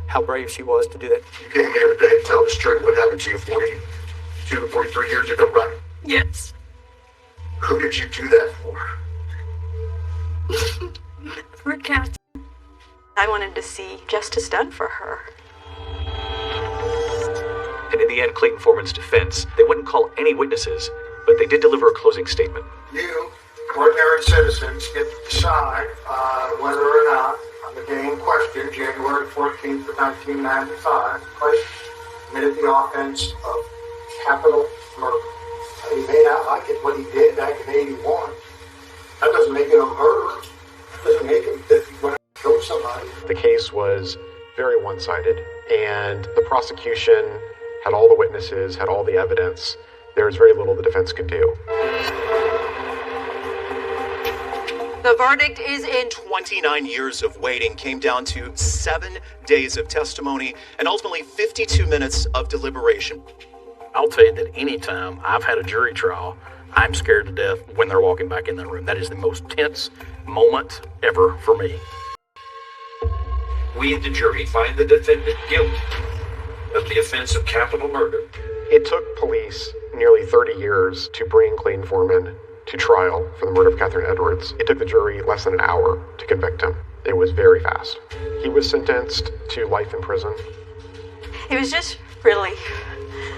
how brave she was to do that. You came here today to tell us straight what happened to you 42 to 43 years ago, right? Yes. Who did you do that for? For Kathy. I wanted to see justice done for her. And in the end, Clayton Foreman's defense, they wouldn't call any witnesses, but they did deliver a closing statement. You, ordinary citizens, get to decide whether or not, on the day in question, January 14th of 1995, Clayton committed the offense of capital murder. He may not like it what he did back in 81. That doesn't make him a murderer. That doesn't make him that he went and killed somebody. The case was very one-sided, and the prosecution had all the witnesses, had all the evidence. There was very little the defense could do. The verdict is in. 29 years of waiting came down to 7 days of testimony and ultimately 52 minutes of deliberation. I'll tell you that anytime I've had a jury trial, I'm scared to death when they're walking back in that room. That is the most tense moment ever for me. We, the jury, find the defendant guilty of the offense of capital murder. It took police nearly 30 years to bring Clayton Foreman to trial for the murder of Catherine Edwards. It took the jury less than an hour to convict him. It was very fast. He was sentenced to life in prison. It was just really,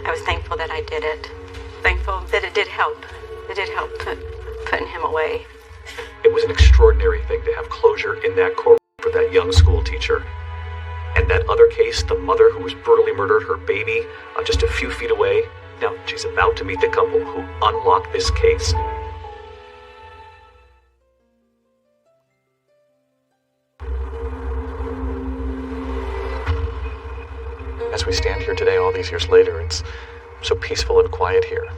I was thankful that I did it. Thankful that it did help. It did help putting him away. It was an extraordinary thing to have closure in that courtroom for that young school teacher. And that other case, the mother who was brutally murdered, her baby, just a few feet away. Now she's about to meet the couple who unlocked this case. As we stand here today, all these years later, it's so peaceful and quiet here.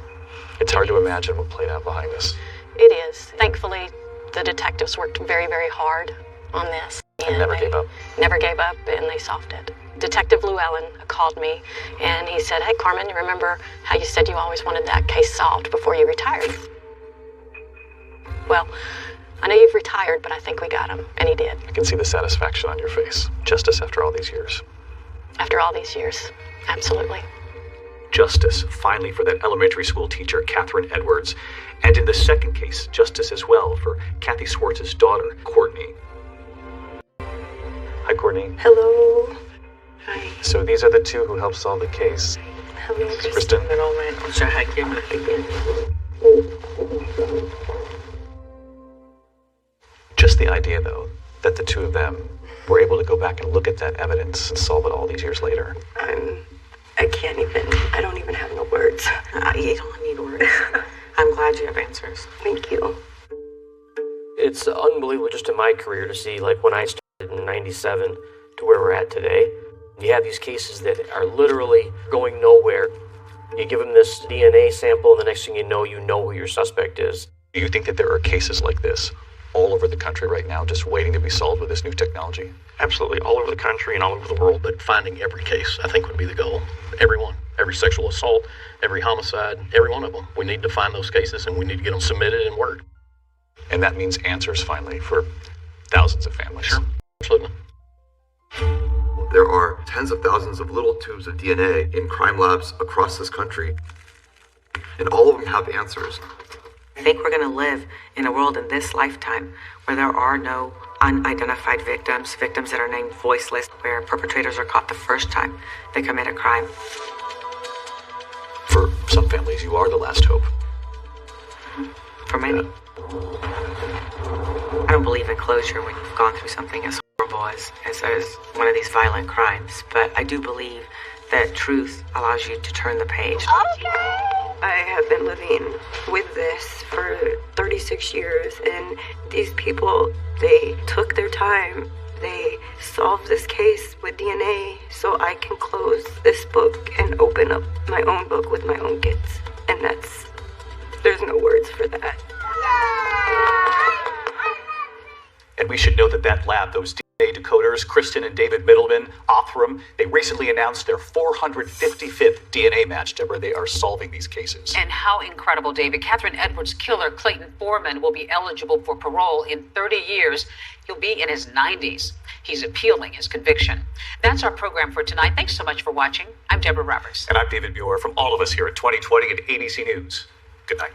It's hard to imagine what played out behind us. It is. Thankfully, the detectives worked very, very hard on this. And never gave up. Never gave up, and they solved it. Detective Llewellyn called me, and he said, "Hey, Carmen, you remember how you said you always wanted that case solved before you retired?" Well, I know you've retired, but I think we got him, and he did. I can see the satisfaction on your face. Justice after all these years. After all these years, absolutely. Justice, finally, for that elementary school teacher, Catherine Edwards. And in the second case, justice as well for Kathy Swartz's daughter, Courtney. Hi, Courtney. Hello. Hi. So these are the two who helped solve the case. Hello, Kristen. Just the idea, though, that the two of them were able to go back and look at that evidence and solve it all these years later. I don't even have no words. You don't need words. I'm glad you have answers. Thank you. It's unbelievable just in my career to see, like, when I started in 97 to where we're at today. You have these cases that are literally going nowhere. You give them this DNA sample, and the next thing you know who your suspect is. Do you think that there are cases like this all over the country right now, just waiting to be solved with this new technology? Absolutely, all over the country and all over the world, but finding every case, I think, would be the goal. Everyone, every sexual assault, every homicide, every one of them. We need to find those cases, and we need to get them submitted and worked. And that means answers, finally, for thousands of families. Sure, absolutely. There are tens of thousands of little tubes of DNA in crime labs across this country, and all of them have answers. I think we're going to live in a world in this lifetime where there are no unidentified victims that are named voiceless, where perpetrators are caught the first time they commit a crime. For some families, you are the last hope. For many. I don't believe in closure when you've gone through something as horrible acceptable as one of these violent crimes, but I do believe that truth allows you to turn the page. I have been living with this for 36 years, and these people, they took their time. They solved this case with DNA so I can close this book and open up my own book with my own kids. And there's no words for that. And we should know that lab, those DNA decoders, Kristen and David Middleman, Othram, they recently announced their 455th DNA match, Deborah. They are solving these cases. And how incredible, David. Catherine Edwards' killer, Clayton Foreman, will be eligible for parole in 30 years. He'll be in his 90s. He's appealing his conviction. That's our program for tonight. Thanks so much for watching. I'm Deborah Roberts. And I'm David Muir from all of us here at 2020 and ABC News. Good night.